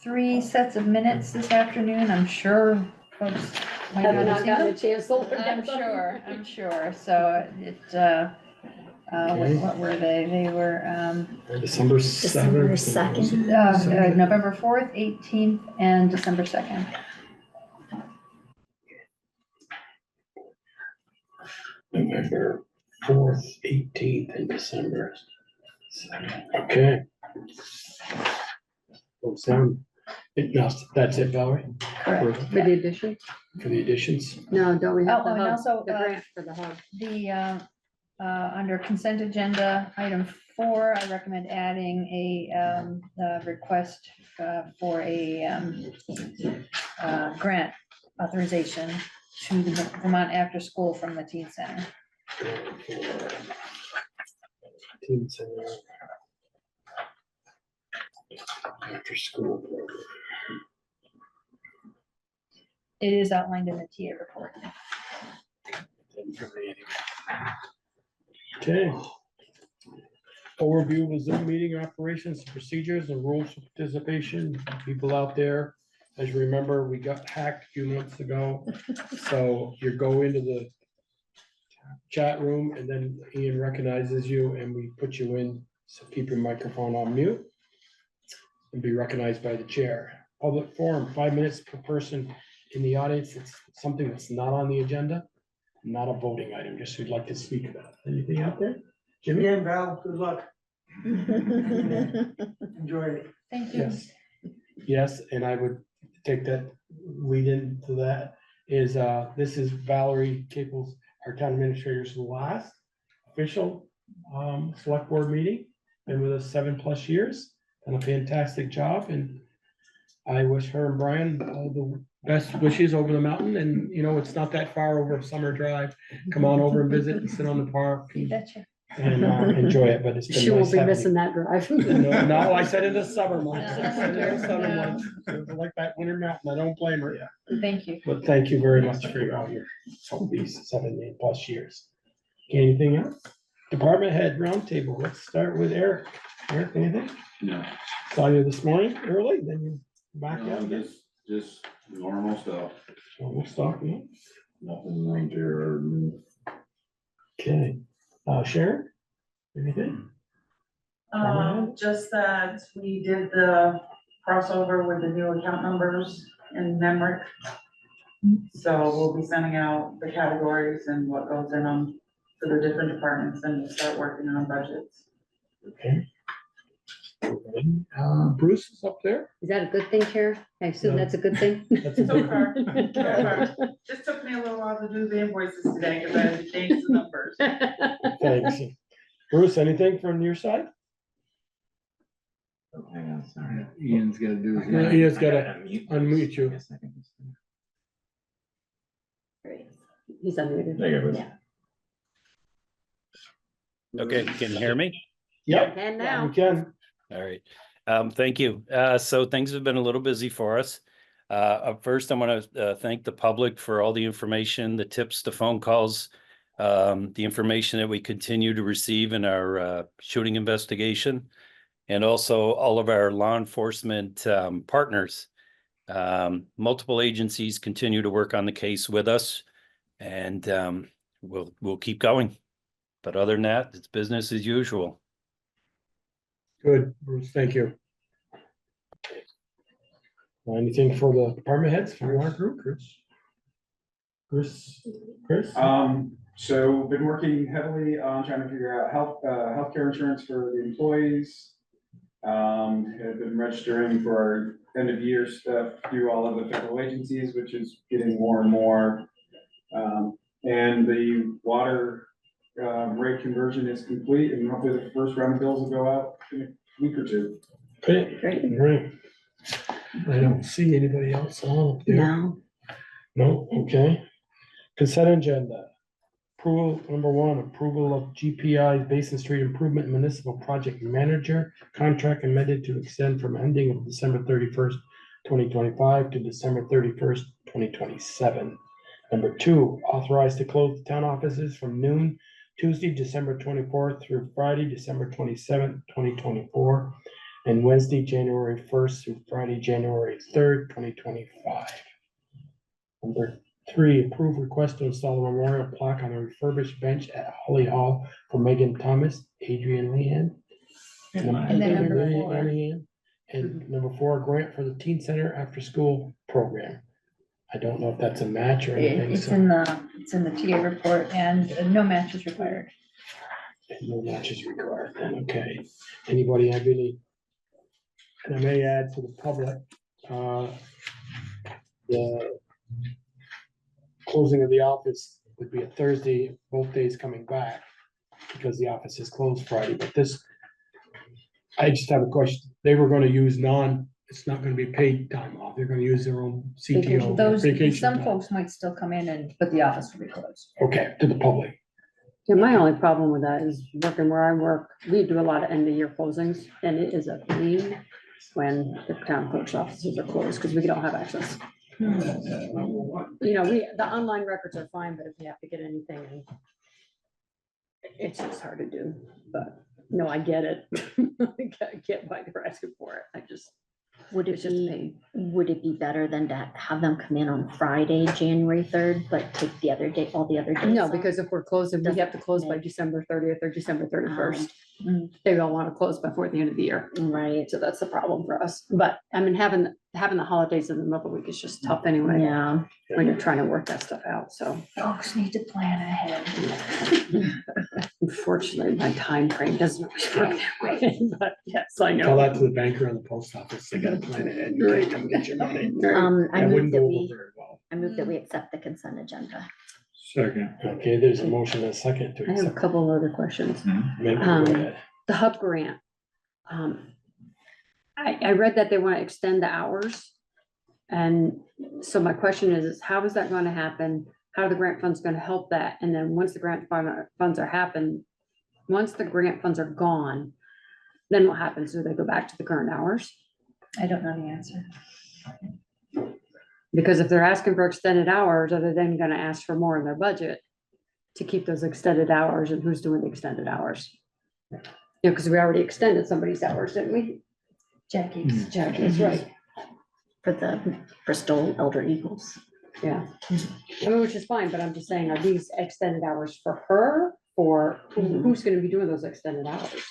3 sets of minutes this afternoon. I'm sure folks might Have not have not seen gotten a them. chance to look at I'm them. sure, I'm sure. So what were they? They were December December 7th. 2nd. November 4th, 18th, and December 2nd. November 4th, 18th, and December 7th. Okay. Well, sound, that's it, Valerie? Correct. For the addition? For the additions? No, don't we have Oh, the and hub, also, the grant for the hub? The under consent agenda, item 4, I recommend adding a request for a grant authorization to the Vermont After School from the Teen Center. Teen Center. After school program. It is outlined in the TA report. Okay. Overview of the Zoom meeting operations, procedures, and rules of participation. People out there, as you remember, we got hacked a few months ago. So you go into the chat room and then Ian recognizes you and we put you in. So keep your microphone on mute and be recognized by the chair. Public forum, 5 minutes per person in the audience. It's something that's not on the agenda, not a voting item, just who'd like to speak about it. Anything out there? Jimmy? Again, Val, good luck. Enjoy it. Thank you. Yes. Yes, and I would take that lead into that is, this is Valerie Capel's, our town administrator's last official select board meeting. Been with us 7+ years, done a fantastic job, and I wish her and Brian all the best wishes over the mountain. And you know, it's not that far over a summer drive. Come on over and visit and sit on the park You betcha. and enjoy it, but it's been She won't nice be having missing that drive. you. No, I said in the summer months. I said in the summer No. months. It was like that winter mountain. I don't blame her. Thank you. But thank you very much for all your, these 7+ years. Anything else? Department head roundtable. Let's start with Eric. Eric, anything? No, Saw you this morning early, then you back out again. just normal stuff, So we'll stop, yeah. nothing major or new. Okay, Sharon, anything? Just that we did the crossover with the new account numbers in Nemrick. So we'll be sending out the categories and what goes in them for the different departments, and we'll start working on budgets. Okay. Bruce is up there. Is that a good thing, Chair? I assume No. that's a good thing. That's a So big far, one. so far. Just took me a little while to do the invoices today, because I had to change the numbers. Thanks. Bruce, anything from your side? Oh, hang on, sorry. Ian's gotta do his. Yeah, Ian's gotta unmute you. Yes, I think it's- Great. He's unmuted. There you go, Bruce. Okay, can you hear me? Yep. And You now, can. All right. Thank you. So things have been a little busy for us. First, I want to thank the public for all the information, the tips, the phone calls, the information that we continue to receive in our shooting investigation, and also all of our law enforcement partners. Multiple agencies continue to work on the case with us, and we'll keep going. But other than that, it's business as usual. Good, Bruce, thank you. Anything for the department heads from our group, Chris? So been working heavily on trying to figure out healthcare insurance for the employees. Have been registering for our end of year stuff through all of the federal agencies, which is getting more and more. And the water rate conversion is complete, and hopefully the first round of bills will go out in a week or two. Okay, great. I don't see anybody else on up there. no, No, okay. Consent agenda. Approval, number 1, approval of GPI Basin Street Improvement Municipal Project Manager contract amended to extend from ending of December 31st, 2025 to December 31st, 2027. Number 2, authorized to close the town offices from noon Tuesday, December 24th through Friday, December 27th, 2024. and Wednesday, January 1st through Friday, January 3rd, 2025. Number 3, approve request to install a memorial plaque on a refurbished bench at Holly Hall for Megan Thomas, Adrian Leanne. And then number 4. Leanne. And number 4, grant for the teen center after school program. I don't know if that's a match or anything. It's so- it's in the TA report, and no match is required. No matches required, then, okay. Anybody have any? And I may add to the public, the closing of the office would be a Thursday, both days coming back, because the office is closed Friday, but this, I just have a question. They were gonna use it's not gonna be paid time off. They're gonna use their own CTO. Those, vacation some time. folks might still come in but the office will be closed. Okay, to the public. Yeah, my only problem with that is working where I work, we do a lot of end of year closings, and it is a pain when the town clerk's offices are closed, because we don't have access. You know, the online records are fine, but if you have to get anything, in, it's just hard to do, but, no, I get it. I get why they're asking for it, I just, Would it it's just a be, pain. would it be better than to have them come in on Friday, January 3rd, but take the other day, all the other days? No, off? because if we're closing, we have to close by Doesn't December 30th or December 31st. Mm. They all want to close before the end of the year. Right, So that's the problem for us. But I mean, having the holidays in the middle of the week is just tough anyway, yeah. when you're trying to work that stuff out. So Folks need to plan ahead. unfortunately, my time frame doesn't always work that way, but yes, I Tell know. that to the banker and the post office. They gotta plan ahead. You can't come get your money. I That move wouldn't that go over we, very well. I move that we accept the consent agenda. Second. Okay, there's a motion and a second to I have a accept. couple of other questions. Maybe go um, ahead. The hub grant. I read that they want to extend the hours. And so my question is how is that going to happen? How are the grant funds going to help that? And then once the grant funds once the grant funds are gone, then what happens? Do they go back to the current hours? I don't know the answer. Because if they're asking for extended hours, are they then gonna ask for more in their budget to keep those extended hours, and who's doing the extended hours? Yeah, because we already extended somebody's hours, didn't we? Jackie's. Jackie's, right, For the Bristol Elder Eagles. yeah. I mean, which is fine, but I'm just saying, are these extended hours for her, or who's gonna be doing those extended hours?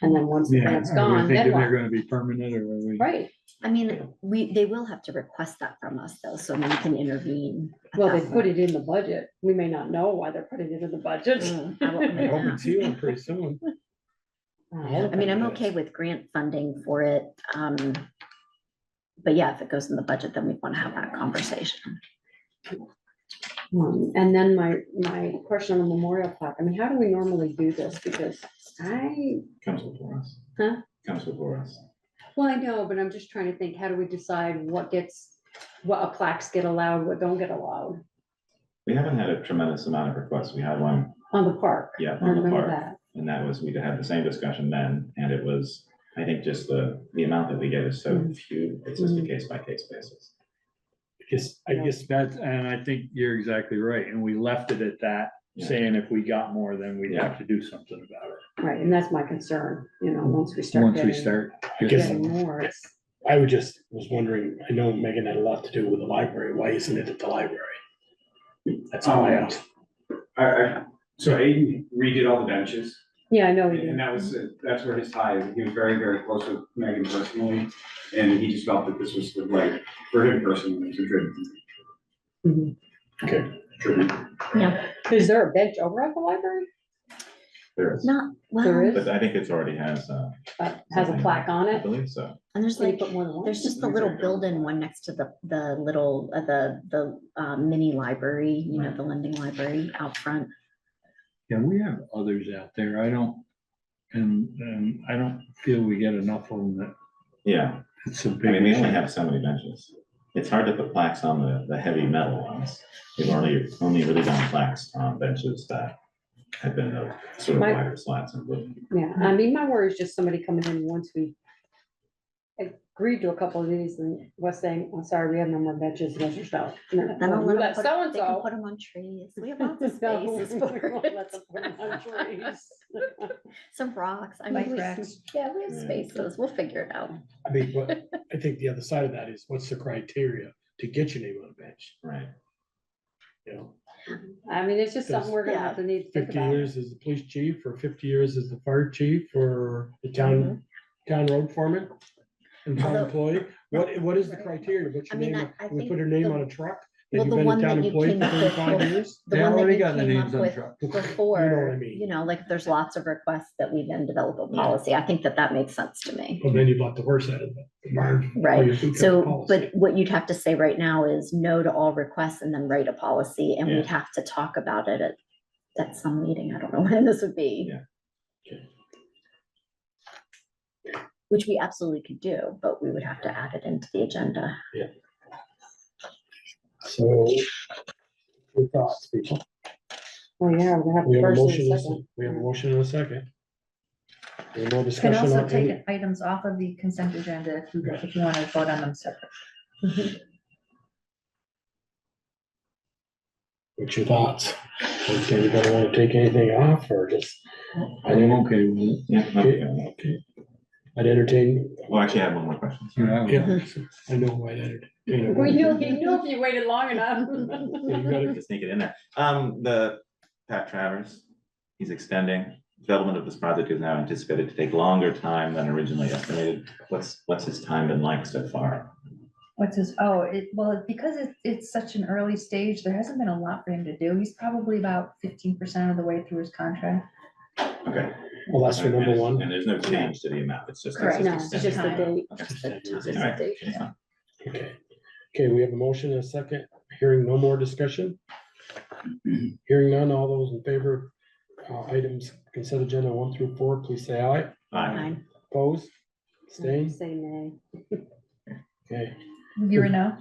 And then once the Yeah, grant's are we gone, then thinking they're what? gonna be permanent or are we? Right, I mean, they will have to request that from us though, so we can intervene. at well, they that put it in the budget, we may not know why they're putting it in the budget. point. I will- I hope it's you pretty soon. I mean, I'm okay with grant funding for it. But yeah, if it goes in the budget, then we want to have that conversation. And then my question on the memorial plaque, I mean, how do we normally do this? Because Comes before us. Huh? Comes before us. well, I know, but I'm just trying to think, how do we decide what plaques get allowed, what don't get allowed We haven't had a tremendous amount of requests. We had one, on the park? yeah, I on the remember park. that. And that was, we had the same discussion then, and it was, I think just the amount that we get is so few, it's just a case by case basis. I guess That's, and I think you're exactly right, and we left it at that, Yeah. saying if we got more, then we'd Yeah. have to do something about it. Right, and that's my concern, once we start Once we getting, start. I guess getting more, it's, I was wondering, I know Megan had a lot to do with the library. Why isn't it at the library? That's all I asked. So Aiden redid all the benches, yeah, I know we and do. that's where his tie is. He was very, very close with Megan personally, and he just felt that this was the right, for him personally, it was a good Mhm. Okay. tribute. Is there a bench over at the library? There is, Not, There well, is? but I think it's already has, Has a plaque on I it? believe so. and there's Can you like, put more than one? there's just the little building one next to the little, the mini library, the lending library out front. Yeah, we have others out there. I don't, and I don't feel we get enough of them that Yeah, it's a I big. mean, we only issue. have so many benches. It's hard to put plaques on the heavy metal ones. We've only really done plaques on benches that have been of sort of My- wider slats and wood. Yeah, I mean, my worry is just somebody coming in once we agreed to a couple of these and was saying, I'm sorry, we have no more benches, those are so. Then I'll let them put, they can So-and-so. put them on trees. We have lots of No, spaces we for won't it. let them put 'em on trees. Some rocks. I Bike mean, racks. yeah, we have spaces. We'll figure it out. I mean, but I think the other side of that is what's the criteria to get your name on a bench, Right. you know? I mean, it's just something we're gonna have to need to think 50 about. years as the police chief, or 50 years as the fire chief, or the town road foreman and town Although- employee. What is the criteria? What's I your mean, name? I We think put her name the- on a truck? well, And the you've been one a town that you employee came for up with 35 before- years? The They one that already you got the came names up on with truck. before, You know what I mean. you know, like if there's lots of requests that we then develop a policy. I think that that makes sense to me. Well, then you'd let the horse out of the barn. Right. Or you do So, policy. but what you'd have to say right now is no to all requests and then write a policy, and Yeah. we'd have to talk about it at some meeting. I don't know when this would be. Yeah. Which we absolutely could do, but we would have to add it into the agenda. So, your thoughts, people? Oh, yeah, we're gonna have We the have a first and motion, second. we have a motion and a second. Any more Can discussion also on any? take items off of the consent agenda if you want to vote on them separate. What's your thoughts? Does anybody want to take anything off or just? I'm okay with it. Yeah. Okay, Okay. okay. I'd entertain, Well, actually, I have one more question. Yeah. yeah, I know I'd entertain. We knew if you waited long enough. Yeah, you gotta- To sneak it in there. The Pat Travers, he's extending. Development of this project is now anticipated to take longer time than originally estimated. What's his time been like so far? What's his, because it's such an early stage, there hasn't been a lot for him to do. He's probably about 15% of the way through his contract. Okay. Well, that's for number one. And there's no change to the amount, it's just. Correct. No, it's just the extended. date. Okay. Just the Just time, All right. date. Okay, fine. Okay, okay, we have a motion and a second. Hearing no more discussion. Hearing none, all those in favor of items consent agenda 1 through 4, please say aye. Aye. Opposed? Abstained? Say nay. Okay. You know?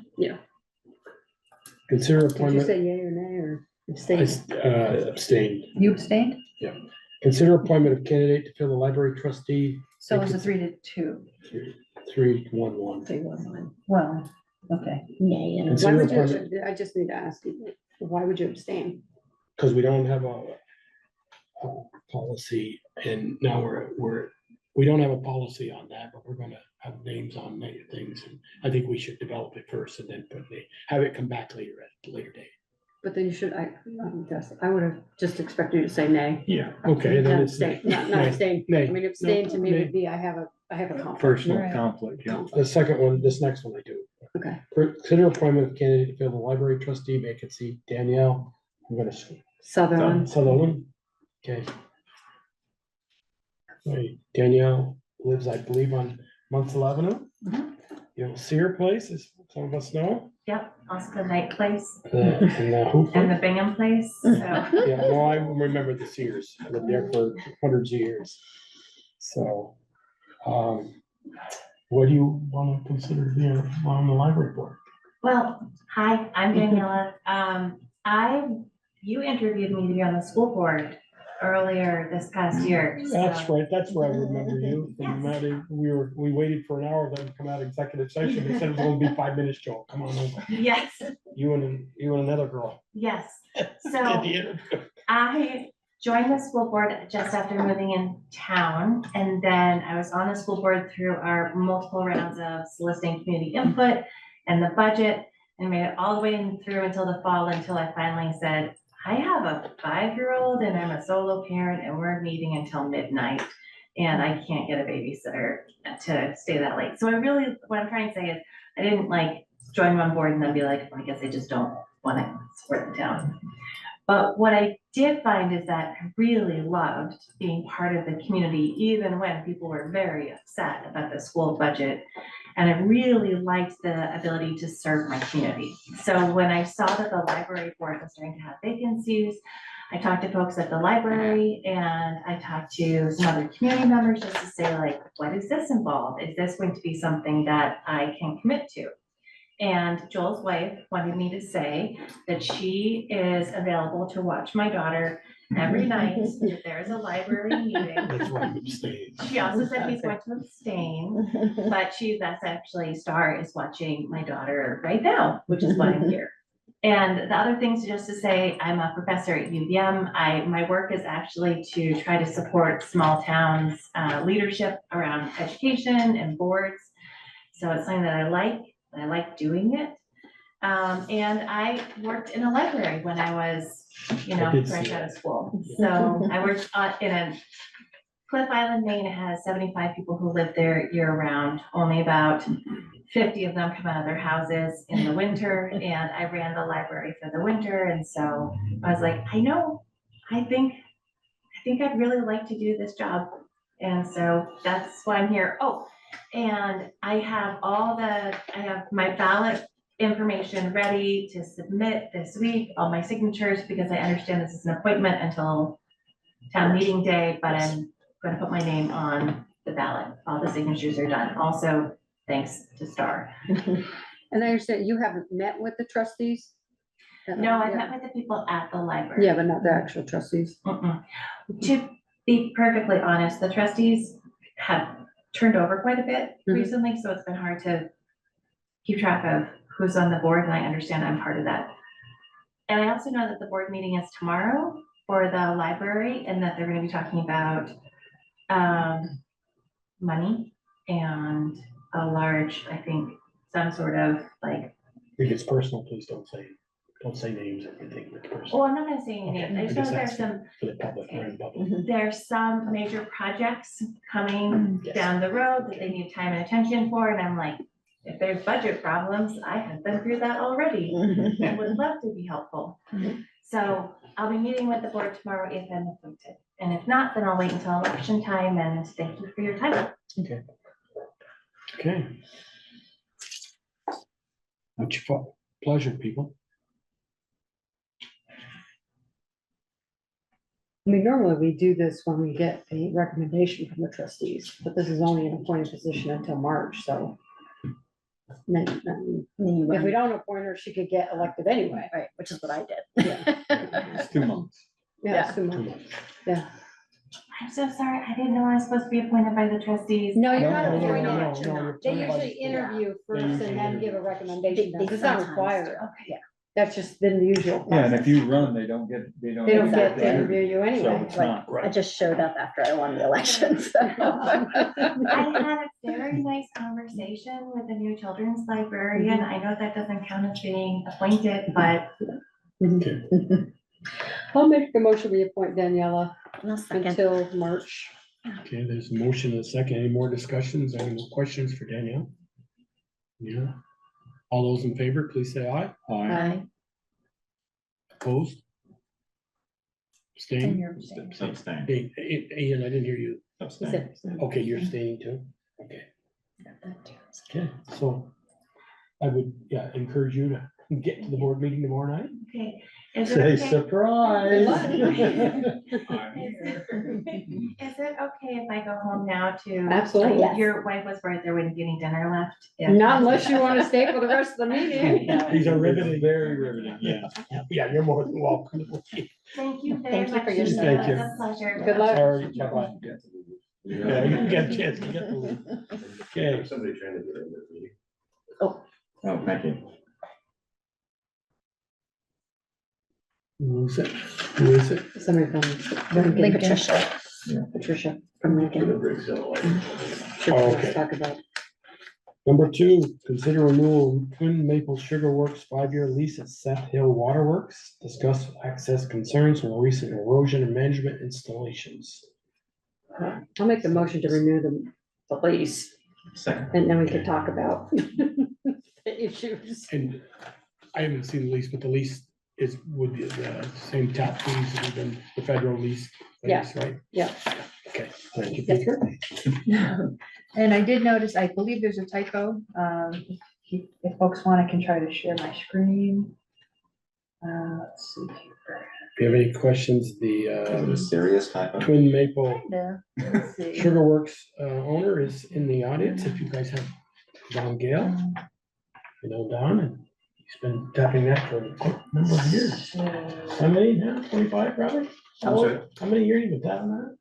Consider Did you appointment. say yay or nay or I abstain? Abstained. You abstained? Consider appointment of candidate to fill the library trustee, So it was a 3-2. 3-1-1. 311. Well, okay. Nay, and Why Consider would appointment, you, I just need to ask you, why would you abstain? because we don't have a policy, and now we don't have a policy on that, but we're gonna have names on many things, and I think we should develop it first and then have it come back later at a later date. But then you should, I would have just expected you to say nay. Yeah, okay, then Not it's. abstain, not nay. abstain. Nay. I mean, abstain to me Nay. would be, I have a conflict. Personal Right. conflict, yeah. The second one, this next one I do. Okay. Consider appointment of candidate to fill the library trustee vacancy, Danielle, I'm gonna say Sutherland. Sutherland, okay. Right, Danielle lives, I believe, on Munsell Avenue. You'll see her place, as some of us know. Yep, also the night place And who? and the Bingham place, so. Yeah, no, I remember the Sears, I lived there for hundreds of years. So, what do you want to consider being on the library board? Well, hi, I'm Daniela. You interviewed me to be on the school board earlier this past year. That's so- right, that's where I remember you from, Yes. Maddie. We waited for an hour, then come out executive session, they said it was gonna be 5 minutes, Joel, come on over. Yes, You and another girl. yes. Did So the interview. I joined the school board just after moving in town. And then I was on the school board through our multiple rounds of soliciting community input and the budget, and made it all the way through until the fall, until I finally said, I have a 5-year-old and I'm a solo parent and we're meeting until midnight. And I can't get a babysitter to stay that late. So what I'm trying to say is, I didn't like join on board and then be like, well, I guess I just don't want to support the town. But what I did find is that I really loved being part of the community, even when people were very upset about the school budget. And I really liked the ability to serve my community. So when I saw that the library board was starting to have vacancies, I talked to folks at the library and I talked to some other community members just to say, like, what does this involve? Is this going to be something that I can commit to? And Joel's wife wanted me to say that she is available to watch my daughter every night, if there's a library meeting. That's why I'm abstaining. She also said he's going to abstain, but that's actually, Star is watching my daughter right now, which is why I'm here. And the other things, just to say, I'm a professor at UVM. My work is actually to try to support small towns' leadership around education and boards. So it's something that I like doing it. And I worked in a library when I was, I did see fresh out of that. school. So I worked in a Cliff Island, Maine. It has 75 people who live there year round. Only about 50 of them come out of their houses in the winter, and I ran the library for the winter. And so I was like, I think I'd really like to do this job. And so that's why I'm here. Oh, and I have my ballot information ready to submit this week, all my signatures, because I understand this is an appointment until town meeting day, but I'm gonna put my name on the ballot. All the signatures are done. Also, thanks to Star. And I understand you haven't met with the trustees? No, I Yeah. met with the people at the library. Yeah, but not the actual trustees. To be perfectly honest, the trustees have turned over quite a bit Mhm. recently, so it's been hard to keep track of who's on the board, and I understand I'm part of that. And I also know that the board meeting is tomorrow for the library, and that they're gonna be talking about money and a large, I think, some sort of like, If it's personal, please don't say names or anything that's personal well, I'm not gonna say any names. I just know guess there's that's some, for the public, or in public. there's some major projects coming Yes. down the road that they need time and attention for, and I'm like, if there's budget problems, I have been through that already. I would love to be helpful. So I'll be meeting with the board tomorrow if I'm appointed, and if not, then I'll wait until election time, and thank you for your time. Okay. Okay. What's your pleasure, people? I mean, normally we do this when we get a recommendation from the trustees, but this is only an appointed position until March, so. Then, if we don't appoint her, she could get elected anyway. Right, which is what I did. Yeah. It's 2 months. Yeah, it's 2 Too months. much. Yeah. I'm so sorry, I didn't know I was supposed to be appointed by the trustees. No, you're No, not no, no, appointed. no, no, you're They appointed by the usually board. interview first and then give a recommendation. They It's not sometimes required. do. Yeah, that's just been the usual. Yeah, and process. if you run, they don't get They don't get to Exactly. interview you So anyway. it's Right. not, I just showed up after I won the election, so. I had a very nice conversation with the new children's librarian. I know that doesn't count as being appointed, but I'll make the motion, we appoint Daniela No second. until March. Okay, there's a motion and a second. Any more discussions? Any more questions for Danielle? Yeah. All those in favor, please say aye. Aye. Opposed? And Abstain? you're abstaining. Abstain. Ian, I didn't hear you. He Abstain. said- Okay, you're staying too? Okay. Okay, so I would, yeah, encourage you to get to the board meeting tomorrow night. okay. Is it say okay? surprise. Is it okay if I go home now to? Absolutely. like, Your wife was right there with getting dinner left. If Not unless you want to stay for the rest of the meeting. These are riveting. It's very riveting, yeah. Yeah, you're more than welcome. Thank you very Thank you much. for your It Thank was you. a pleasure. Good luck. All right, bye-bye. Yeah, you get a chance to get the lead. Okay, Somebody trying to do it in this meeting. Oh. Oh, thank you. who is it? Who is it? Somebody from Lincoln. Patricia from Lincoln. Sure, Oh, let's okay. talk about. Number 2, consider renewal of Twin Maple Sugar Works 5-year lease at Seth Hill Waterworks. Discuss access concerns from recent erosion and management installations. I'll make the motion to renew the lease, Second. and then we can talk about the issues. And I haven't seen the lease, but the lease would be the same tap fees as even the federal lease. Yeah. Right? Yeah. Okay, thank you. Yes, sir. And I did notice, I believe there's a typo. If folks want, I can try to share my screen. Let's see here. If you have any questions, Is it a the serious typo? Twin Maple Kinda. Let's see. Sugar Works owner is in the audience. If you guys have John Gale. you know, Don, and he's been tapping that for a number of years. How many now? 25 probably? I'm sorry? How many years you been tapping that?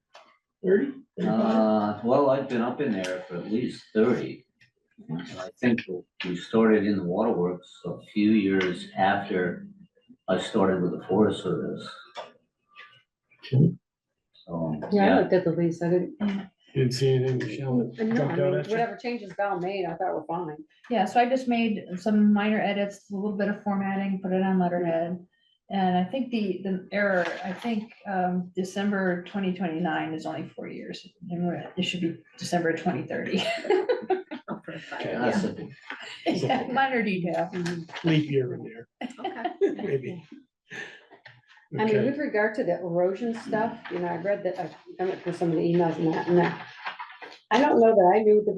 30? 35? Well, I've been up in there for at least 30. And I think we started in the waterworks a few years after I started with the Forest Service. So, Yeah, I yeah, looked at the lease, I didn't, Didn't see anything, Michelle, no, that I jumped mean, out at you? whatever changes Val made, I thought were fine. Yeah, so I just made some minor edits, a little bit of formatting, put it on letterhead. And I think the error, I think, December 2029 is only 4 years, and it should be December 2030. okay, that's a big, Yeah, minor detail. Leap year in there, Okay. maybe. I mean, Okay. with regard to the erosion stuff, you know, I read that, I went through some of the emails and that, I don't know that I knew that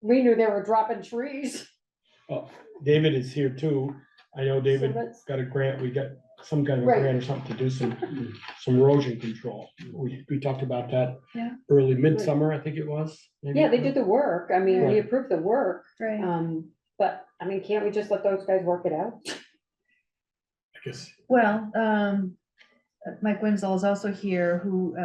we knew they were dropping trees. Oh, David is here too. I know David that's- got a grant, we got some kind of a Right. grant or something to do some erosion control. We talked about that. Yeah. Early midsummer, I think it was. maybe. Yeah, they did the work, I mean, we Right. approved the work, Right. but, I mean, can't we just let those guys work it out? I guess, Well, Mike Winslow is also here, who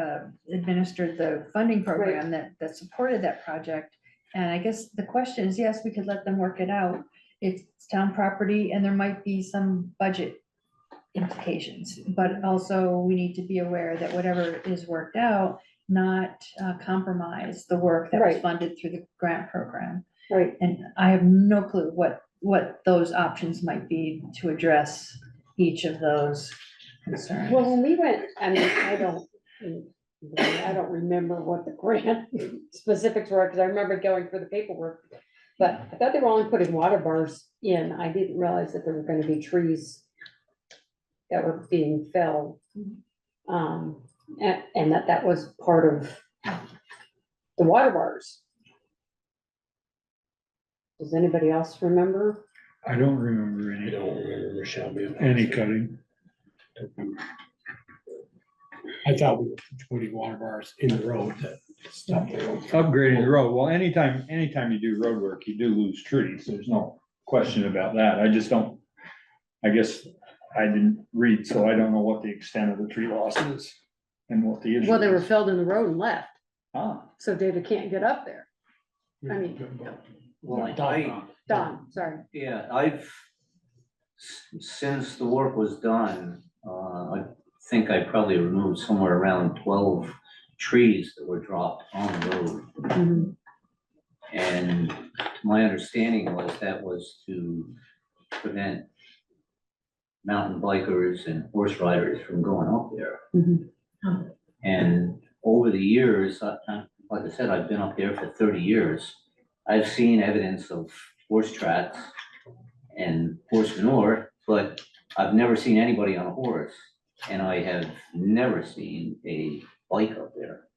administered the funding program that supported that project. And I guess the question is, yes, we could let them work it out. It's town property and there might be some budget implications, but also we need to be aware that whatever is worked out, not compromise the work that was Right. funded through the grant program. Right, And I have no clue what those options might be to address each of those concerns. well, when we went, I mean, I don't remember what the grant specifics were, because I remember going through the paperwork. But I thought they were only putting water bars in, I didn't realize that there were gonna be trees that were being felled. And that was part of the water bars. Does anybody else remember? I don't remember I don't remember Michelle being. any cutting. I thought we were putting water bars in the road that stopped the road. Upgrading the road, well, anytime you do road work, you do lose trees, there's no question about that, I just don't, I guess I didn't read, so I don't know what the extent of the tree loss is and what the issue Well, they were is. felled in the road and left, Ah, so David can't get up there. I mean- well, Don, sorry. yeah, since the work was done, I think I probably removed somewhere around 12 trees that were dropped on the road. Mhm. And my understanding was that was to prevent mountain bikers and horse riders from going up there. Mhm. And over the years, like I said, I've been up there for 30 years. I've seen evidence of horse tracks and horse manure, but I've never seen anybody on a horse. And I have never seen a bike up there.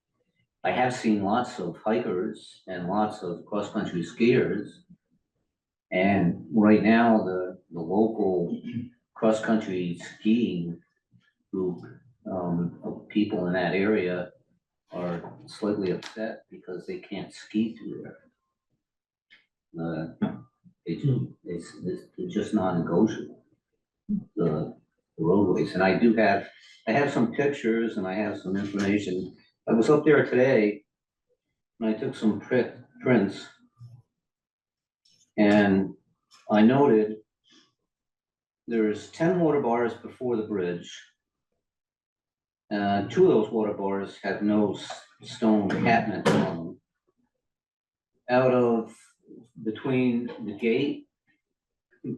I have seen lots of hikers and lots of cross-country skiers. And right now, the local cross-country skiing group of people in that area are slightly upset because they can't ski through there. It's just non-negotiable, the roadways. And I have some pictures and I have some information. I was up there today and I took some prints. And I noted there's 10 water bars before the bridge. 2 of those water bars have no stone catment on them. Out of between the gate,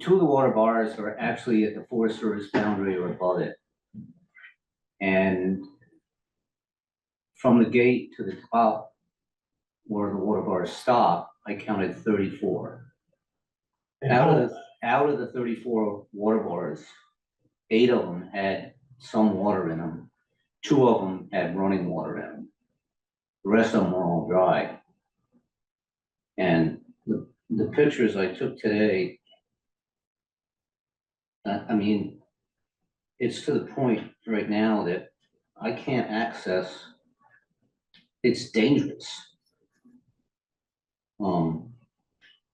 2 of the water bars are actually at the Forest Service boundary or above it. And from the gate to the top where the water bars stop, I counted 34. Out of the 34 water bars, 8 of them had some water in them. 2 of them had running water in them. The rest of them were all dry. And the pictures I took today, I mean, it's to the point right now that I can't access. It's dangerous.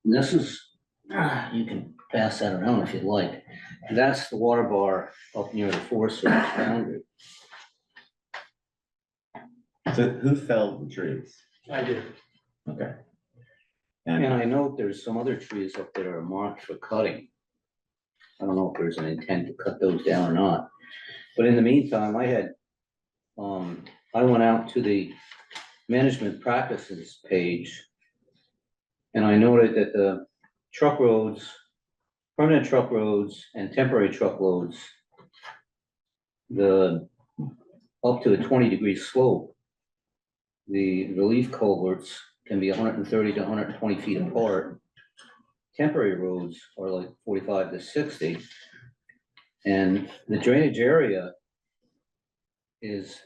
This is You can pass that around if you'd like. That's the water bar up near the Forest Service boundary. So who felled the trees? I did. Okay. And And I know there's some other trees up there are marked for cutting. I don't know if there's an intent to cut those down or not. But in the meantime, I went out to the management practices page. And I noted that the truck roads, permanent truck roads and temporary truck roads, up to a 20-degree slope, the relief culverts can be 130 to 120 feet apart. Temporary roads are like 45 to 60. And the drainage area is,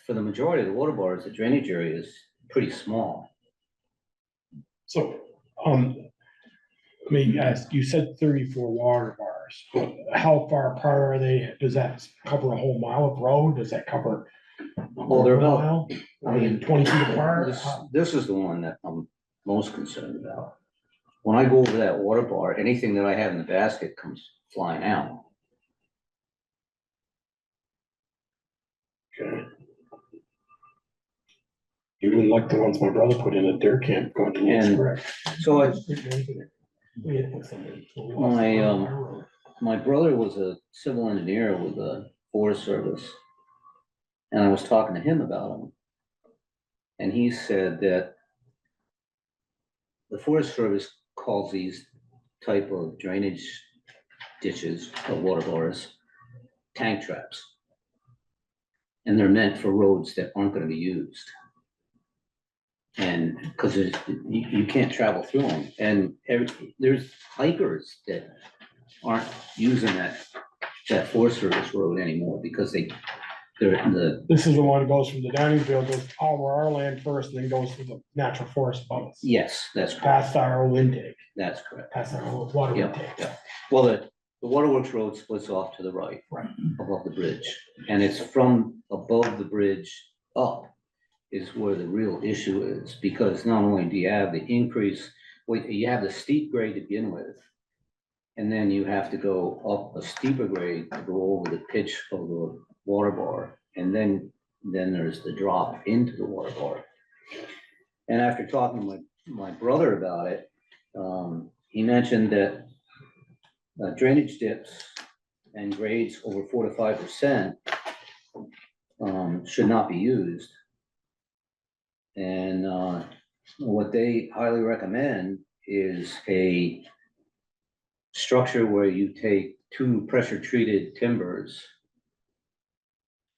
for the majority of the water bars, the drainage area is pretty small. So, let me ask, you said 34 water bars. How far apart are they? Does that cover a whole mile of road? Does that cover? Well, they're about- mile? Are they 20 feet apart? This is the one that I'm most concerned about. When I go over that water bar, anything that I have in the basket comes flying out. Okay. You wouldn't like the ones my brother put in at their camp going to And correct. so I, We had to put somebody- my brother was a civil engineer with the Forest Service. And I was talking to him about them. And he said that the Forest Service calls these type of drainage ditches or water bars tank traps. And they're meant for roads that aren't gonna be used. And because you can't travel through them, and there's hikers that aren't using that Forest Service road anymore because they're This is the one that goes from the dining field, goes over our land first, and then goes to the natural forest above us. yes, that's correct, Past our old intake, that's correct. past our old water Yeah, intake. yeah. Well, the Waterworks Road splits off to the right. Right. Above the bridge, and it's from above the bridge up is where the real issue is, because not only do you have the increase, well, you have the steep grade to begin with. And then you have to go up a steeper grade to go over the pitch of the water bar, and then there's the drop into the water bar. And after talking to my brother about it, he mentioned that drainage dips and grades over 4 to 5% should not be used. And what they highly recommend is a structure where you take 2 pressure-treated timbers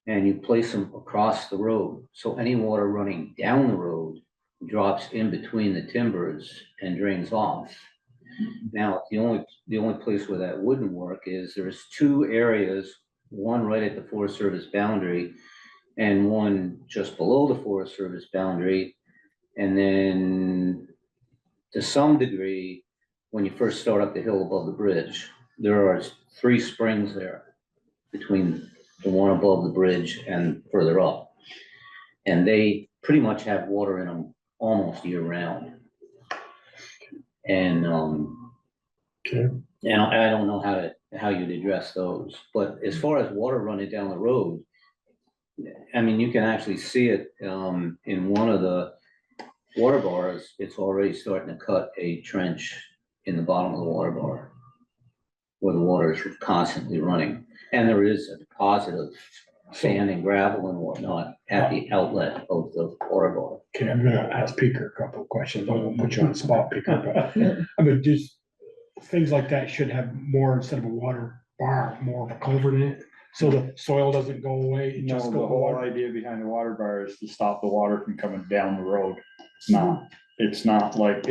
and you place them across the road. So any water running down the road drops in between the timbers and drains off. Now, the only place where that wouldn't work is there's 2 areas, one right at the Forest Service boundary and one just below the Forest Service boundary. And then to some degree, when you first start up the hill above the bridge, there are 3 springs there between the one above the bridge and further up. And they pretty much have water in them almost year round. And Okay. and I don't know how you'd address those, but as far as water running down the road, I mean, you can actually see it in one of the water bars. It's already starting to cut a trench in the bottom of the water bar where the water is constantly running. And there is a deposit of sand and gravel and whatnot at the outlet of the water bar. Okay, I'm gonna ask Peter a couple of questions. I won't put you on the spot, Peter, but I mean, just things like that should have more, instead of a water bar, more of a culvert in it. So the soil doesn't go away. It No, just the goes whole water. idea behind the water bar is to stop the water from coming down the road. It's not like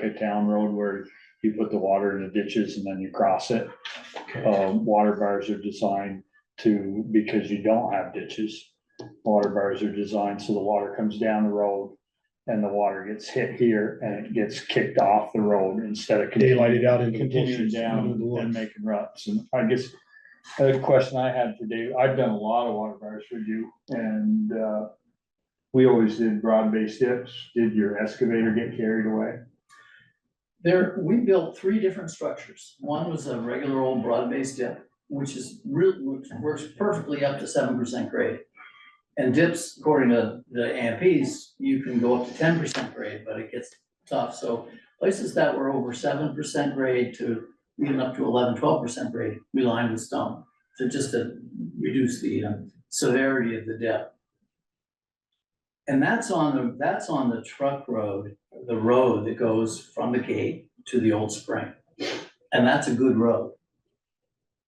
a town road where you put the water in the ditches and then you cross it. Water bars are designed because you don't have ditches. Water bars are designed so the water comes down the road and the water gets hit here and it gets kicked off the road instead of Daylighted out into the continuing bushes, down into the and woods. making ruts. And I guess the question I had for Dave, I've done a lot of water bars for you, and we always did broad-based dips. Did your excavator get carried away? There, we built 3 different structures. One was a regular old broad-based dip, which works perfectly up to 7% grade. And dips, according to the AMPs, you can go up to 10% grade, but it gets tough. So places that were over 7% grade to even up to 11-12% grade, we lined with stone to reduce the severity of the dip. And that's on the truck road, the road that goes from the gate to the old spring. And that's a good road.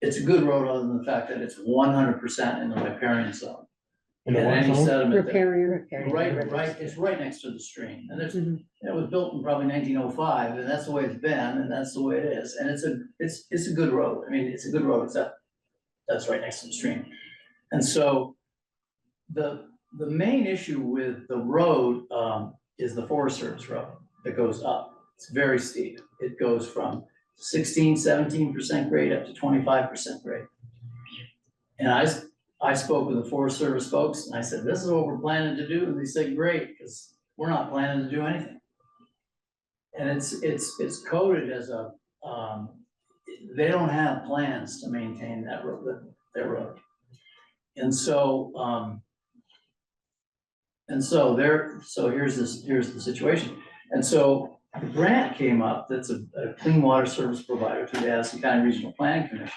It's a good road other than the fact that it's 100% in the riparian zone. In the And what any zone? sediment that- Riparian. right, it's right next to the stream. And there's, it was built in probably 1905, and that's the way it's been, and that's the way it is. And it's a good road. I mean, it's a good road, except that's right next to the stream. And so the main issue with the road is the Forest Service road that goes up. It's very steep. It goes from 16-17% grade up to 25% grade. And I spoke with the Forest Service folks and I said, this is what we're planning to do. And they said, great, because we're not planning to do anything. And it's coded as a, they don't have plans to maintain that road, their road. And so here's the situation. And so the grant came up, that's a clean water service provider to the Addison County Regional Planning Commission,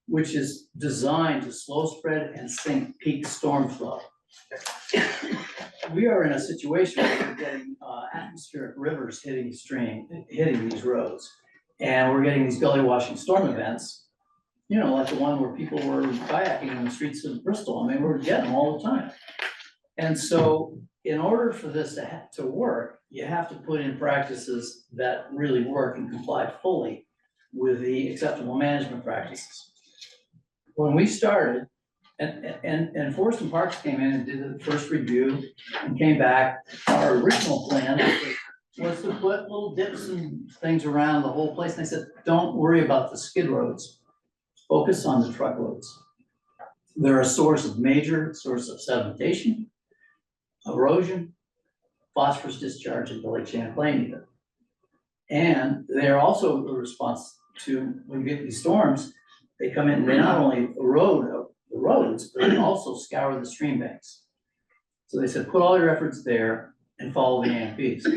which is designed to slow spread and sink peak storm flow. We are in a situation where we're getting atmospheric rivers hitting these roads. And we're getting these gully washing storm events, you know, like the one where people were kayaking in the streets of Bristol. I mean, we're getting them all the time. And so in order for this to work, you have to put in practices that really work and comply fully with the acceptable management practices. When we started, and Forest and Parks came in and did the first review and came back, our original plan was to put little dips and things around the whole place. And they said, don't worry about the skid roads, focus on the truck roads. They're a major source of sedimentation, erosion, phosphorus discharge into Lake Champlain even. And they're also a response to, when we get these storms, they come in and they not only erode the roads, but they also scour the stream banks. So they said, put all your efforts there and follow the AMPs.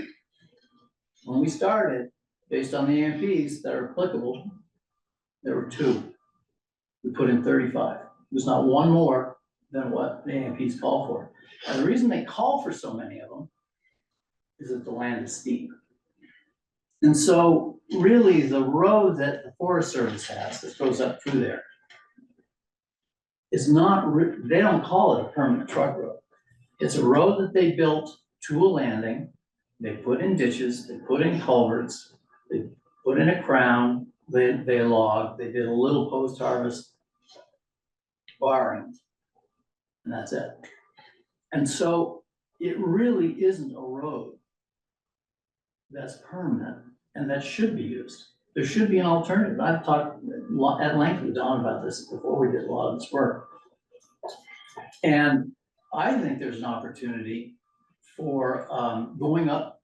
When we started, based on the AMPs that are applicable, there were 2. We put in 35. There's not one more than what the AMPs call for. And the reason they call for so many of them is that the land is steep. And so really the road that the Forest Service has that goes up through there is not, they don't call it a permanent truck road. It's a road that they built to a landing. They put in ditches, they put in culverts, they put in a crown, they logged, they did a little post-harvest barring, and that's it. And so it really isn't a road that's permanent and that should be used. There should be an alternative. I've talked at length with Don about this before we did a lot of this work. And I think there's an opportunity for going up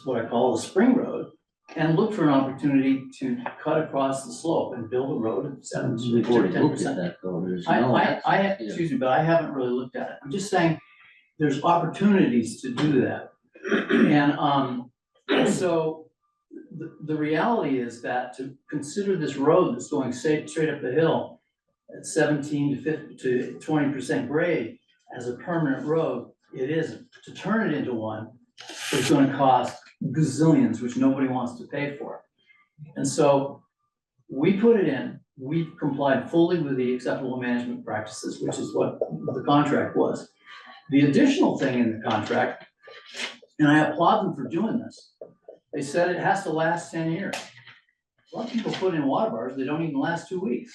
what I call the spring road and look for an opportunity to cut across the slope and build a road at 7 to 10%. Excuse me, but I haven't really looked at it. I'm just saying there's opportunities to do that. And so the reality is that to consider this road that's going straight up the hill at 17 to 20% grade as a permanent road, it isn't. To turn it into one is going to cost gazillions, which nobody wants to pay for. And so we put it in, we complied fully with the acceptable management practices, which is what the contract was. The additional thing in the contract, and I applaud them for doing this, they said it has to last 10 years. A lot of people put in water bars, they don't even last 2 weeks.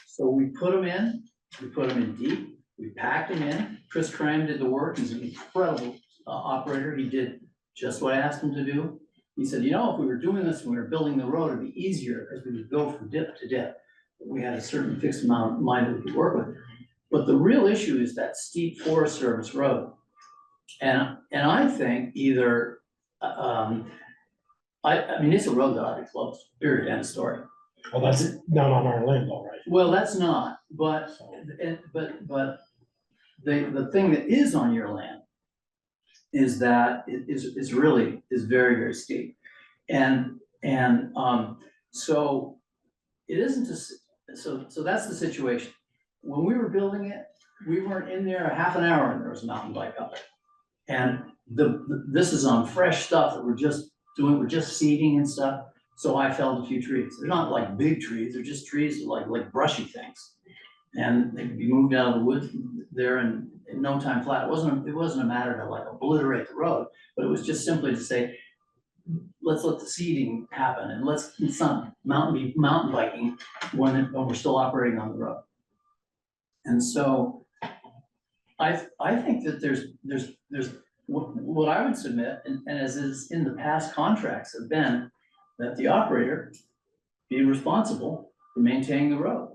So we put them in deep, we packed them in. Chris Cram did the work, he's an incredible operator, he did just what I asked him to do. He said, you know, if we were doing this when we were building the road, it'd be easier because we would go from dip to dip. We had a certain fixed amount of money we could work with. But the real issue is that steep Forest Service road. And I think either I mean, it's a road that ought to be closed, period, end of story. Well, that's not on our land though, right? Well, that's not, but, but the thing that is on your land is that it is really, is very, very steep. And, so it isn't just, so that's the situation. When we were building it, we weren't in there a half an hour and there was a mountain bike up there. And this is on fresh stuff that we're just doing, we're just seeding and stuff. So I felled a few trees. They're not like big trees, they're just trees like brushy things. And they could be moved out of the woods there in no time flat. It wasn't a matter to like obliterate the road, but it was just simply to say, let's let the seeding happen and let's not mountain biking when we're still operating on the road. And so I think that there's what I would submit, and as is in the past contracts have been, that the operator be responsible for maintaining the road.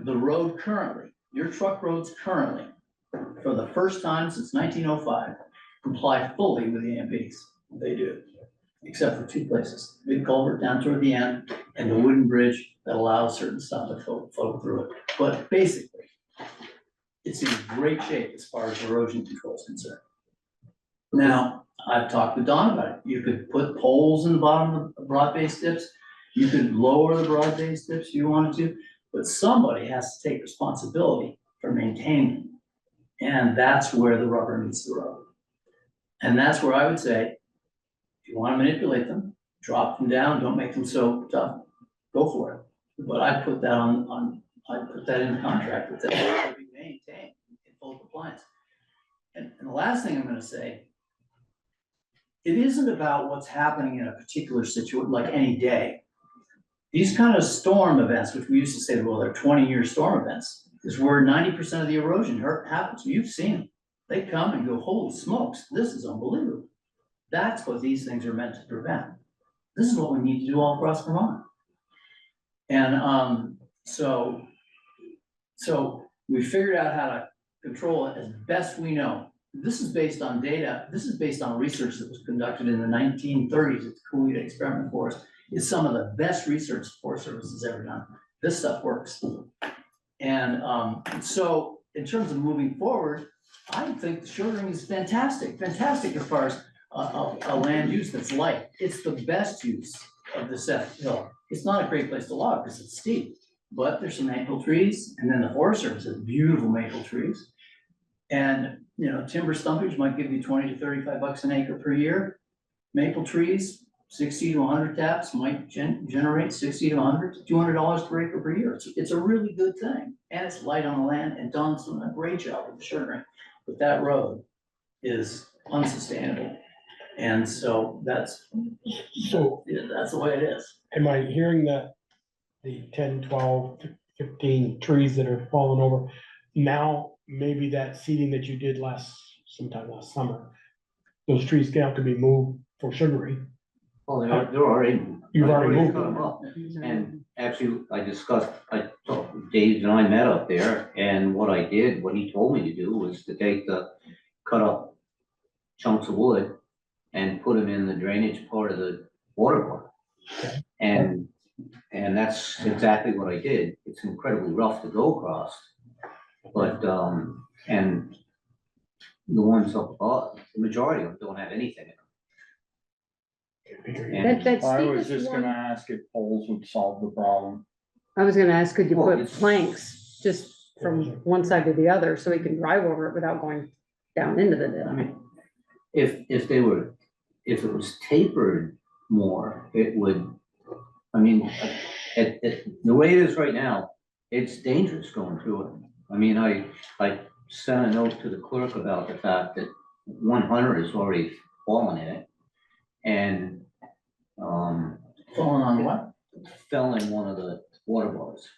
The road currently, your truck roads currently, for the first time since 1905, comply fully with the AMPs. They do, except for two places, big culvert down toward the end and the wooden bridge that allows certain stuff to flow through it. But basically, it's in great shape as far as erosion control is concerned. Now, I've talked with Don about it. You could put poles in the bottom of the broad base dips. You could lower the broad base dips if you wanted to, but somebody has to take responsibility for maintaining them. And that's where the rubber meets the road. And that's where I would say, if you want to manipulate them, drop them down, don't make them so tough, go for it. But I put that I put that in the contract that they will be maintained in full compliance. And the last thing I'm going to say, it isn't about what's happening in a particular situation, like any day. These kind of storm events, which we used to say, well, they're 20-year storm events, is where 90% of the erosion happens. You've seen them. They come and go, holy smokes, this is unbelievable. That's what these things are meant to prevent. This is what we need to do all across Vermont. And so we figured out how to control it as best we know. This is based on data. This is based on research that was conducted in the 1930s at the Coolidge Experiment Forest. It's some of the best research the Forest Service has ever done. This stuff works. And so in terms of moving forward, I think the shouldering is fantastic as far as a land use that's light. It's the best use of the set hill. It's not a great place to log because it's steep, but there's some maple trees, and then the Forest Service has beautiful maple trees. And you know, timber stumpage might give you 20 to 35 bucks an acre per year. Maple trees, 60 to 100 taps might generate 60 to 100 to $200 per acre per year. It's a really good thing, and it's light on the land. And Don's doing a great job with the sugaring, but that road is unsustainable, and so that's the way it is. Am I hearing that the 10, 12, 15 trees that are falling over, now maybe that seeding that you did sometime last summer, those trees now can be moved for sugaring? Well, they're already. You've already moved cut them. up. And actually, Dave and I met up there, and what he told me to do was to take cut up chunks of wood and put them in the drainage part of the water bar. And that's exactly what I did. It's incredibly rough to go across, but, and the ones up above, the majority of them don't have anything in them. And That I was steepest just one, gonna ask if poles would solve the problem. I was gonna ask, could you Well, put it's- planks just from one side to the other so he can drive over it without going down into the I dip? mean, if it was tapered more, it would, I mean, the way it is right now, it's dangerous going through it. I mean, I sent a note to the clerk about the fact that one hunter has already fallen in it. And, Falling on what? fell in one of the water bars.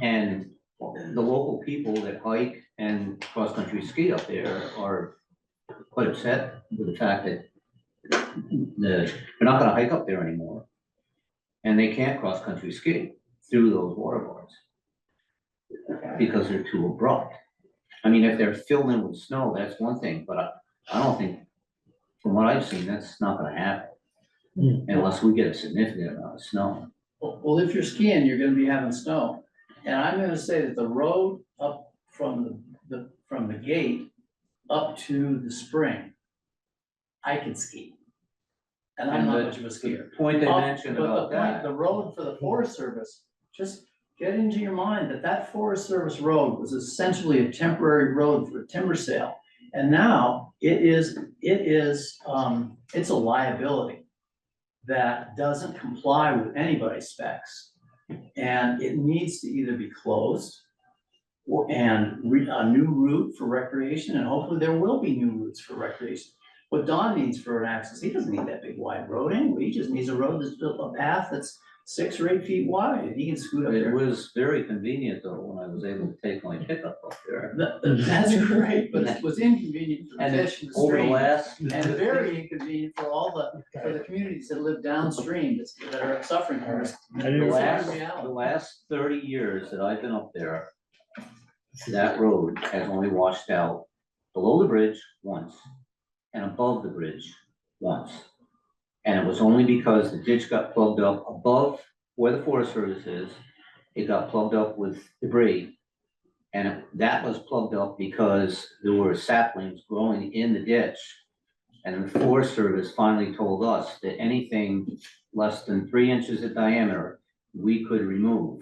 And the local people that hike and cross-country ski up there are quite upset with the fact that they're not gonna hike up there anymore. And they can't cross-country ski through those water bars because they're too abrupt. I mean, if they're filled in with snow, that's one thing, but I don't think, from what I've seen, that's not gonna happen. unless we get a significant amount of snow. Well, if you're skiing, you're gonna be having snow. And I'm gonna say that the road up from from the gate up to the spring, I can ski. And I'm not much of a skier. The point they Up- mentioned but the about point- that, The road for the Forest Service, just get into your mind that that Forest Service road was essentially a temporary road for a timber sale. And now it's a liability that doesn't comply with anybody's specs. And it needs to either be closed and a new route for recreation, and hopefully there will be new routes for recreation. What Don needs for an access, he doesn't need that big wide road anyway, he just needs a road that's built, a path that's 6 or 8 feet wide, and he can scoot up it there. was very convenient though, when I was able to take my pickup up there. That's great, but it was inconvenient for the And fish and the over the stream, last, and very inconvenient for the communities that live downstream that are suffering from this. I do. the last, reality. the last 30 years that I've been up there, that road has only washed out below the bridge once and above the bridge once. And it was only because the ditch got plugged up above where the Forest Service is. It got plugged up with debris. And that was plugged up because there were saplings growing in the ditch. And the Forest Service finally told us that anything less than 3 inches in diameter, we could remove.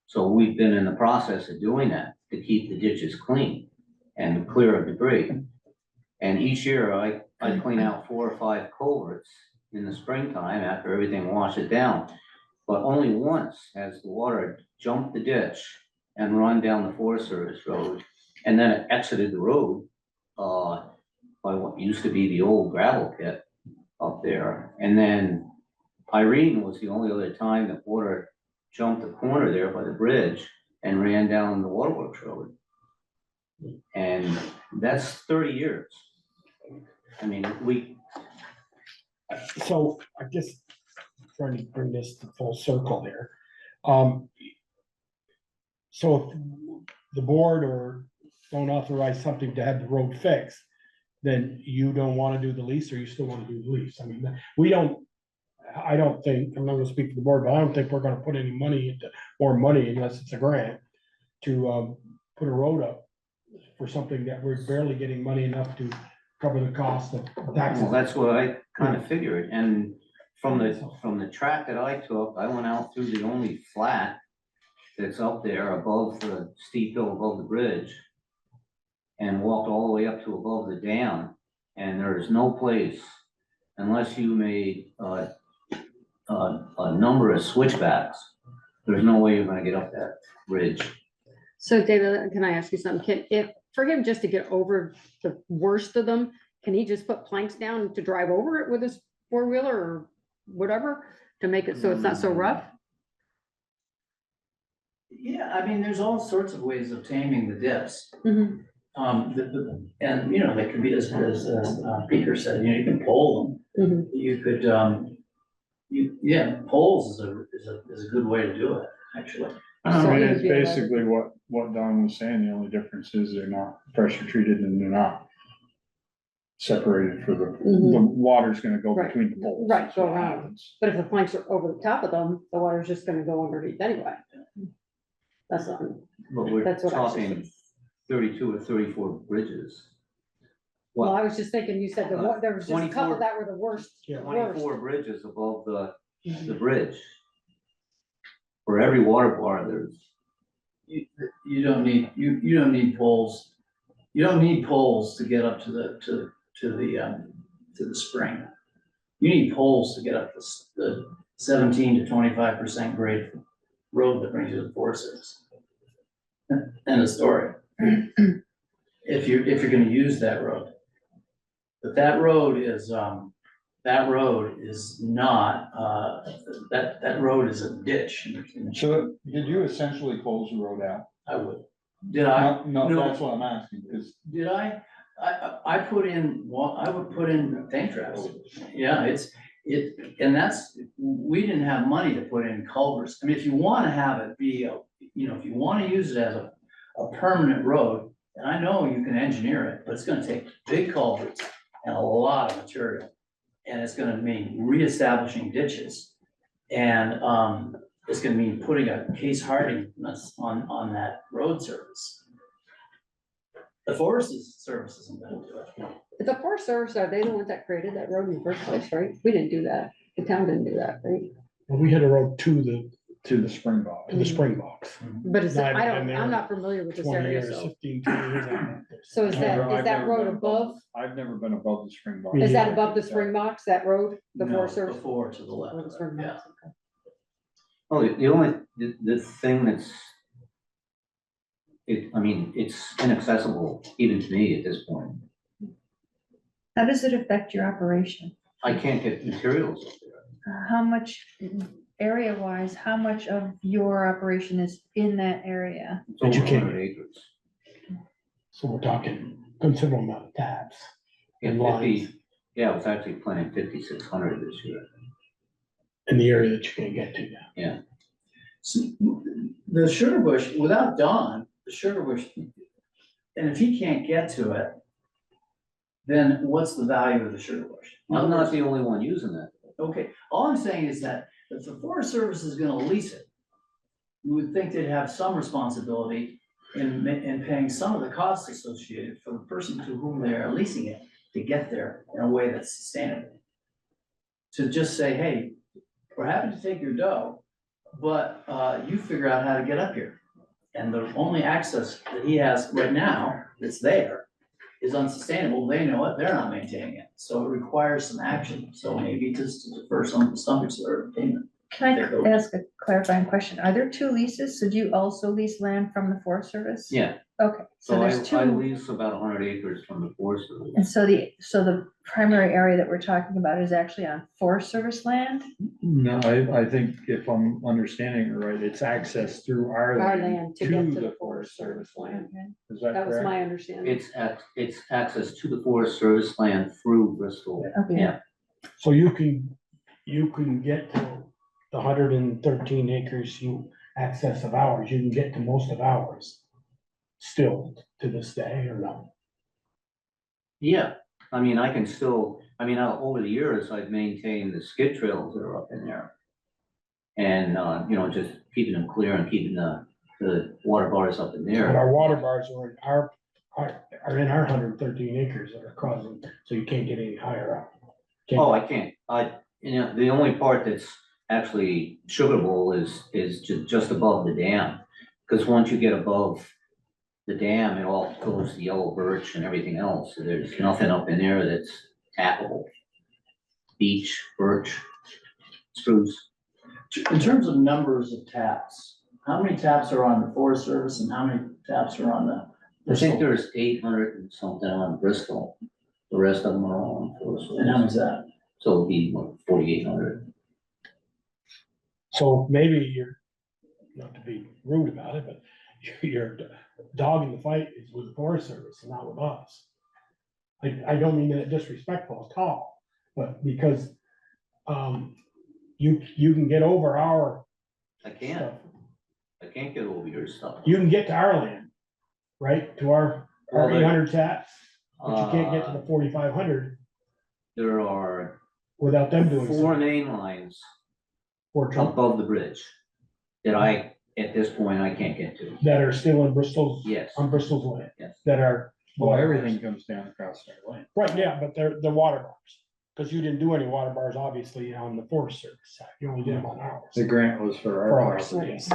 So we've been in the process of doing that to keep the ditches clean and clear of debris. And each year I clean out 4 or 5 culverts in the springtime after everything washes down. But only once has the water jumped the ditch and run down the Forest Service road. And then it exited the road by what used to be the old gravel pit up there. And then Irene was the only other time that water jumped the corner there by the bridge and ran down the Waterworks Road. And that's 30 years. I mean, So I guess trying to bring this to full circle here. So if the board or don't authorize something to have the road fixed, then you don't want to do the lease, or you still want to do the lease? I mean, I don't think, I'm not gonna speak for the board, but I don't think we're gonna put any money into, more money unless it's a grant to put a road up for something that we're barely getting money enough to cover the cost of taxes. well, that's what I kind of figured. And from the track that I took, I went out through the only flat that's up there above the steep hill above the bridge and walked all the way up to above the dam. And there is no place, unless you made a number of switchbacks, there's no way you're gonna get up that ridge. So David, can I ask you something? For him just to get over the worst of them, can he just put planks down to drive over it with his 4-wheeler or whatever to make it so it's not so rough? Yeah, I mean, there's all sorts of ways of taming the dips. Mhm. And, you know, they could be, as Peter said, you know, you can pole them. Mhm. You could, poles is a good way to do it, actually. I So mean, he would it's be able to- basically what Don was saying, the only difference is they're not pressure treated and they're not separated for the water's gonna go Right. between the poles. Right, That's go what around. happens. But if the planks are over the top of them, the water's just gonna go underneath anyway. That's not, But we're That's what I was talking 32 or 34 bridges. well, Well, I was just thinking, you said there was just a couple 24 that were the worst. 24 bridges above the Mhm. bridge. For every water bar, there's, You don't need poles. You don't need poles to get up to the spring. You need poles to get up the 17 to 25% grade road that brings you to the Forest Service. End of story. If you're gonna use that road. But that road is not, that road is a ditch. So did you essentially close the road out? I would. Did I? No, No. that's what I'm asking, because Did I? I put in, I would put in tank traps. Yeah, we didn't have money to put in culverts. I mean, if you wanna have it be if you wanna use it as a permanent road, and I know you can engineer it, but it's gonna take big culverts and a lot of material. And it's gonna mean reestablishing ditches. And, it's gonna mean putting a case hardiness on that road surface. The Forest Service isn't gonna do it. The Forest Service, are they the ones that created that road in the first place, right? We didn't do that. The town didn't do that, right? Well, we had a road to the Springbok. Springboks. But is it, I've I been don't, there I'm not familiar with this 20 area, years, so. 15, 20 years. I've been there. So is that, I've is that never road been above, I've never been above the Springbok. Me is that neither. above the Springboks, that road, the No, Forest Service? before to the left. Or the Springboks, okay. Well, the only, the thing that's, I mean, it's inaccessible even to me at this point. How does it affect your operation? I can't get materials up there. How much, area-wise, how much of your operation is in that area? It's But you over can't- 100 acres. So we're talking considerable amount of taps Yeah, and lines 50, yeah, I was actually planning 5,600 this year. in the area that you can't get to now. So, the sugar bush, without Don, the sugar bush, and if he can't get to it, then what's the value of the sugar bush? In other I'm not words- the only one using that. Okay, all I'm saying is that if the Forest Service is gonna lease it, you would think they'd have some responsibility in paying some of the costs associated for the person to whom they are leasing it to get there in a way that's sustainable. To just say, hey, we're happy to take your dough, but, you figure out how to get up here. And the only access that he has right now that's there is unsustainable. They know it, they're not maintaining it. So it requires some action. So maybe just to defer some stomachs or payment. Can I ask a clarifying question? Are there two leases? So do you also lease land from the Forest Service? Yeah, Okay, so so there's I two, lease about 100 acres from the Forest Service. and so the primary area that we're talking about is actually on Forest Service land? No, I think if I'm understanding it right, it's access through our Our land land to get to the Forest Service land. Is that That was correct? my understanding. It's access to the Forest Service land through Bristol. Okay. Yeah, So you can get to the 113 acres you access of ours, you can get to most of ours still to this day or no? yeah. I mean, I can still, over the years, I've maintained the skid trails that are up in there. And, just keeping them clear and keeping the water bars up in But there. our water bars are in our 113 acres that are causing, so you can't get any higher up. Oh, I can't. The only part that's actually sugarable is just above the dam. Because once you get above the dam, it all goes to yellow birch and everything else. So there's nothing up in there that's tappable. Beech, birch, spruce. In terms of numbers of taps, how many taps are on the Forest Service and how many taps are on the? I think there's 800 and something on Bristol. The rest of them are all on Forest And how Service. much is that? So it'd be what, 4,800. So maybe you're, not to be rude about it, but your dog in the fight is with the Forest Service and not with us. I don't mean that disrespectful at all, but because, you can get over our I can't. stuff. I can't get over your stuff. You can get to our land, right, to our Well, 800 taps, but you can't get to the Uh, 4,500 There are without them doing 4 something. main lines For Trump, above the bridge that at this point, I can't get to. that are still in Bristol's, Yes, on Bristol's land, yes. that are. Well, everything comes down across our land. Right, yeah, but they're water bars, because you didn't do any water bars, obviously, on the Forest Service side, you only did them on ours. The grant was for For our ours, property. yes.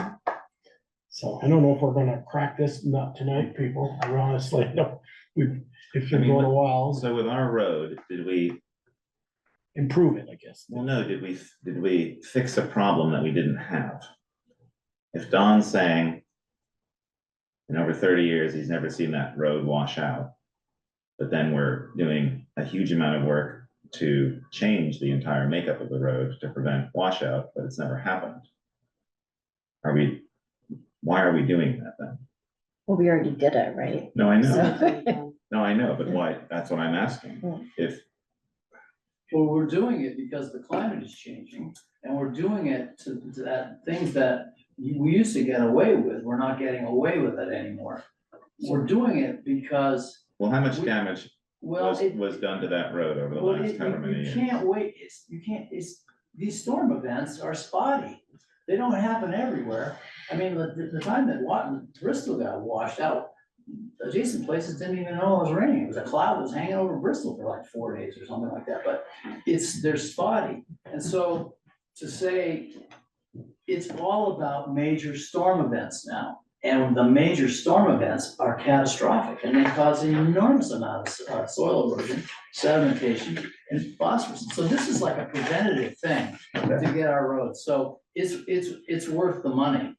So I don't know if we're gonna crack this nut tonight, people, I honestly don't, it's been going a while, So with our road, did we, improve it, I guess. well, no, did we fix a problem that we didn't have? If Don's saying in over 30 years, he's never seen that road wash out, but then we're doing a huge amount of work to change the entire makeup of the road to prevent washout, but it's never happened. Why are we doing that then? Well, we already did it, right? No, I know, So- no, I know, but why? That's what I'm asking. If, Well, we're doing it because the climate is changing and we're doing it to that, things that we used to get away with, we're not getting away with it anymore. We're doing it because well, how much damage Well, was done to that road over the well, last however many you years. can't wait, these storm events are spotty. They don't happen everywhere. I mean, the time that Bristol got washed out, adjacent places didn't even know it was raining. It was a cloud that was hanging over Bristol for like 4 days or something like that, but they're spotty. And so to say it's all about major storm events now, and the major storm events are catastrophic, and they cause an enormous amount of soil erosion, sedimentation, and phosphorus. So this is like a preventative thing to get our roads. So it's worth the money.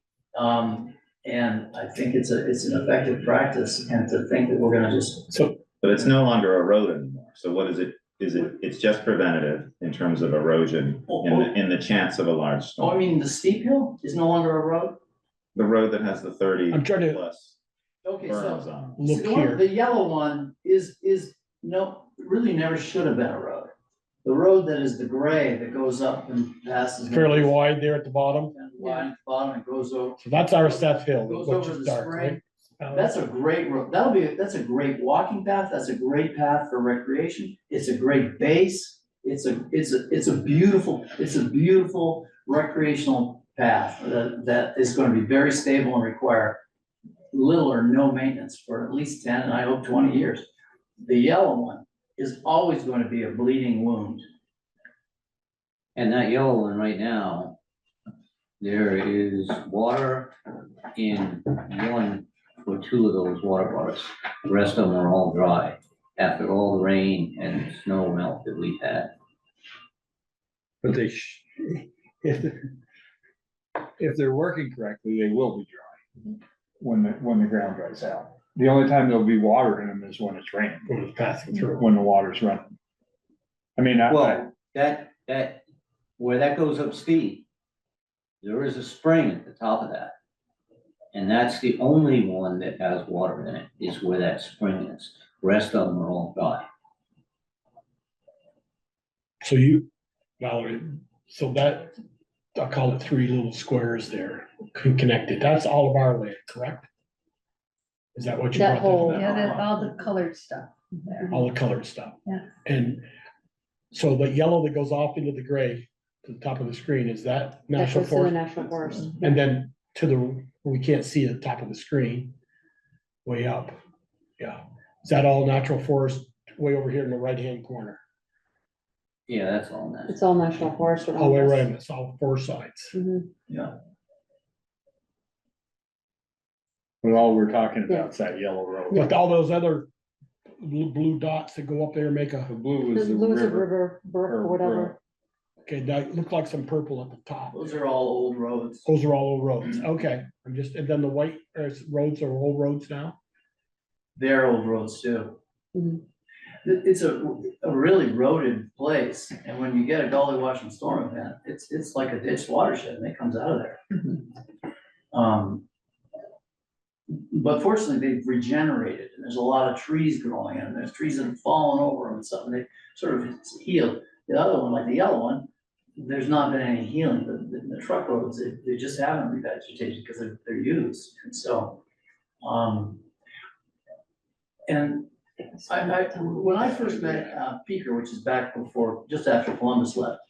And I think it's an effective practice, and to think that we're gonna just. But it's no longer a road anymore. So what is it? It's just preventative in terms of erosion in the chance of a large Oh, I storm. mean, the steep hill is no longer a road? The road that has the 30 I'm trying to plus Okay, berms so. on look See, the one- here. The yellow one is really never should have been a road. The road that is the gray that goes up and passes. Fairly wide there at the bottom. And wide at the bottom, it goes over. So that's our Seth Hill, Goes which over is the dark, spring. right? That's a great road. That's a great walking path. That's a great path for recreation. It's a great base. It's a beautiful recreational path that is going to be very stable and require little or no maintenance for at least 10, and I hope 20 years. The yellow one is always going to be a bleeding wound. And that yellow one right now, there is water in one or two of those water bars. The rest of them are all dry after all the rain and snow melt that we've had. But if they're working correctly, they will be dry when the ground dries out. The only time there'll be water in them is when it's raining, When it's passing through. when the water's running. I mean, Well, that, where that goes up steep, there is a spring at the top of that. And that's the only one that has water in it, is where that spring is. Rest of them are all dry. So Valerie, so that, I'll call it 3 little squares there, connected. That's all of our land, correct? Is that what you That brought whole- that? Yeah, that's all the colored stuff there. All the colored stuff? Yeah. And so the yellow that goes off into the gray to the top of the screen, is that That national goes to the forest? national forest. And then we can't see the top of the screen, way up. Yeah. Is that all natural forest way over here in the right-hand corner? Yeah, that's all that. It's all national forest All the way around us. around, it's all 4 sides. Mhm. Yeah. but all we're talking about is that yellow road. But all those other blue dots that go up there make a, The blue The is the Lewis river. River, Brook, or or whatever. okay, that look like some purple at the top. Those are all old roads. Those are all old roads. Okay, and then the white roads are old roads now? They're old roads too. Mhm. It's a really roaded place, and when you get a gully washing storm event, it's like a ditched watershed, and it comes out of there. But fortunately, they've regenerated, and there's a lot of trees growing, and there's trees that have fallen over them and something, they sort of healed. The other one, like the yellow one, there's not been any healing, the truck roads, they just haven't revegetated because they're used, and so, and when I first met Peaker, which is back before, just after Columbus left,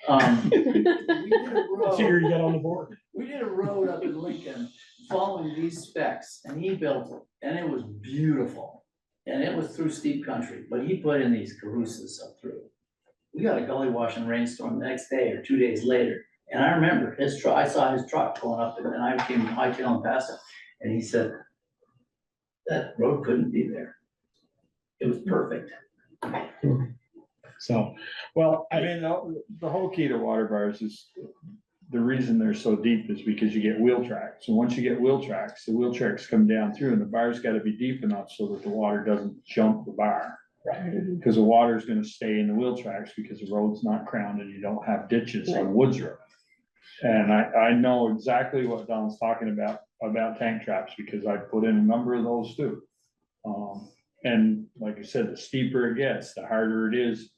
we did a Let's see where road, you get on the board. we did a road up in Lincoln following these specs, and he built it, and it was beautiful. And it was through steep country, but he put in these carousas up through. We got a gully washing rainstorm the next day or 2 days later, and I remember his truck, I saw his truck going up, and then I came hightailing past him, and he said, that road couldn't be there. It was perfect. So, well, I mean, the whole key to water bars is, the reason they're so deep is because you get wheel tracks. And once you get wheel tracks, the wheel tracks come down through, and the bar's gotta be deep enough so that the water doesn't jump the bar. Because the water's gonna stay in the wheel tracks because the road's not crowned and you don't have ditches on Woods Road. And I know exactly what Don's talking about tank traps, because I put in a number of those too. And like I said, the steeper it gets, the harder it is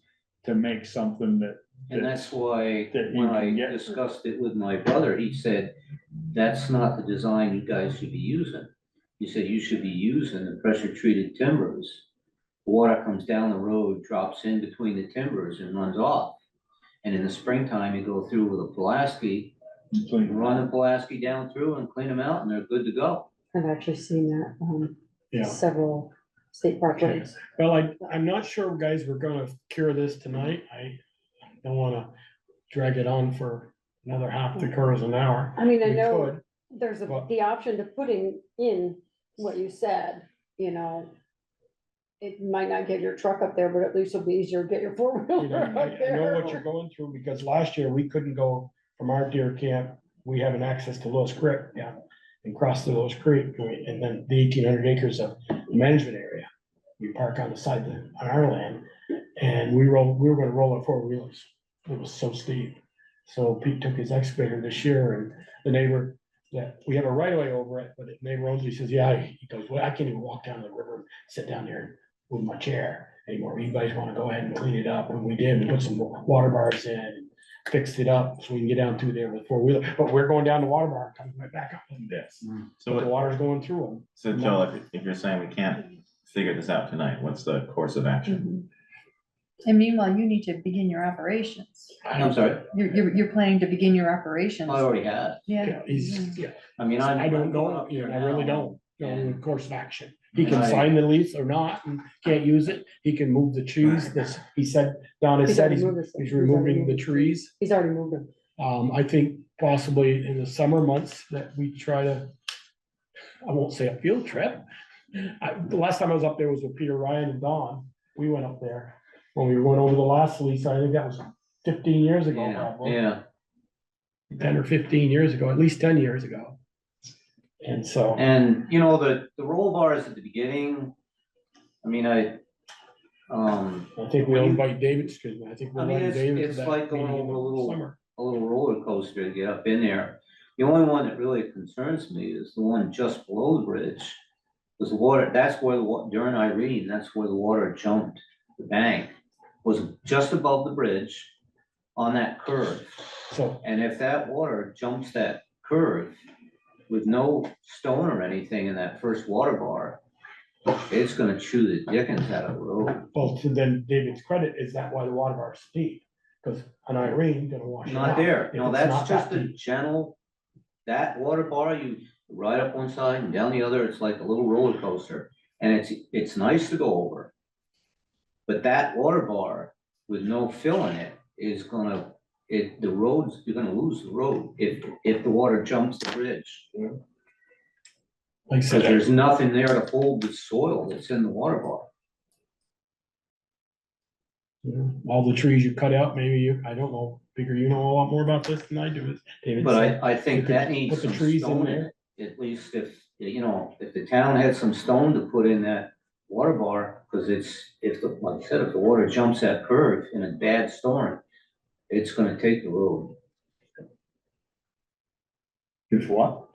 to make something that. And that's why, that you when can I get- discussed it with my brother, he said, that's not the design you guys should be using. He said, you should be using the pressure treated timbers water comes down the road, drops in between the timbers and runs off. And in the springtime, you go through with a Pulaski, run the Pulaski down through and clean them out, and they're good to go. I've actually seen that, Yeah. several state park Okay. roads. Well, I'm not sure, guys, we're gonna cure this tonight. I don't wanna drag it on for another half the curls an hour. I mean, I We know could, there's but- the option to putting in what you said, you know. It might not get your truck up there, but at least it'll be easier to get your You four-wheeler know, up I know there. what you're going through, because last year we couldn't go from our deer camp, we have an access to Lewis Creek, yeah, and cross the Lewis Creek, and then the 1,800 acres of management area. We park on the side on our land, and we were gonna roll our four-wheelers, it was so steep. So Pete took his excavator this year, and the neighbor, that, we have a right of way over it, but the neighbor owns, he says, yeah, he goes, well, I can't even walk down to the river, and sit down there with my chair anymore. You guys wanna go ahead and clean it up? And we did, we put some water bars in, and fixed it up so we can get down through there with four-wheeler, but we're going down the water bar, coming right back up like this. So But the what, water's going through them. so Joel, if you're saying we can't figure this out tonight, what's the course of action? Mhm. And meanwhile, you need to begin your operations. I'm sorry, You're planning to begin your operations. I already have. Yeah. Yeah, he's, yeah, I mean, I don't I'm going know, up you here know, I really now. don't know the and- course of action. He can and I- sign the lease or not, and can't use it, he can move the trees, this, he said, Don has He's said already moved this- he's he's already removing moved the it. trees. He's already moved them. I think possibly in the summer months that we try to, I won't say a field trip. The last time I was up there was with Peter Ryan and Don. We went up there when we went over the last lease. I think that was 15 years ago, Yeah, probably. yeah, 10 or 15 years ago, at least 10 years ago. And so, and you know, the roll bars at the beginning, I mean, I think we'll invite David, excuse me, I think we'll I mean, invite David to it's that like going meeting in over a the little, summer. a little roller coaster to get up in there. The only one that really concerns me is the one just below the bridge. Because the water, that's where during Irene, that's where the water jumped the bank, was just above the bridge on that curve. So, And if that water jumps that curve with no stone or anything in that first water bar, it's gonna chew the dickens out of the road. well, to then David's credit, is that why the water bar is deep? Because an Irene gonna wash it out. Not there, if no, it's that's not just that a deep. gentle, that water bar, you ride up one side and down the other, it's like a little roller coaster. And it's nice to go over. But that water bar with no fill in it is gonna, the roads, you're gonna lose the road if the water jumps the bridge. Like I Because said, there's nothing there to hold the soil that's in the water bar. all the trees you cut out, maybe you, I don't know, figure you know a lot more about this than I do, as David But said. I think you could that needs put the some trees in stone in there. it, at least if, you know, if the town had some stone to put in that water bar, because like I said, if the water jumps that curve in a bad storm, it's gonna take the road. If what?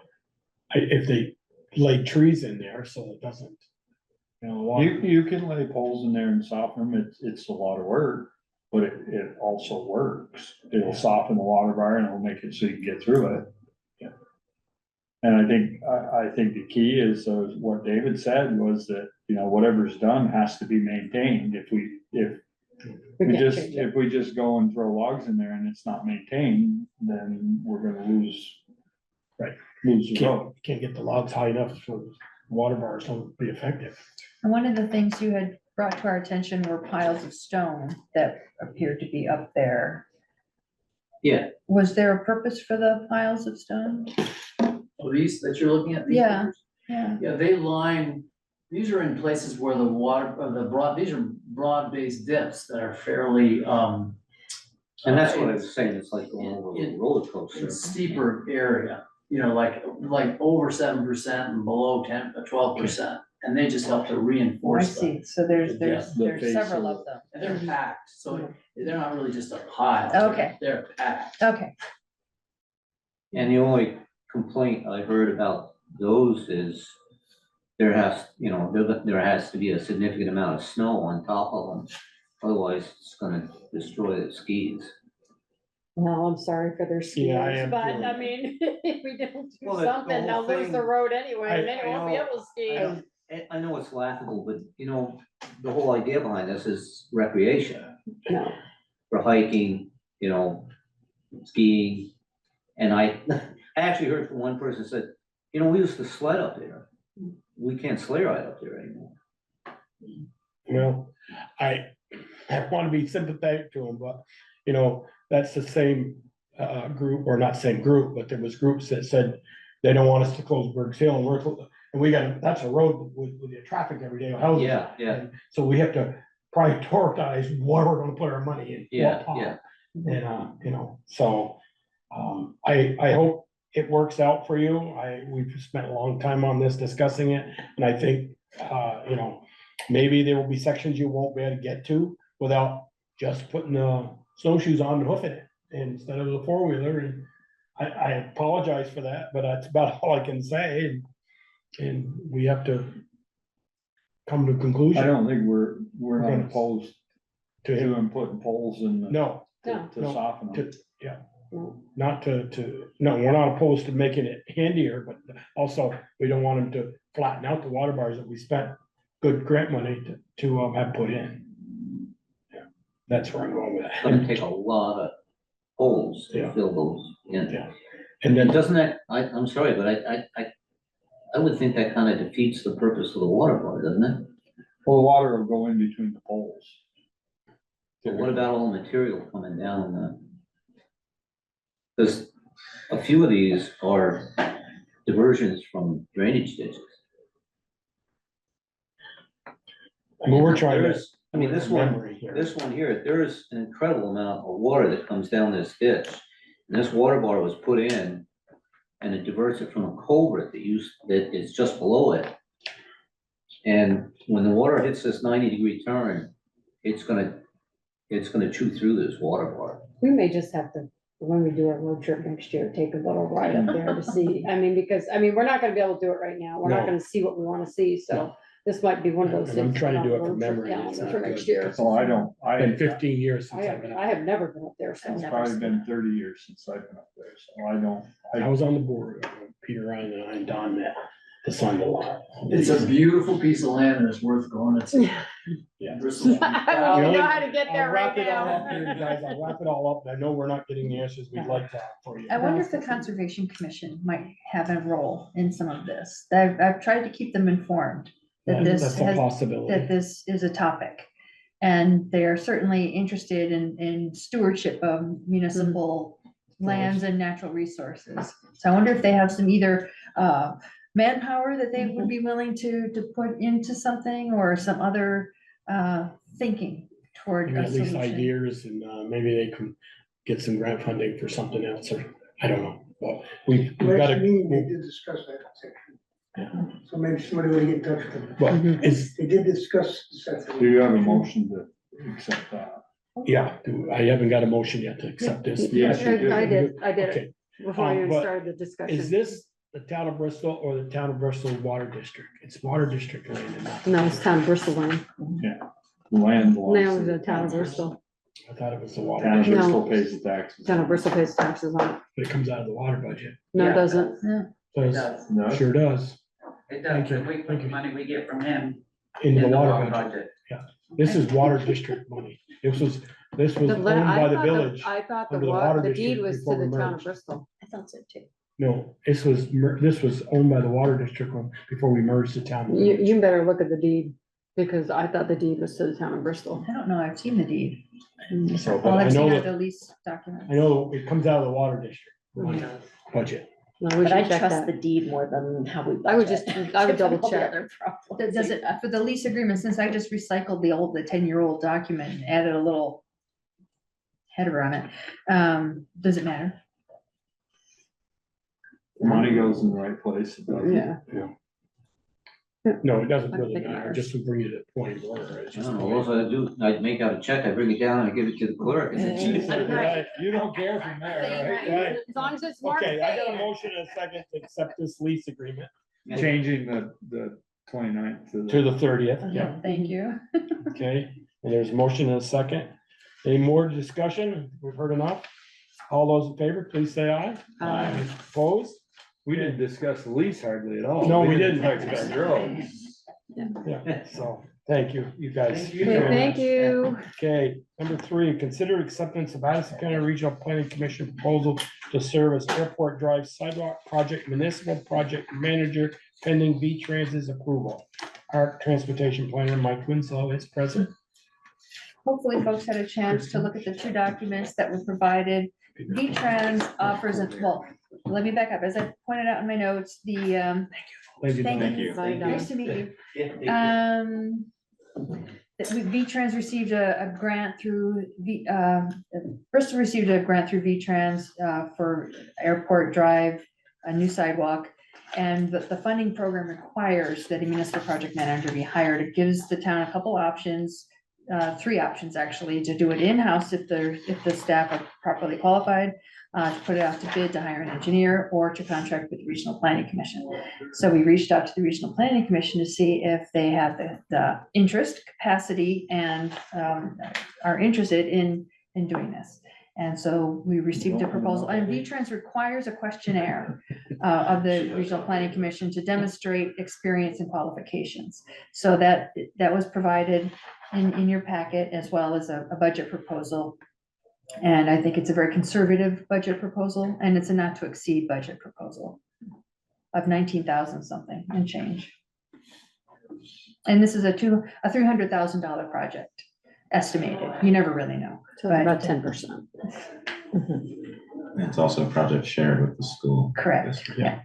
If they lay trees in there, so it doesn't, you know, water. You can lay poles in there and soften them, it's a lot of work, but it also works. It'll soften the water bar and it'll make it so you can get through it. Yeah. And I think the key is, what David said was that, you know, whatever's done has to be maintained. If we can't change it. if we just go and throw logs in there and it's not maintained, then we're gonna lose. Right. Lose the road. Can't get the logs high enough so water bars don't be effective. And one of the things you had brought to our attention were piles of stone that appeared to be up there. Yeah. Was there a purpose for the piles of stone? So these that you're looking at? these Yeah. pictures? Yeah. Yeah, they line, these are in places where the water, these are broad-based dips that are fairly, And that's what I was saying, it's like going over a roller coaster. it's steeper area, you know, like over 7% and below 12%. And they just help to I reinforce them. see. So there's the face several of of them. And they're packed, so they're not really just a pile. Okay. They're packed. Okay. And the only complaint I heard about those is there has to be a significant amount of snow on top of them. Otherwise, it's gonna destroy the skis. Well, I'm sorry for their Yeah, I skiers, am but too. I mean, if we don't do Well, the something, whole they'll lose the thing- road anyway, and then I they won't be know- able to ski. I I know it's laughable, but you know, the whole idea behind this is recreation No, for hiking, you know, skiing. And I actually heard from one person said, you know, we used to sled up there. We can't sleigh ride up there anymore. Well, I want to be sympathetic to them, but, you know, that's the same group, or not same group, but there was groups that said they don't want us to close Berg's Hill, and and we got, that's a road with the traffic every day. Houses. Yeah, yeah. And so we have to prioritize where we're gonna put our money in. Yeah, what pot. yeah. And, you know, so, I hope it works out for you. We've spent a long time on this discussing it, and I think, you know, maybe there will be sections you won't be able to get to without just putting the snowshoes on and hoofing it instead of the four-wheeler, and I apologize for that, but that's about all I can say, and we have to come to a conclusion. I don't think we're not Okay. opposed To to him, him putting poles in the- no, no, to no, soften them. not no, we're not opposed to making it handier, but also we don't want them to flatten out the water bars that we spent good grant money to have put in. Yeah, that's where I'm going with It's gonna that. take a lot of holes Yeah. to fill those in. Yeah. And And then, doesn't that, I'm sorry, but I would think that kind of defeats the purpose of the water bar, doesn't it? Well, the water will go in between the poles. But what about all the material coming down the? Because a few of these are diversions from drainage ditches. I mean, we're trying to. There's- I mean, this one, memory here. this one here, there's an incredible amount of water that comes down this ditch. And this water bar was put in and it diverts it from a culvert that is just below it. And when the water hits this 90-degree turn, it's gonna chew through this water bar. we may just have to, when we do our road trip next year, take a little ride up there to see, I mean, because, I mean, we're not gonna be able to do it right now, we're not No. gonna see what we wanna see, so this might be one of those And I'm things. trying to put do on it the from road trip memory, calendar it's not For good. next year. So I don't, Been 15 years I since I've been I up. have never been up there, so. It's probably been 30 years since I've been up there, so I don't. I was on the board, Peter Ryan and I and Don met to sign the law. It's a beautiful piece of land and it's worth going. It's. Yeah. Bristol. I don't know how to get I'll there right wrap it all up now. here, guys. I'll wrap it all up. I know we're not getting the answers we'd like to have for you. I wonder if the Conservation Commission might have a role in some of this. I've tried to keep them informed that this That's a has, possibility. that this is a topic. And they are certainly interested in stewardship of municipal lands and natural resources. So I wonder if they have some either manpower that they would be willing to put into something, or some other thinking toward Maybe a at least solution. ideas, and maybe they can get some grant funding for something else, or I don't know, but we've got Last meeting, they to. did discuss that section. So maybe somebody will get in touch with them. But is, They did discuss the section. Do you have a motion to accept that? yeah, I haven't got a motion yet to accept this. Yes, you did. I did it Okay, before you even but started the discussion. is this the town of Bristol or the town of Bristol Water District? It's Water District land, and not- No, it's town of Bristol land, Land belongs now to it's the town of Bristol, I thought it was the water, Town of district, Bristol pays the taxes. town of Bristol pays taxes on it, but it comes out of the water budget. no, it Yeah. doesn't. Does- does. No, Sure does, It Thank does, you, and we put thank the you. money we get from him into in the water budget. This is water district money. This was The owned le- I by the thought village. I thought under the water the deed district was to before we the town of merged. Bristol. I thought so too. No, this was owned by the water district before we merged the town. You better look at the deed, because I thought the deed was to the town of Bristol. I don't know, I've seen the deed. So, but All I I've seen know are the that, lease documents. I know it comes out of the water district money budget. No, we But I should check trust that. the deed more than how we. I would budget. just, I would double All the check. other problems. Does it, for the lease agreement, since I just recycled the 10-year-old document and added a little header on it, does it matter? the money goes in the right place. It doesn't. Yeah. No, it doesn't I don't really think it matter, matters. just to bring you to point of order. It's I just don't the know, way- what I do, I'd make out a check, I bring it down and I give it to the clerk. and then she- Right, you don't care from there, right? Right. As long as it's marked. Okay, I got a motion and a second to accept this lease agreement Changing the 29th to to the. the 30th. Yeah. Thank you. Okay, and there's a motion and a second. Any more discussion? We've heard enough. All those in favor, please say aye. Aye. Opposed? We didn't discuss the lease hardly at all. No, we didn't. talk about roads. Yeah, so, thank you, you guys. Thank you. Okay, thank you. Okay, number 3, consider acceptance of Addison County Regional Planning Commission proposal to serve as Airport Drive Sidewalk Project Municipal Project Manager pending V-Trans's approval. Our transportation planner, Mike Winslow, is present. Hopefully folks had a chance to look at the 2 documents that were provided. V-Trans offers, well, let me back up. As I pointed out in my notes, the, Thank you. Thank Thank you. Bye, Don. nice to meet you. Yeah, thank you. That V-Trans received a grant through Bristol received a grant through V-Trans for Airport Drive, a new sidewalk. And the funding program requires that a municipal project manager be hired. It gives the town a couple options, 3 options actually, to do it in-house if the staff are properly qualified, to put it out to bid to hire an engineer, or to contract with the Regional Planning Commission. So we reached out to the Regional Planning Commission to see if they have the interest, capacity, and are interested in doing this. And so we received a proposal, and V-Trans requires a questionnaire of the Regional Planning Commission to demonstrate experience and qualifications. So that was provided in your packet, as well as a budget proposal. And I think it's a very conservative budget proposal, and it's a not to exceed budget proposal of 19,000 something and change. And this is a $300,000 project estimated. You never really know. So it's about 10%. It's also a project shared with the school. Correct. Yeah.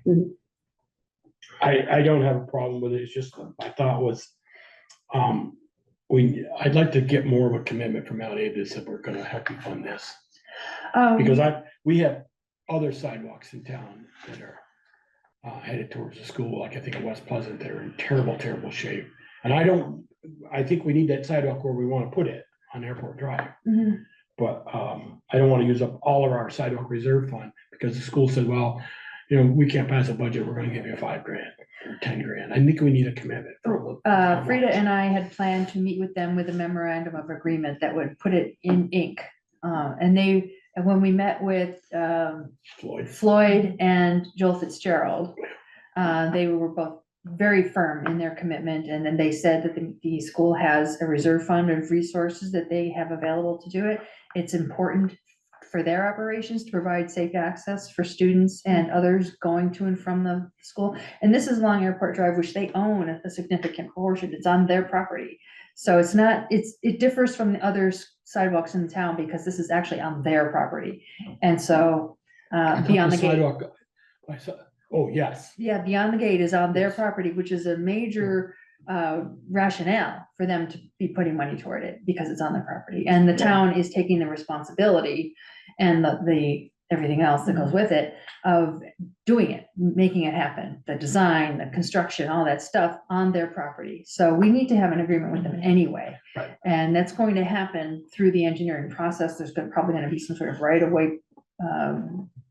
I don't have a problem with it. It's just, my thought was, I'd like to get more of a commitment from Mount Avis that we're gonna help you fund this. Because we have other sidewalks in town that are headed towards the school, like I think in West Pleasant, that are in terrible, terrible shape. And I think we need that sidewalk where we wanna put it, on Airport Drive. Mhm. But I don't wanna use up all of our sidewalk reserve fund, because the school said, well, you know, we can't pass a budget, we're gonna give you $5,000 or $10,000. I think we need a commitment. Frida and I had planned to meet with them with a memorandum of agreement that would put it in ink. And when we met with Floyd and Joel Fitzgerald, they were both very firm in their commitment. And then they said that the school has a reserve fund of resources that they have available to do it. It's important for their operations to provide safe access for students and others going to and from the school. And this is along Airport Drive, which they own a significant portion. It's on their property. So it differs from the other sidewalks in the town, because this is actually on their property. And so beyond the gate. Sidewalk. Oh, yes. Yeah, beyond the gate is on their property, which is a major rationale for them to be putting money toward it, because it's on their property. And the town is taking the responsibility and the everything else that goes with it of doing it, making it happen, the design, the construction, all that stuff on their property. So we need to have an agreement with them anyway. Right. And that's going to happen through the engineering process. There's probably gonna be some sort of right of way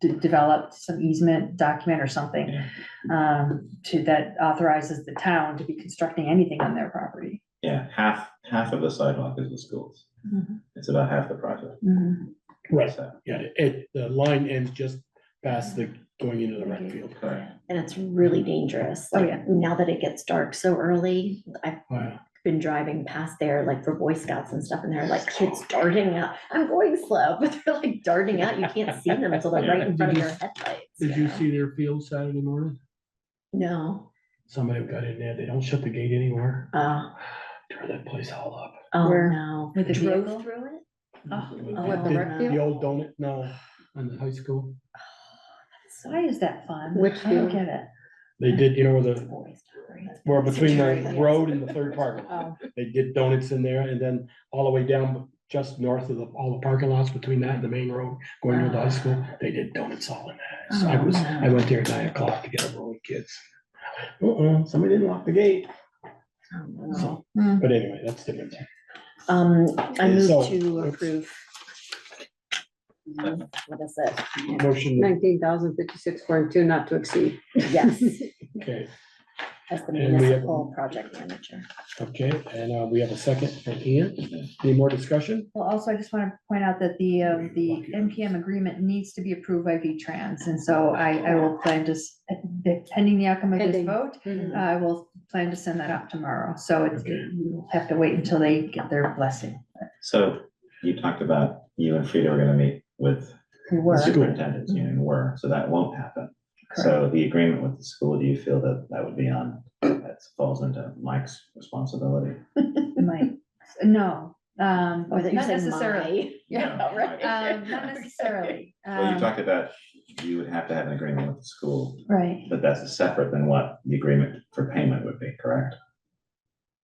developed, some easement document or something that authorizes the town to be constructing anything on their property. Yeah, half of the sidewalk is the schools. Mhm. It's about half the project. Mhm. Right, So, yeah, the line ends just past going into the rec field. correct. And it's really dangerous. Oh, Like, yeah. now that it gets dark so early, I've Wow. been driving past there, like for Boy Scouts and stuff, and they're like kids darting out. I'm going slow, but they're like darting out. You can't see them until they're right in front of your headlights. Did you know? see their field Saturday morning? No. Somebody got in there, they don't shut the gate anymore. Oh, Tear that place all up. Where? no. With the Drove vehicle? through it? what, the Did rec field? The old donut, no, on the high school. Why is that fun? Which I don't field? get it. They did, you know, where between the Yeah. road and the third parking Oh. lot. They did donuts in there, and then all the way down just north of all the parking lots between that and the main road going to the high school, they did donuts all in there. So I went there at 9 o'clock to get a roll of kids. Somebody didn't lock the gate. So, Hmm. but anyway, that's different. I move So, to oops. approve. What is it? Motion, 19,056.2 not to exceed. Yes, okay, as the And we have- municipal project manager. okay, and we have a second from Ian. Any more discussion? Well, also, I just want to point out that the NPM agreement needs to be approved by V-Trans. And so I will plan to, pending the outcome of this Pending. vote, Mhm. I will plan to send that out tomorrow, so we'll have to wait until they get their blessing. So you talked about you and Frida were gonna meet with We the were, superintendent's union, so that won't happen. So the agreement with the school, do you feel that that would be on, that falls into Mike's responsibility? Mike, no, Or that you not said necessarily. Yeah, Yeah, right. not necessarily. Well, you talked about you would have to have an agreement with the school, Right, but that's separate than what the agreement for payment would be, correct?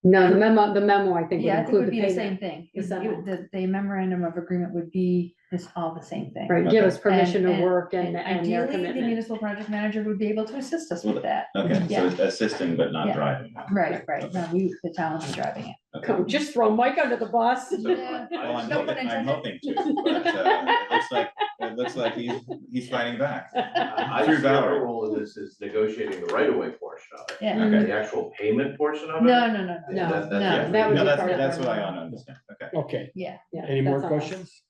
No, the memo, I think would yeah, I think it include would the be the payment. same thing. The same. The memorandum of agreement would be this, all the same thing. Right, give us permission to And- work and their Ideally, the commitment. municipal project manager would be able to assist us with that. Okay, so Yeah. it's assisting but not Yeah. driving. Right, no, the town will be driving it. Okay. Come, just throw Mike under the bus. Yeah. Well, I'm No pun hoping, I'm intended. hoping to, but it looks like he's fighting back. I Through see our Valerie. role in this is negotiating the right of way portion of it. Yeah. Okay. The actual payment portion of it. No, No, That's- no, that's- that would No, be that's, part of that's it. what I want to understand, okay. Okay, yeah, Yeah, any more that's all. questions?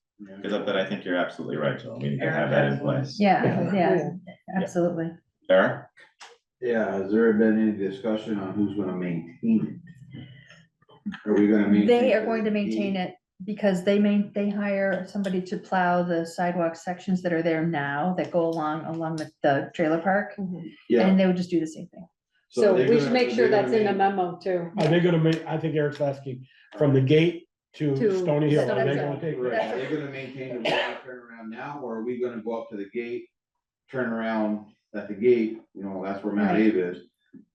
But I think you're absolutely right, Joel, we need to have that in place. yeah, absolutely. Eric? Yeah, has there been any discussion on who's gonna maintain it? Are we gonna maintain? They are going to maintain it because they hire somebody to plow the sidewalk sections that are there now that go along the trailer park. Yeah. And they would just do the same thing. So they're we should gonna- make sure they're that's gonna in the main- memo too. Are they gonna make, I think Eric's asking, from the gate to To Stony Hill, are they Stony gonna take? Right, are they gonna maintain the wide turnaround now, or are we gonna go up to the gate, turn around at the gate, that's where Mount Right. Ave is,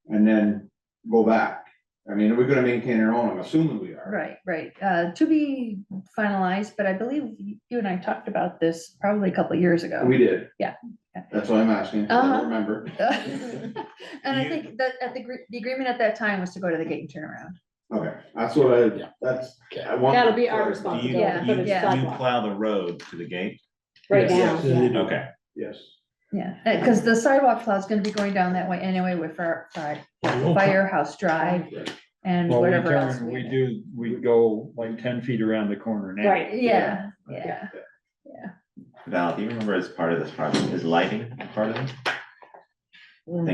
and then go back? I mean, are we gonna maintain our own? I'm assuming we are. Right, to be finalized, but I believe you and I talked about this probably a couple of years ago. We did. Yeah. That's what I'm asking, I Uh-huh. don't remember. And I think that the agreement at that time was to go to the gate and turn around. Okay, that's what I want. That'll be our Do you, responsibility Yeah, for the yeah. you sidewalk. plow the road to the gate? Right Yes, now. yes. yeah. Okay, Yes. Yeah, because the sidewalk plow is gonna be going down that way anyway with Firehouse Drive and Well, whatever else. we go like 10 feet around the corner now. Right. Yeah. Val, do you remember as part of this project, is lighting part of it?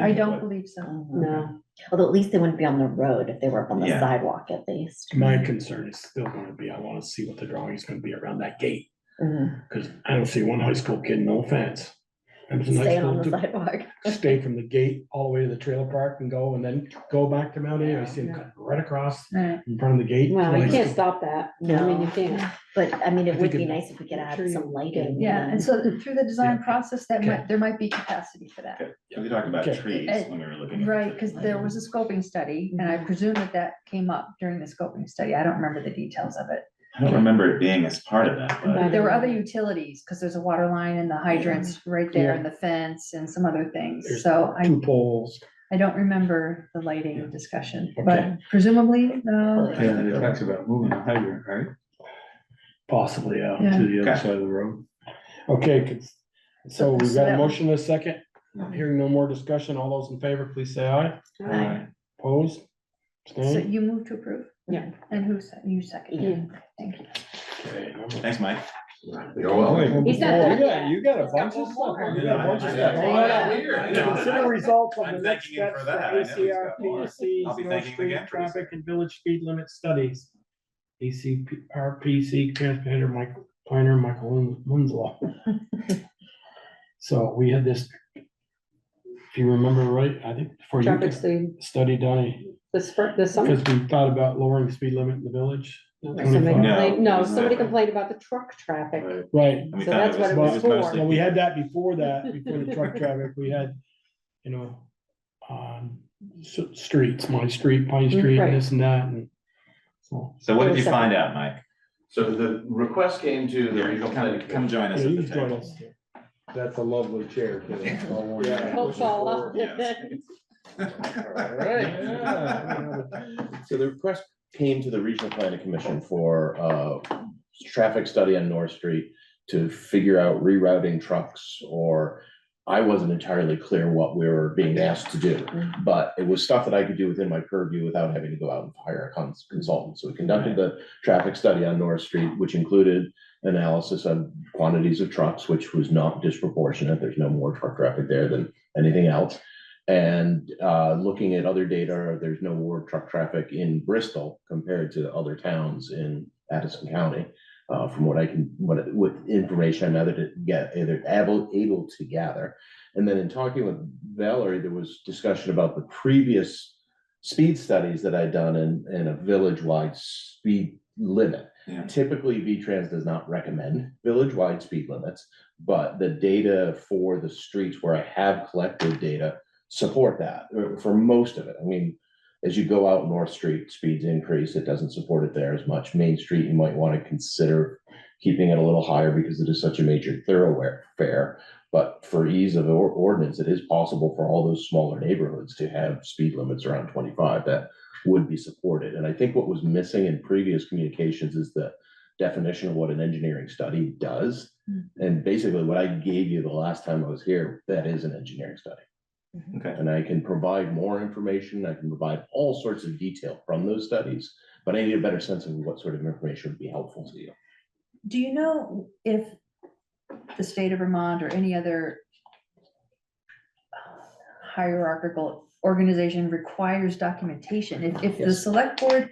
I don't believe so. No, Although at least they wouldn't be on the road if they were up on the Yeah. sidewalk at least. My concern is still gonna be, I wanna see what the drawing is gonna be around that gate, Mhm. cause I don't see one high school kid, no offense. I'm just Staying on nice the to sidewalk. stay from the gate all the way to the trailer park and then go back to Mount A. I see them cut right across Right. in front of the gate. well, you Like, can't stop that. I mean, you can't. But I mean, I it would think be it- nice if we could I'm add sure some you lighting. Yeah, and so through the design process, Okay. there might be capacity for that. Okay, so we talked about Okay. trees when we were looking. at the Right, trees. because there was a scoping study, and I presume that came up during the scoping study. I don't remember the details of it. I don't remember it being as part of that, but There were other utilities, because there's a water line and the hydrants right there and the fence and some other things. There's So two poles. I don't remember the lighting discussion, Okay. but presumably, Yeah, it talks about moving the hydrant, right? Possibly, yeah. Yeah. To the other Okay. side of the road. Okay, so we So got a that- motion and a second. Hearing no more discussion, all those in favor, please say aye. Aye. Opposed? so Abstained? you move to approve? Yeah. And you second? Yeah. Thank you. Okay. thanks, Mike. You're welcome. He's not done yet. You got a He's got bunch of one stuff. more. You got a bunch of Yeah, stuff. I- Hold I- on. I- I- Consider results of the I'm next thanking him steps for for that. I know he's ACR, got more. PCs, I'll be North thanking him Street again for this. traffic and village speed limit studies. ACRPC transporter Michael Planner, Michael Winslow. So we had this, if you remember right, I think before you Traffic could study, study, Donnie, this summer. because we thought about lowering the speed limit in the village. Somebody 25. complained, No, no, it somebody wasn't. complained about the truck traffic. Right. And we So found that's what it was for. mostly Well, we had people. that, before the truck traffic, we had, streets, my street, Pine Street, Right. and this and that, and so. So what did you Second. find out, Mike? So the request came to the regional planning Come commission. join us Yeah, at you the can join table. us. That's a lovely chair, too. Yeah. Don't fall off. Yes. So the request came to the Regional Planning Commission for traffic study on North Street to figure out rerouting trucks, or I wasn't entirely clear what we were being asked to do. But it was stuff that I could do within my purview without having to go out and hire a consultant. So we conducted the traffic study on North Street, which included analysis of quantities of trucks, which was not disproportionate. There's no more truck traffic there than anything else. And looking at other data, there's no more truck traffic in Bristol compared to other towns in Addison County. From what I can, with information I'm either able to gather. And then in talking with Valerie, there was discussion about the previous speed studies that I'd done in a village-wide speed limit. Yeah. Typically, V-Trans does not recommend village-wide speed limits, but the data for the streets where I have collected data support that for most of it. I mean, as you go out North Street, speeds increase. It doesn't support it there as much. Main Street, you might want to consider keeping it a little higher because it is such a major thoroughfare. But for ease of ordinance, it is possible for all those smaller neighborhoods to have speed limits around 25 that would be supported. And I think what was missing in previous communications is the definition of what an engineering study does. And basically what I gave you the last time I was here, that is an engineering study. Okay. And I can provide more information. I can provide all sorts of detail from those studies, but I need a better sense of what sort of information would be helpful to you. Do you know if the state of Vermont or any other hierarchical organization requires documentation? If the Yes. select board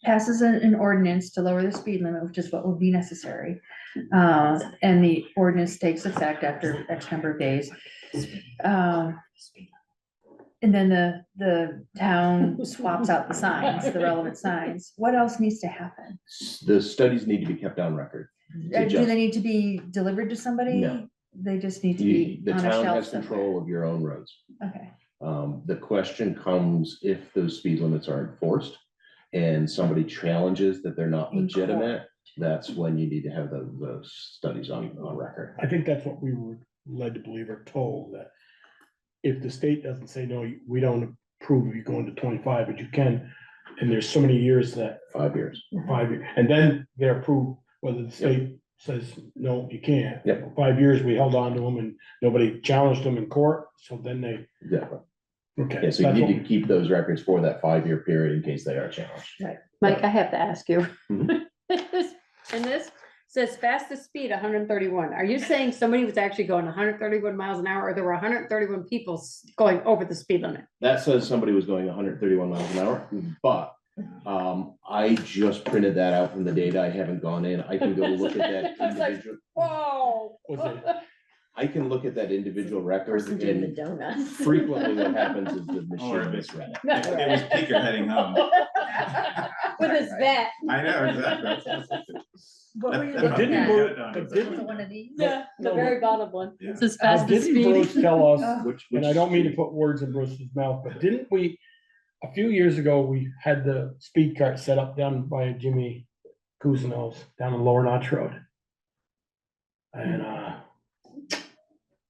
passes an ordinance to lower the speed limit, which is what would be necessary, and the ordinance takes effect after X number of days, and then the town swaps out the signs, the relevant signs, what else needs to happen? The studies need to be kept on record. Do they need to be delivered to somebody? No. They just need to be The on a town shelf has somewhere? control of your own roads. Okay, The question comes if those speed limits are enforced and somebody challenges that they're not In legitimate, that's when you need to have those studies on record. I think that's what we were led to believe or told, that if the state doesn't say, no, we don't approve of you going to 25, but you can, and there's so many years that 5 years. 5 years, and then they're approved, whether the state says, no, you can't. Yep. 5 years, we held on to them and nobody challenged them in court, so then they, Exactly. okay. Yeah, so you need to keep those records for that 5-year period in case they are challenged. Mike, I have to ask you. Mhm. And this says fastest speed 131. Are you saying somebody was actually going 131 miles an hour, or there were 131 people going over the speed limit? That says somebody was going 131 miles an hour, but I just printed that out from the data. I haven't gone in. I can go look at that I was like, individual. Whoa. Was I can look at that individual record Person doing the and donuts. frequently what happens is the Or machine if misread it. It was Peter heading home. With his vet. I know, exactly. what were you But looking didn't at? Bro- But but Was didn't, it one of these? Yeah, the No, very bottom one. Yeah. Says but fastest didn't Bruce speed. tell us, Oh. Which and I don't mean to put words in Bruce's mouth, but didn't we, a few years ago, we had the speed cart set up down by Jimmy Cousineau's down on Lower Notch Road. And,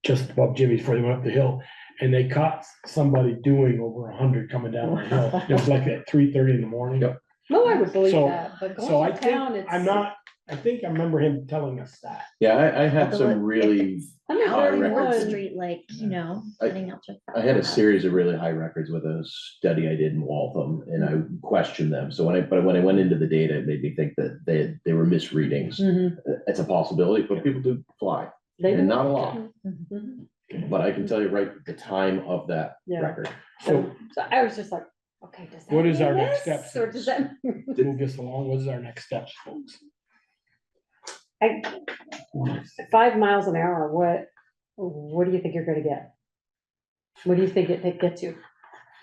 just above Jimmy's before they went up the hill, and they caught somebody doing over 100 coming down the hill. It was like at 3:30 in the morning. Yep. No, I would believe So- that, but So I going to think, town, it's. I think I remember him telling us that. Yeah, I had Although some really, I'm not high very Ward records. good. Street, like, you know, I- getting out to. I had a series of really high records with a study I did in Waltham and I questioned them. So when I went into the data, it made me think that they were misreadings. Mhm. It's a possibility, but people do fly They and do. not a lot. Mhm. But I can tell you right at the time of that Yeah. record. So So I was just like, okay, does that? What is our mean next this, step? Or does that? move this along. What is our next steps, folks? 5 miles an hour, what do you think you're gonna get? What do you think it gets you?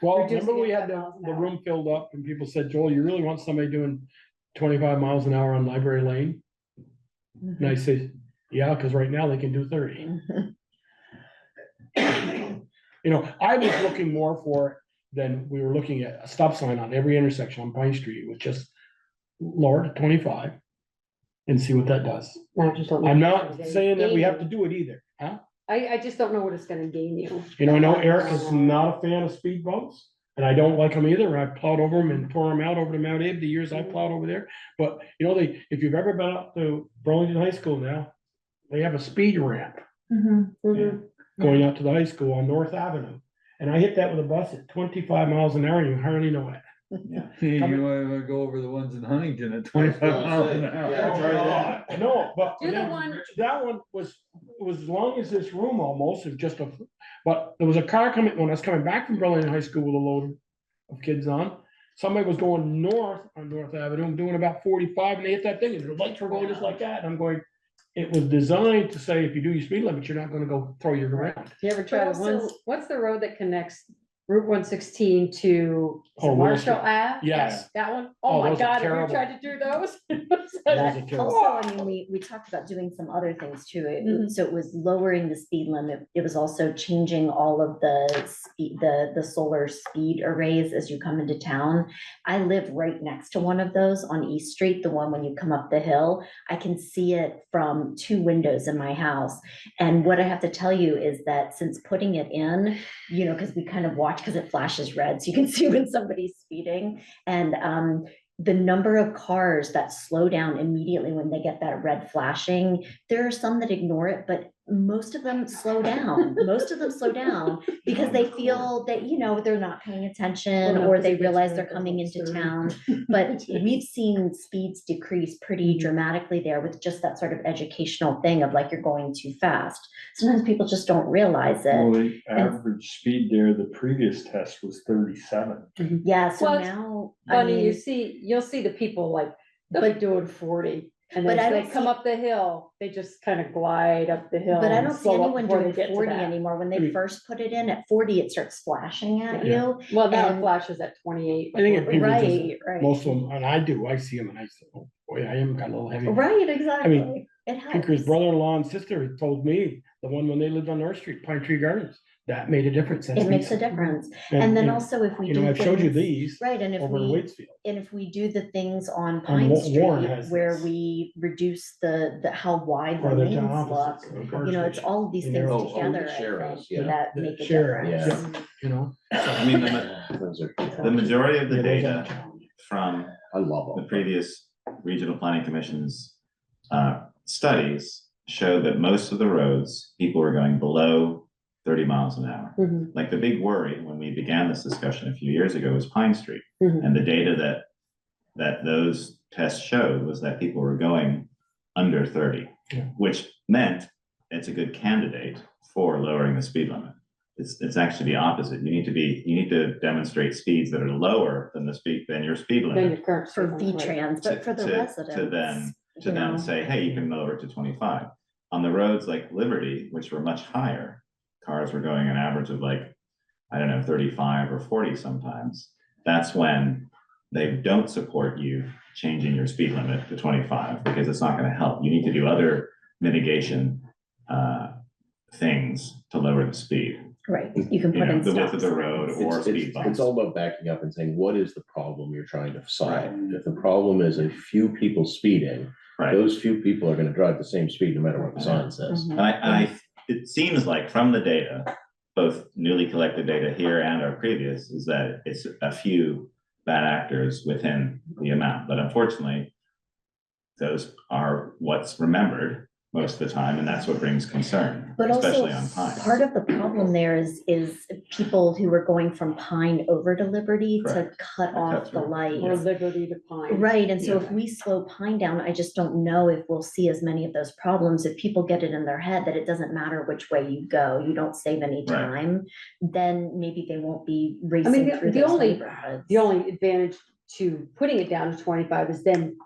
Well, Reducing remember we it had 5 miles an the hour. room filled up and people said, Joel, you really want somebody doing 25 miles an hour on Library Lane? And I said, yeah, because right now they can do 30. You know, I was looking more for it than we were looking at a stop sign on every intersection on Pine Street, with just lower to 25 and see what that does. I just don't know I'm what not it's gonna saying that we gain have to you. do it either, huh? I just don't know what it's gonna gain you. You know, I know Eric is not a fan of speed bumps, and I don't like them either. I plowed over them and tore them out over to Mount Abe the years I plowed over there. But, you know, if you've ever been up to Burlington High School now, they have a speed ramp Mhm. going out to the high school on North Avenue. And I hit that with a bus at 25 miles an hour, and you hardly know it. You wanna go over the ones in Huntington at 25 miles an hour. Yeah, try that. I know, but Do the then one- that one was as long as this room almost, it's just a, but there was a car coming, when I was coming back from Burlington High School with a load of kids on. Somebody was going north on North Avenue, doing about 45, and they hit that thing, and the lights were going just like that, and I'm going, it was designed to say, if you do your speed limit, you're not gonna go throw your around. Do you ever try the also- ones, what's the road that connects Route 116 to Oh, Marshall Wilson. Ave? Yes. That one? Oh, Oh my those are God, have you terrible. tried to do those? Those are terrible. Also, I mean, we talked about doing some other things too. So it was lowering the speed limit. It was also changing all of the speed, the solar speed arrays as you come into town. I live right next to one of those on East Street, the one when you come up the hill. I can see it from 2 windows in my house. And what I have to tell you is that since putting it in, you know, because we kind of watch, because it flashes red, so you can see when somebody's speeding. And the number of cars that slow down immediately when they get that red flashing, there are some that ignore it, but most of them slow down. Most of them slow down because they feel that, you know, they're not paying attention, Well, no, or 'cause they it gets realize red they're by coming almost into 30. town. But we've seen speeds decrease pretty dramatically there with just that sort of educational thing of like, you're going too fast. Sometimes people just don't realize Well, it. the average speed there, the previous test was 37. Yeah, so Well, it's now, I Funny, mean, you'll see the people like, they'll be doing 40. And then But I as they don't come see- up the hill, they just kind of glide up the hill. but I and don't see slow up anyone before they doing get to 40 that. anymore. When I they mean- first put it in at 40, it starts flashing at Yeah. you. Well, now it And- flashes at 28. I think it- before- people just- Right, right. Most of them, and I do, I see them and I say, oh, boy, I am got a little heavy. Right, exactly. It Tinker's helps. brother-in-law and sister told me, the one when they lived on North Street, Pine Tree Gardens, that made a difference. It makes a difference. And then also if we You do know, I've showed you things- these Right, and over in Waitsfield. if we do the things on And Pine Warren Street has where this. we reduce the how wide the Or the lanes town look, offices. you know, it's all of these You things know, together, share I us, think, yeah. that The make a share, difference. You know? I mean, the majority of the data from I love the them. previous regional planning commission's studies show that most of the roads, people were going below 30 miles an hour. Mhm, Like the big worry when we began this discussion a few years ago was Pine Street. mhm. And the data that those tests showed was that people were going under 30, Yeah. which meant it's a good candidate for lowering the speed limit. It's actually the opposite. You need to demonstrate speeds that are lower than your speed Then limit. your current. For speed limit, right. V-Trans, but for the residents. To you then know. say, hey, you can lower it to 25. On the roads like Liberty, which were much higher, cars were going an average of like, I don't know, 35 or 40 sometimes. That's when they don't support you changing your speed limit to 25 because it's not gonna help. You need to do other mitigation things to lower the speed. Right, you can You put know, in the width stop of the road signs. or It's, speed it's bumps. all about backing up and saying, what is the problem you're trying to solve? If the problem is a few people speeding, Right. those few people are gonna drive the same speed no matter what the sign says. Mhm. And it seems like from the data, both newly collected data here and our previous, is that it's a few bad actors within the amount, but unfortunately, those are what's remembered most of the time, and that's what brings concern, But also, especially on Pine. part of the problem there is people who are going from Pine over to Liberty to Correct. cut To off cut the through. light. Or Liberty to Pine. Right, and so Yeah. if we slow Pine down, I just don't know if we'll see as many of those problems. If people get it in their head that it doesn't matter which way you go, you don't save any Right. time, then maybe they won't be I mean, racing through the those only, neighborhoods. the only advantage to putting it down to 25 is then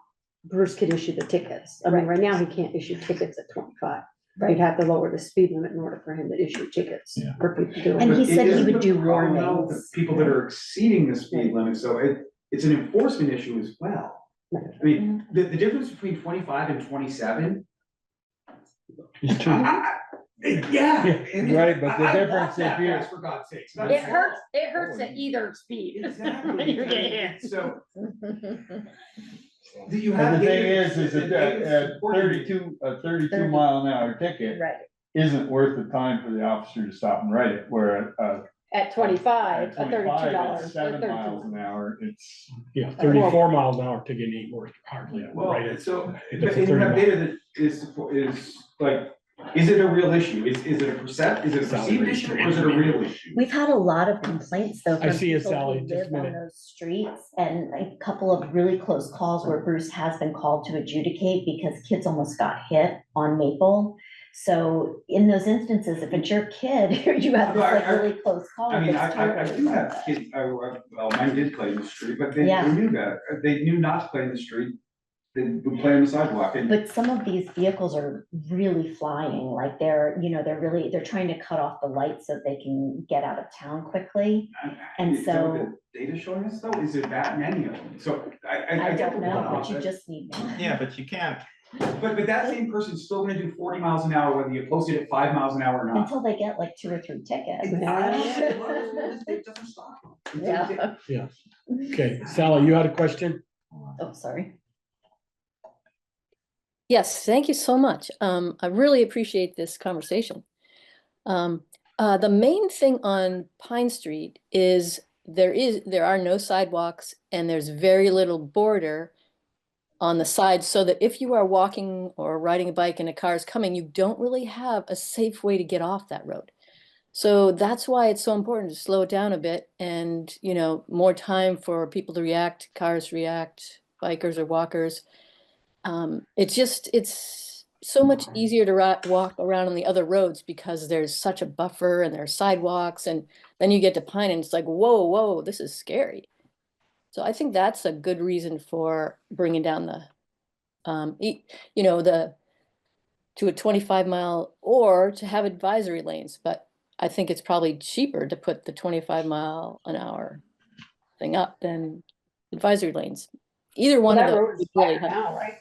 Bruce can issue the tickets. I mean, right now he can't issue tickets at 25. You'd have to lower the speed limit in order for him to issue tickets. Yeah. For people doing And it. he said he Isn't would the do problem, though, warnings. that people that are exceeding the speed limit, so it's an enforcement issue as well. I mean, the difference between 25 and 27. It's two. Yeah. and Right, but the I want difference that if you- fast, for God's sakes. It hurts at either speed. Exactly. You're getting hit. So, do you And have? the thing data is that that data supporting it? a 32 mile an hour ticket Right, isn't worth the time for the officer to stop and write it, where At 25, at a 25, $32. it's 7 miles an hour, it's. Yeah, 34 miles an hour ticket ain't worth hardly. Well, right? so, If it's a and you 30 have mile. data that is like Is it a real issue? Is it a perceived issue, or is it a real issue? We've had a lot of complaints though. I from see it, people who Sally, just a live on minute. those streets, and a couple of really close calls where Bruce has been called to adjudicate because kids almost got hit on Maple. So in those instances, if it's your kid, you have this like really close call. I mean, it's I totally do worth have it. kids, well, mine did play in the street, but they Yeah. knew better. They knew not to play in the street. They would play on the sidewalk and. But some of these vehicles are really flying, like they're, you know, they're trying to cut off the lights so they can get out of town quickly. And Is that what so the data showing us though? Is it that many of them? So I get don't the know, point, but you just need. Yeah, but you can't, But that same person's still gonna do 40 miles an hour, whether you post it at 5 miles an hour or not. Until they get like 2 or 3 tickets. It doesn't stop them. Yeah. Yeah. Okay, Sally, you had a question? Oh, sorry. Yes, thank you so much. I really appreciate this conversation. The main thing on Pine Street is there are no sidewalks and there's very little border on the side, so that if you are walking or riding a bike and a car is coming, you don't really have a safe way to get off that road. So that's why it's so important to slow it down a bit and, you know, more time for people to react, cars react, bikers or walkers. It's so much easier to walk around on the other roads because there's such a buffer and there's sidewalks, and then you get to Pine and it's like, whoa, this is scary. So I think that's a good reason for bringing down the, to a 25-mile or to have advisory lanes. But I think it's probably cheaper to put the 25-mile-an-hour thing up than advisory lanes. Either one of That those road is would really wider help. now, right?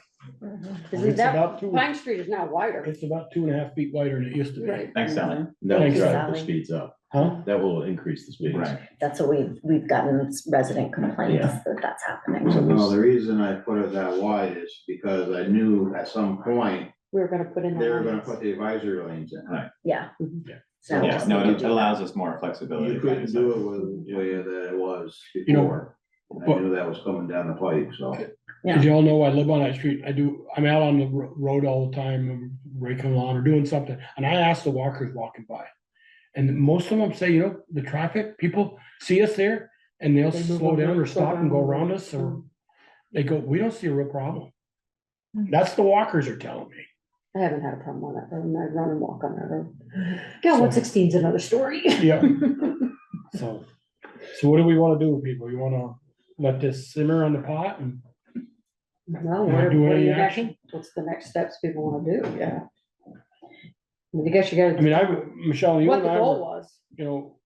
It's Isn't about that, Pine Street is now wider. It's about 2.5 feet wider than it used to be. Right. thanks, Sally. That will Thanks, drive Sally. the speeds up. Huh? That will increase the speeds. Right. That's what we've gotten resident complaints Yeah. that's happening. So No, this- the reason I put it that wide is because I knew at some point We were gonna put in. they were the gonna lanes. put the advisory lanes in. Right. Yeah. Yeah. So we Yeah, just no, need it to do allows us more flexibility. You couldn't do it with the way that it was You know, before. And I knew that was coming down the pipe, so. As you all know, I live on that street. I'm out on the road all the time, raking lawn or doing something. And I ask the walkers walking by. And most of them say, you know, the traffic, people see us there and they'll They move slow over, down or slow stop and down. go around us, or they go, we don't see a real problem. That's the walkers are telling me. I haven't had a problem on that road, and I run and walk on that road. God, 116 is another story. Yeah. So what do we want to do, people? You want to let this simmer on the pot and Well, Not what do are any you action? next, what's the next steps people wanna do, yeah. I guess you gotta. Michelle, you What and the I goal were, was. you know,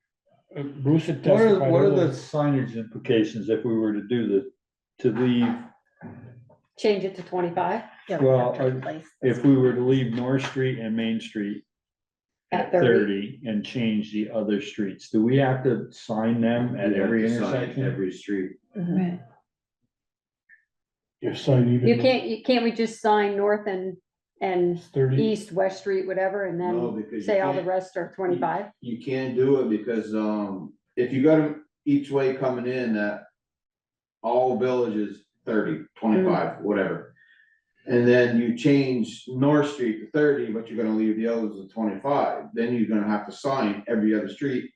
Bruce had What testified. are the earlier. signage implications if we were to do to leave, Change it to 25 Yeah, we well, have to replace this. if we were to leave North Street and Main Street at at 30. 30 and change the other streets, do we have to sign them at every intersection? Every street. Right. Your son even. You can't we just sign north and 30. east, West Street, whatever, and No, then because you say all the can't- rest are 25? You can't do it because, if you got them each way coming in, that all villages 30, 25, whatever. And then you change North Street to 30, but you're gonna leave the others at 25, then you're gonna have to sign every other street.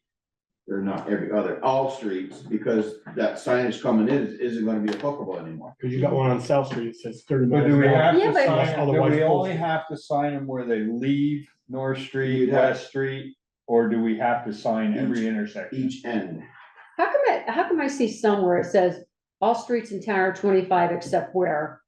Or not every other, all streets, because that signage coming in isn't gonna be applicable anymore. Cause you got one on South Street that says 30 But miles. do we an hour. have Yeah, to but- sign, do Otherwise we only posted. have to sign them where they leave North Street, You'd have- West Street? Or do we have to sign every intersection? Each end. How come I see somewhere it says all streets in town are 25 except where?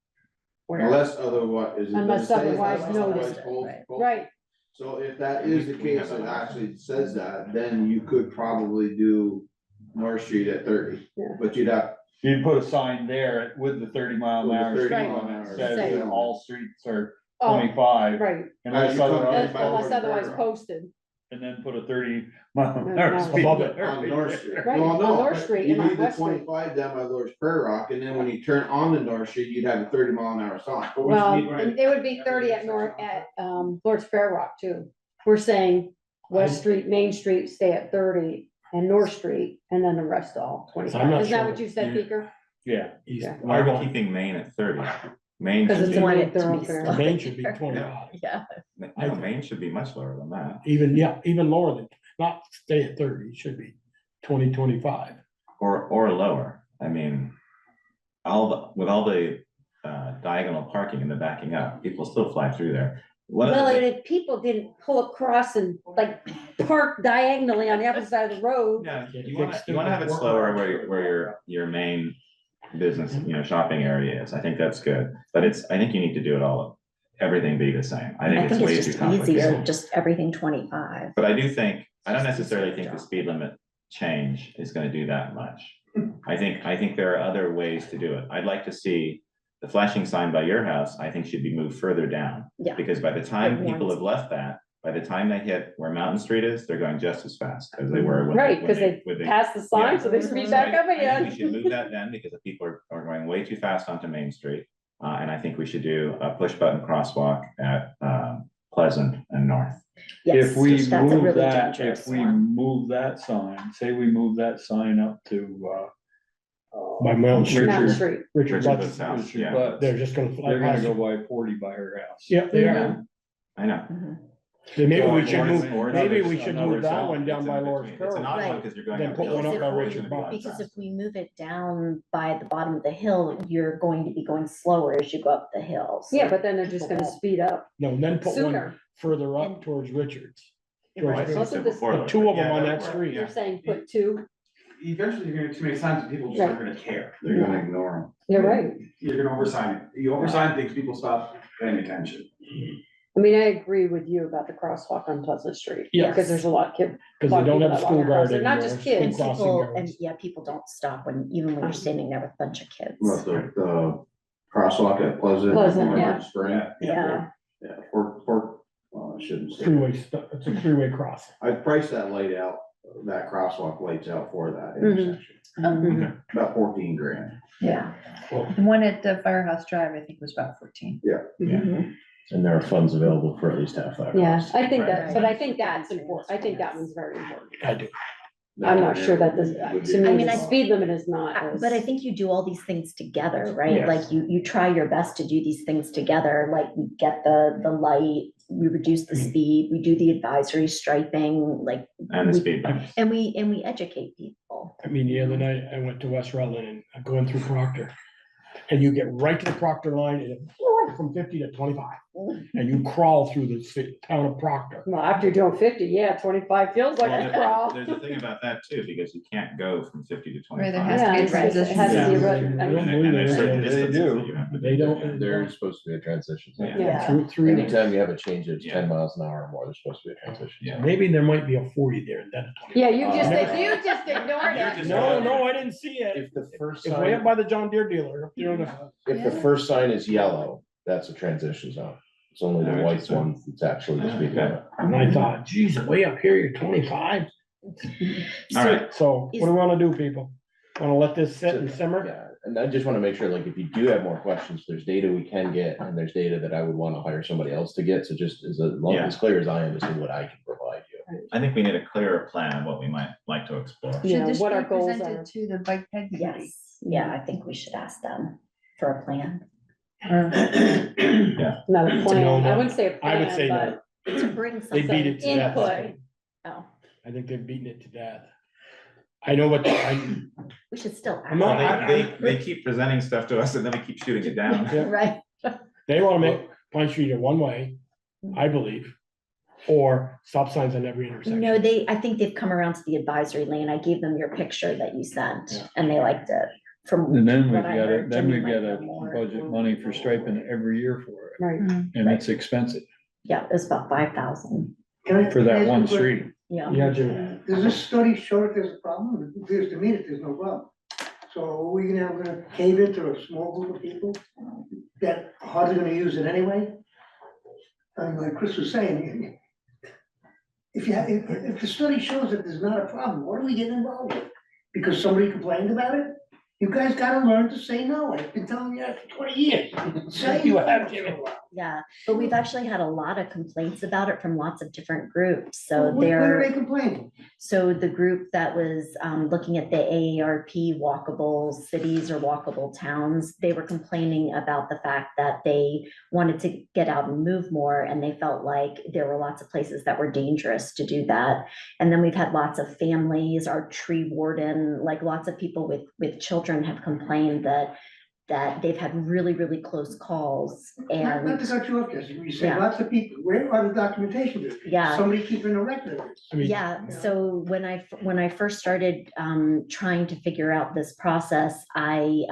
Unless otherwise. Unless otherwise noticed, noted. Right, So if that is the case, it actually says that, then you could probably do North Street at 30. Yeah. But you'd have, You'd put a sign there with the 30-mile-an-hour. With the 30 speed mile limit an hour. that says Say- that all streets are oh, 25. right, Unless you come otherwise, in by unless Lord otherwise Burrow. posted. and then put a 30-mile-an-hour No, speed above limit it. on North Street. Right, Well, on no, North but Street you and on leave the West Street. 25 down by Lord's Prairie Rock, and then when you turn on the North Street, you'd have a 30-mile-an-hour sign. Well, and it would be 30 at Lord's Fair Rock too. We're saying West Street, Main Street, stay at 30, and North Street, and then the rest all I'm 25. not Isn't that sure. what you said, Yeah. Peter? Yeah. He's- Yeah. Why are we keeping Maine at 30? Maine Because should it's be, a want main it to be thoroughfare. slow. Maine should be 25, Yeah. no, Maine should be much lower than that, even lower than, not stay at 30, it should be 20, 25. or lower. I mean, with all the diagonal parking and the backing up, people still fly through there. One of the Well, and things- if people didn't pull across and like park diagonally on the other side of the road. Yeah, you wanna have it slower where your main business, shopping area is. I think that's good, but I think you need to do it all, everything be the same. I think it's way it's too just easier, complicated. just everything 25. But I don't necessarily think the speed limit change is gonna do that much. I think there are other ways to do it. I'd like to see the flashing sign by your house, I think should be moved further down. Yeah. Because by the time Everyone's- people have left that, by the time they hit where Mountain Street is, they're going just as fast as they were. Right, because they passed the sign, so they speed back up I think again. we should move that then, because the people are going way too fast onto Main Street. And I think we should do a push button crosswalk at Pleasant and North. If we that's a move really that, dangerous if we one. move that sign, say we move that sign up to, By Mountain Street. Mountain Street. Richard Richard Butts, Butts' house, yeah. But they're just gonna fly they're gonna past. go by 40 by her house. Yep, they Mm-hmm. are. I know. Then maybe we Or should move, another- maybe we should another move that sign. one down by Laura's It's Curve. an odd one, Right. because you're going. Then up put the one hill. up by Because if Richard we- Butts. Because if we move it down by the bottom of the hill, you're going to be going slower as you go up the hill. so Yeah, but then they're just people gonna won't- speed up No, and then put one sooner. further up And- towards Richards. I George think Richards. Most so of this- before Put two of them yeah, on that that would work, street. yeah. You're saying put two, Eventually, you're gonna have too many signs and people just aren't gonna care. They're gonna ignore them. you're right. You're gonna oversign it. You oversign things, people stop paying attention. I mean, I agree with you about the crosswalk on Pleasant Street. Yes. Because there's a lot of kids. Because they don't have a school guard They're anymore. not just school kids. And crossing people, guards. and yeah, people don't stop even when you're standing there with a bunch of kids. What, the crosswalk at Pleasant? Pleasant, yeah. Spring? Yeah. Yeah, well, I shouldn't say. It's a three-way crossing. I priced that light out, that crosswalk lights out for that Mhm. intersection, Mhm. about 14 grand. Yeah. The one at Firehouse Drive, I think was about 14. Mhm. And there are funds available for at least half that. Yeah, cost. I think that, Right. but I think that's important. I think that one's very important. I do. I'm not sure that this, to I me, mean, the I- speed limit is not. as- But I think you do all these things together, right? Yes. Like you try your best to do these things together, like we get the light, we reduce the speed, we do the advisory striping, like. And the we- speed bumps. And we educate people. I mean, the other night I went to West Rutland and I'm going through Proctor. And you get right to the Proctor line and it's from 50 to 25. And you crawl through the town of Proctor. Well, after you're doing 50, yeah, 25 feels like Well, a crawl. There's a thing about that too, because you can't go from 50 to Right, there 25. has to Yeah, be a it's just- it transition. has to be a Yeah. road- I I mean, don't And believe there's it. certain They distances do. that you have to They do. don't. There's supposed to be a transition. zone. Yeah. Through there. Anytime you have a change of Yeah. 10 miles an hour or more, there's supposed to be a transition. Yeah. zone. Maybe there might be a 40 there and then a 20. Yeah, you just You're ignored it. just- No, I didn't see it. If the first It's way up sign, by the John Deere dealer. Up there on the- if the first sign is yellow, that's a transition zone. It's only the Oh, white interesting. one that's actually the speed Okay. limit. And I thought, geez, way up here, you're 25. All right, So what do we wanna do, people? Wanna let this sit and simmer? Yeah, and I just wanna make sure, like, if you do have more questions, there's data we can get, and there's data that I would wanna hire somebody else to get, so just as long Yeah. as clear as I am as to what I can provide you. I think we need a clearer plan of what we might like to explore. Yeah, Should this what be our goals presented are. to the bike ped committee? Yes, yeah, I think we should ask them for a plan. Or- Not a plan. No, no. I wouldn't say a I would say plan, no. but To bring They beat it something to death. input. Oh, I think they've beaten it to death. I know what, we should still. I'm not- ask. Well, they keep presenting stuff to us and then we keep shooting it down. Yeah. Right. they wanna make Pine Street a one-way, I believe. Or stop signs on every intersection. No, I think they've come around to the advisory lane. I gave them your picture that you sent Yeah. and they liked it from. And then we've what I got heard, Jimmy we've might got know a more. budget money for striping every year for it, right. and it's expensive Yeah, it was about 5,000. for that one street. Yeah. Yeah, Jim. Does this study show that there's a problem? It appears to me that there's no problem. So are we gonna cave into a small group of people that are hardly gonna use it anyway? And like Chris was saying, if the study shows that there's not a problem, what are we getting involved with? Because somebody complained about it? You guys gotta learn to say no. I've been telling you that for 20 years. Say You no have, once in a Jimmy. while. Yeah, but we've actually had a lot of complaints about it from lots of different groups, so What are they they're, complaining? so the group that was looking at the AARP walkable cities or walkable towns, they were complaining about the fact that they wanted to get out and move more, and they felt like there were lots of places that were dangerous to do that. And then we've had lots of families, our tree warden, like lots of people with children have complained that they've had really, really close calls Not to and, cut you off, Jesse, you say Yeah. lots of people, where are the documentation? of it? Yeah. Somebody keeping a record of it. I mean, yeah, so when I first started trying to figure out this process, I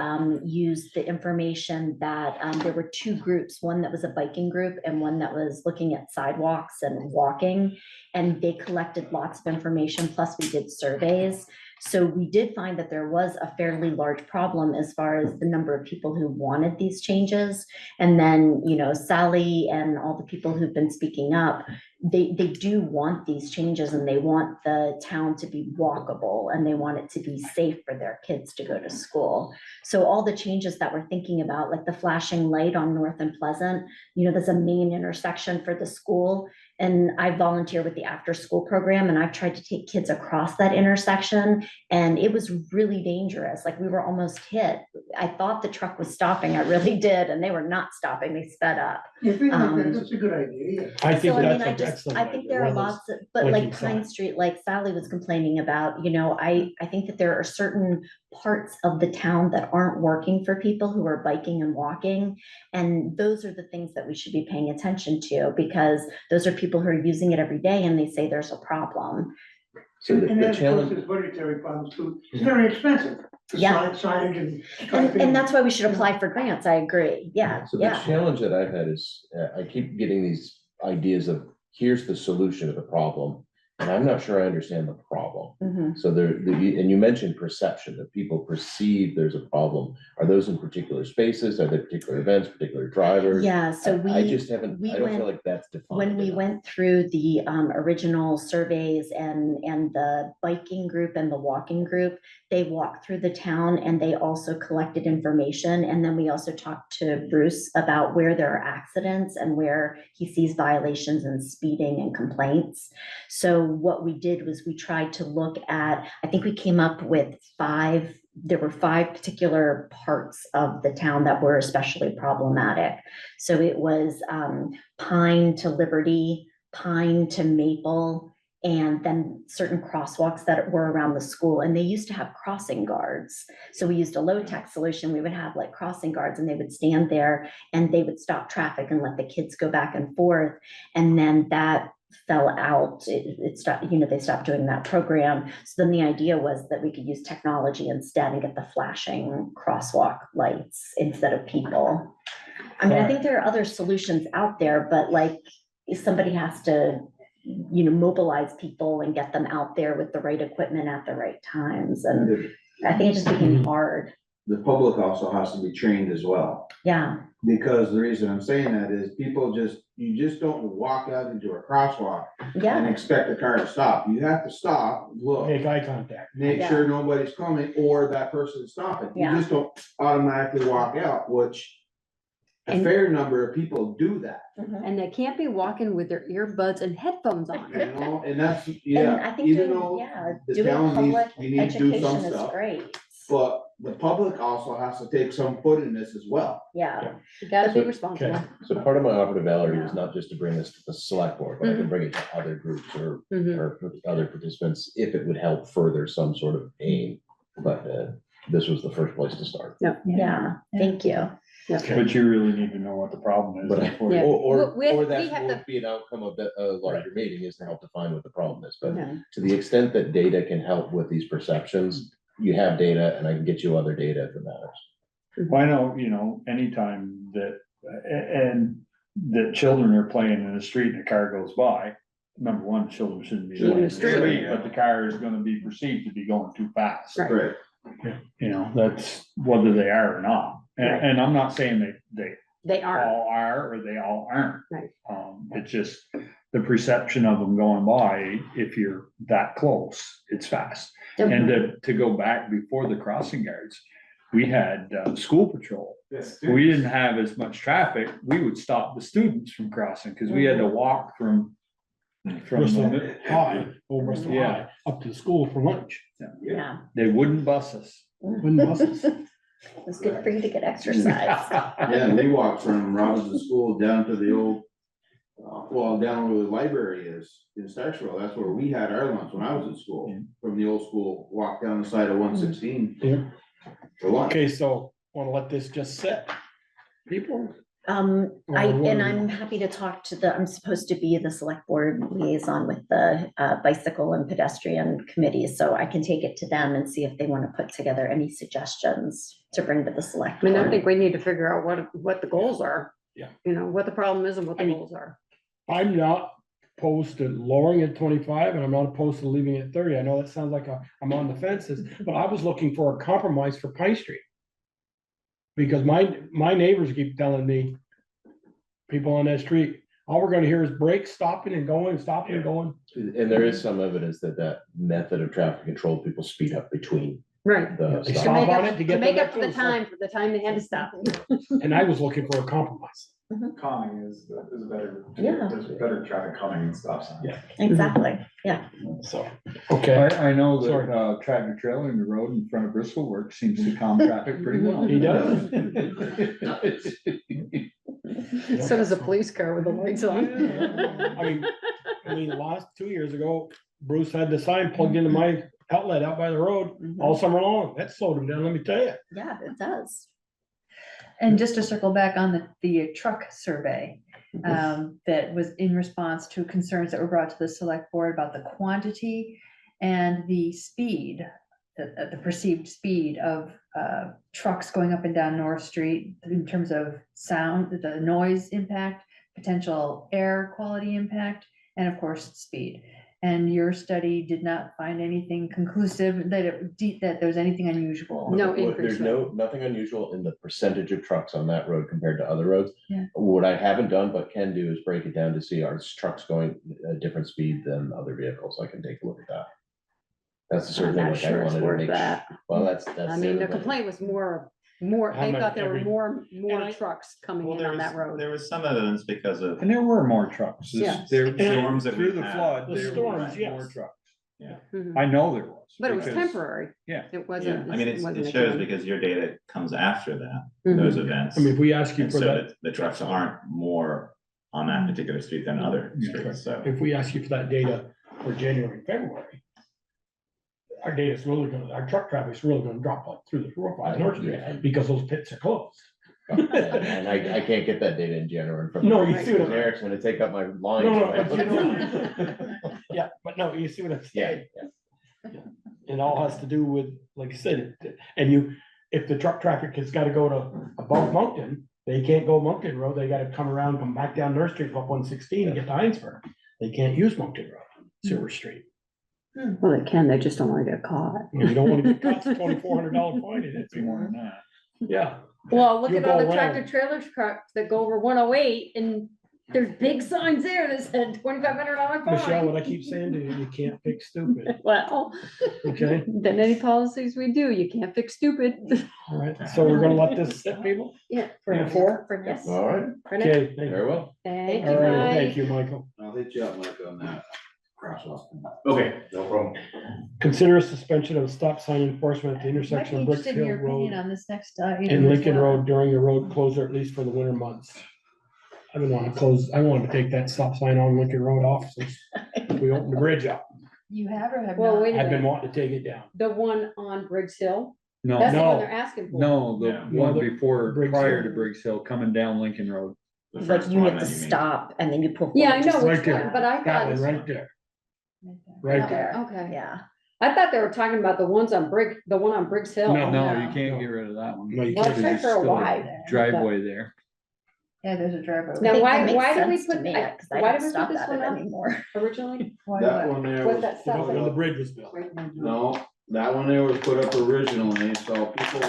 used the information that there were two groups, one that was a biking group and one that was looking at sidewalks and walking. And they collected lots of information, plus we did surveys. So we did find that there was a fairly large problem as far as the number of people who wanted these changes. And then, you know, Sally and all the people who've been speaking up, they do want these changes and they want the town to be walkable and they want it to be safe for their kids to go to school. So all the changes that we're thinking about, like the flashing light on North and Pleasant, you know, there's a main intersection for the school. And I volunteer with the after school program and I've tried to take kids across that intersection and it was really dangerous. Like we were almost hit. I thought the truck was stopping. I really did. And they were not stopping. They sped up. If you like that, that's a good idea, yeah. I think So, I mean, that's I an just, excellent I think idea. there are One of those lots of, but blinking like Pine signs. Street, like Sally was complaining about, you know, I think that there are certain parts of the town that aren't working for people who are biking and walking. And those are the things that we should be paying attention to because those are people who are using it every day and they say there's a problem. So And the then, of course, challenge, there's budgetary problems too, it's very expensive. The Yeah. Signage and. And that's why we should apply for grants. I agree. Yeah, so the yeah. challenge that I've had is, I keep getting these ideas of, here's the solution to the problem. And I'm not sure I understand the problem. Mhm. So and you mentioned perception, that people perceive there's a problem. Are those in particular spaces? Are there particular events, particular drivers? Yeah, so I we. just haven't, we I don't feel went- like that's defined. When we enough. went through the original surveys and the biking group and the walking group, they walked through the town and they also collected information. And then we also talked to Bruce about where there are accidents and where he sees violations and speeding and complaints. So what we did was we tried to look at, I think we came up with there were 5 particular parts of the town that were especially problematic. So it was Pine to Liberty, Pine to Maple, and then certain crosswalks that were around the school. And they used to have crossing guards. So we used a low-tech solution. We would have like crossing guards and they would stand there and they would stop traffic and let the kids go back and forth. And then that fell out. It stopped, you know, they stopped doing that program. So then the idea was that we could use technology instead and get the flashing crosswalk lights instead of people. I mean, I think there are other solutions out there, but like if somebody has to, you know, mobilize people and get them out there with the right equipment at the right times. And I think it just became hard. The public also has to be trained as well. Yeah, Because the reason I'm saying that is you just don't walk out into a crosswalk and yeah, expect the car to stop. You have to stop, look, Make eye contact. make Yeah. sure nobody's coming or that person's stopping. You Yeah. just don't automatically walk out, which a And- fair number of people do that, And they can't be walking with their earbuds and headphones on. you know, and that's, and I yeah, think even doing, though yeah, the doing town public needs, you need to do education some is stuff. great. But the public also has to take some foot in this as well. Yeah, You gotta be So- responsible. Okay. So part of my offer to Valerie was not just to bring this to the select board, but I can bring it to other groups or Mhm. other participants if it would help further some sort of aim. But this was the first place to start. yeah, thank you. But you really need to know what the problem is. But, before Yeah. you- or We that have would be an outcome of a larger meeting is to help define what the problem is. But Yeah. to the extent that data can help with these perceptions, you have data and I can get you other data if it matters. Well, I know, you know, anytime that, and that children are playing in the street and a car goes by, number one, children shouldn't be In the playing in the street. street, but the car is gonna be perceived to be going too fast. Right. Right. You know, that's whether they are or not. Right. And I'm not saying they They are. all are or they all aren't. Right. It's just the perception of them going by, if you're that close, it's fast. And to go back before the crossing guards, we had, school patrol. We didn't have as much traffic, we would stop the students from crossing, because we had to walk from. Bristol the- High, Old Bristol Yeah. High, up to the school for lunch. Yeah, They wouldn't bus us. Wouldn't bus us. it's good for you to get exercise. Yeah, we walked from Robinson School down to the old, well, down where the library is in Starkville. That's where we had our lunch when I was in school. From the old school, walk down the side of 116 Yeah. for lunch. Okay, so wanna let this just sit? People, And Or I'm happy to talk to I'm supposed to be the select board liaison with the bicycle and pedestrian committees, so I can take it to them and see if they want to put together any suggestions to bring to the select. I mean, I board. think we need to figure out what the goals are. Yeah. You know, what the problem is and what the I mean- goals are. I'm not opposed to lowering it 25, and I'm not opposed to leaving it 30. I know that sounds like I'm on the fences, but I was looking for a compromise for Pine Street. Because my neighbors keep telling me, people on that street, all we're gonna hear is brakes stopping and going, stopping and going. And there is some evidence that that method of traffic control, people speed up between Right. the. They stop. stop on it to To get make the up for the next one. time, they had to stop. And I was looking for a compromise. Calming is better. Yeah. There's better traffic calming and stop signs. Yeah. Exactly, yeah. So, okay, I know Sorry. that, tractor trailer in the road in front of Bristol Works seems to calm traffic pretty well. he does. So does a police car with the lights on. I mean, last 2 years ago, Bruce had the sign plugged into my outlet out by the road all summer long. That slowed him down, let me tell you. Yeah, it does. And just to circle back on the truck survey, that was in response to concerns that were brought to the select board about the quantity and the speed, the perceived speed of trucks going up and down North Street in terms of sound, the noise impact, potential air quality impact, and of course, speed. And your study did not find anything conclusive that there was anything unusual. No Well, increase. There's nothing unusual in the percentage of trucks on that road compared to other roads. Yeah. What I haven't done but can do is break it down to see are trucks going a different speed than other vehicles. I can take a look at that. That's the sort of I'm thing not like I sure it's wanted to worth make. that. Well, that's. I mean, the complaint was more, How they much thought there were every- more trucks coming in on that road. There was some evidence because of, And there were more trucks. Yes. Storms that Through we the had. flood, The there storms, were yes. more trucks. Mhm. I know there was. But it was because- temporary. Yeah. It wasn't. I mean, wasn't it a shows good- because your data comes after that, Mhm. those events. I mean, if we ask you And for so that, that the trucks aren't more on that particular street than other Yeah. streets, so. if we ask you for that data for January, and February, our data's really gonna, our truck traffic's really gonna drop like through the roof on North Street because those pits are closed. And I can't get that data in January from. No, you see what I'm- Eric's gonna take up my No, line. no, but you know- Yeah, but no, you see what I'm Yeah, saying? It all has to do with, like I said, if the truck traffic has gotta go to above Moncton, they can't go Moncton Road, they gotta come around, come back down North Street, go up 116 and get to Heinsberg. They can't use Moncton Road, Silver Street. Well, they can, they just don't want to get caught. You don't wanna get caught, it's $2,400 fine in it. More than that. Yeah, Well, look You at all go the tractor around. trailer trucks that go over 108 and there's big signs there that said $2,500 Michelle, what fine. I keep saying to you, you can't fix stupid, Well, okay? then any policies we do, you can't fix stupid. All right, so we're gonna let this sit, people? Yeah. For four? For now. All right, For now. Okay, thank you. very well. Thank you, All right, Mike. thank you, Michael. I'll hit you up, Mike, on that crosswalk. Okay, no problem. Consider a suspension of stop sign enforcement at the Might be intersection of Bricks interested in Hill your opinion Road on this next item. and as Lincoln well. Road during the road closure, at least for the winter months. I've been wanting to close, I wanted to take that stop sign on Lincoln Road off since we opened the bridge up. You have or have Well, not? wait a I've been minute. wanting to take it down. The one on Briggs Hill, No, that's the one No. they're asking for. no, the Yeah. one No, the before, Briggs prior Hill. to Briggs Hill, coming down Lincoln Road. The Like first you one have that to you mean. stop and then you pull. Yeah, I forward know just which Right there. one, but I That one thought, right there, right there. okay. Yeah. I thought they were talking about the ones on the one on Briggs Hill. No. No, you can't get rid of that one. No, you Well, can't. I tried for a Still while. Driveway there. Yeah, there's a driveway. Now, think why- that makes why did we sense to put- me, I- 'cause I why don't did we stop put this at one it up? anymore. Originally, Why That not? one there what's was, that stop When the sign? bridge was built. no, that one there was put up originally, so people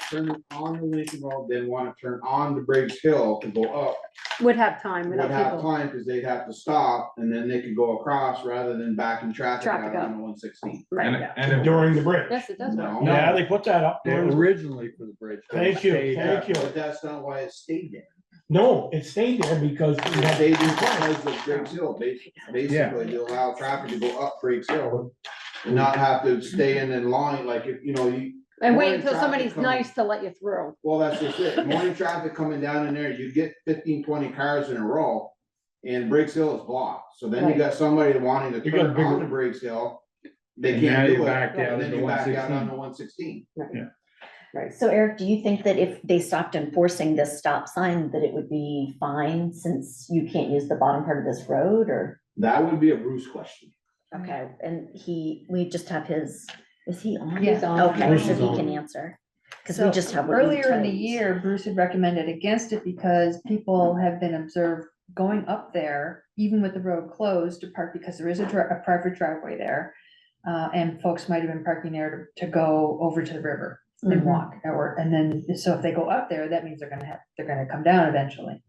turn on the Lincoln Road, then wanna turn on the Briggs Hill to go up would have time would without have people. time, because they'd have to stop, and then they could go across rather than backing traffic out Traffic up. on 116. Right, And During the bridge. yes, it does work. No. Yeah, they put that up. Yeah, during the- originally for the bridge. but it Thank you, stayed thank up. you. But that's not why it stayed there. No, it stayed there because. we It had- stayed there because of Briggs Hill, basically, to allow traffic to go up Briggs Hill. And not have to stay in line, like, if, you know, you. And wait morning until traffic somebody's coming- nice to let you through. Well, that's just it. Morning traffic coming down in there, you get 15, 20 cars in a row. And Briggs Hill is blocked. So then you Right. got somebody wanting to You got a turn bigger- onto Briggs Hill. They And can't now do you're it. backed out And then into you back out 116. onto 116. Right. So Eric, do you think that if they stopped enforcing this stop sign, that it would be fine since you can't use the bottom part of this road or? That would be a Bruce question. Okay, and we just have his, is he on? He's on. Okay, Bruce so is he on. can answer. Cause So we just have. what we earlier in the typed. year, Bruce had recommended against it because people have been observed going up there, even with the road closed, to park because there is a private driveway there. And folks might have been parking there to go over to the river and Mhm. walk, and then, so if they go up there, that means they're gonna come down eventually.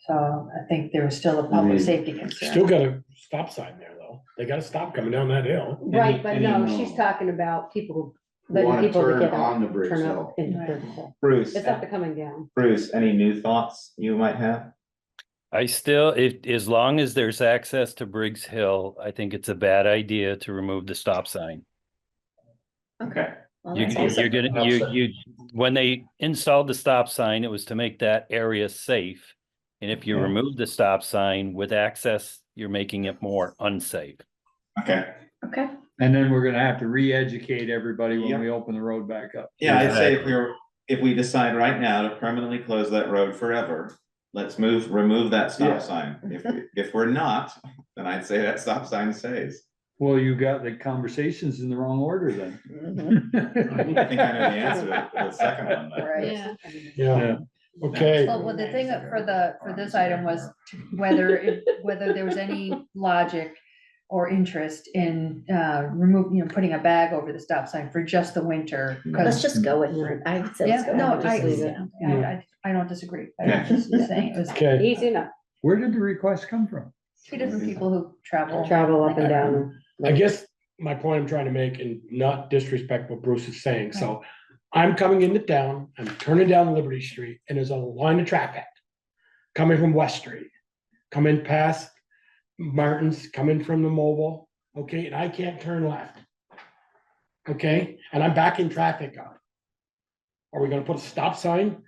So I think there was still a public safety concern. Still got a stop sign there, though. They gotta stop coming down that hill. Right, but no, any- she's talking about people, Who letting wanna people to turn get on the up, Briggs turn Hill. up into Right. Briggs Hill. Bruce, It's up to coming down. Bruce, any new thoughts you might have? I still, as long as there's access to Briggs Hill, I think it's a bad idea to remove the stop sign. Okay. Well, You, that's also- you're gonna, you, when they installed the stop sign, it was to make that area safe. And if you Yeah. remove the stop sign with access, you're making it more unsafe. Okay. Okay, And then we're gonna have to re-educate everybody when Yep. we open the road back up. Yeah, I'd say Exactly. if we decide right now to permanently close that road forever, let's remove that Yeah. stop sign. If we're not, then I'd say that stop sign stays. Well, you got the conversations in the wrong order then. I think I know the answer to the second one, but. Right. Yeah. Yeah, okay. Well, the thing for this item was whether there was any logic or interest in putting a bag over the stop sign for just the winter. 'cause- let's just go with it. I would say. let's Yeah, go no, with I, it. Just leave it. I don't disagree. I Okay. was just saying, it was Okay, Easy enough, Where did the request come from? two different people who travel. travel up and down. I guess my point I'm trying to make, and not disrespect what Bruce is saying, so I'm coming into town, I'm turning down Liberty Street, and there's a line of traffic coming from West Street, coming past Martin's, coming from the mobile, okay, and I can't turn left. Okay, and I'm backing traffic up. Are we gonna put a stop sign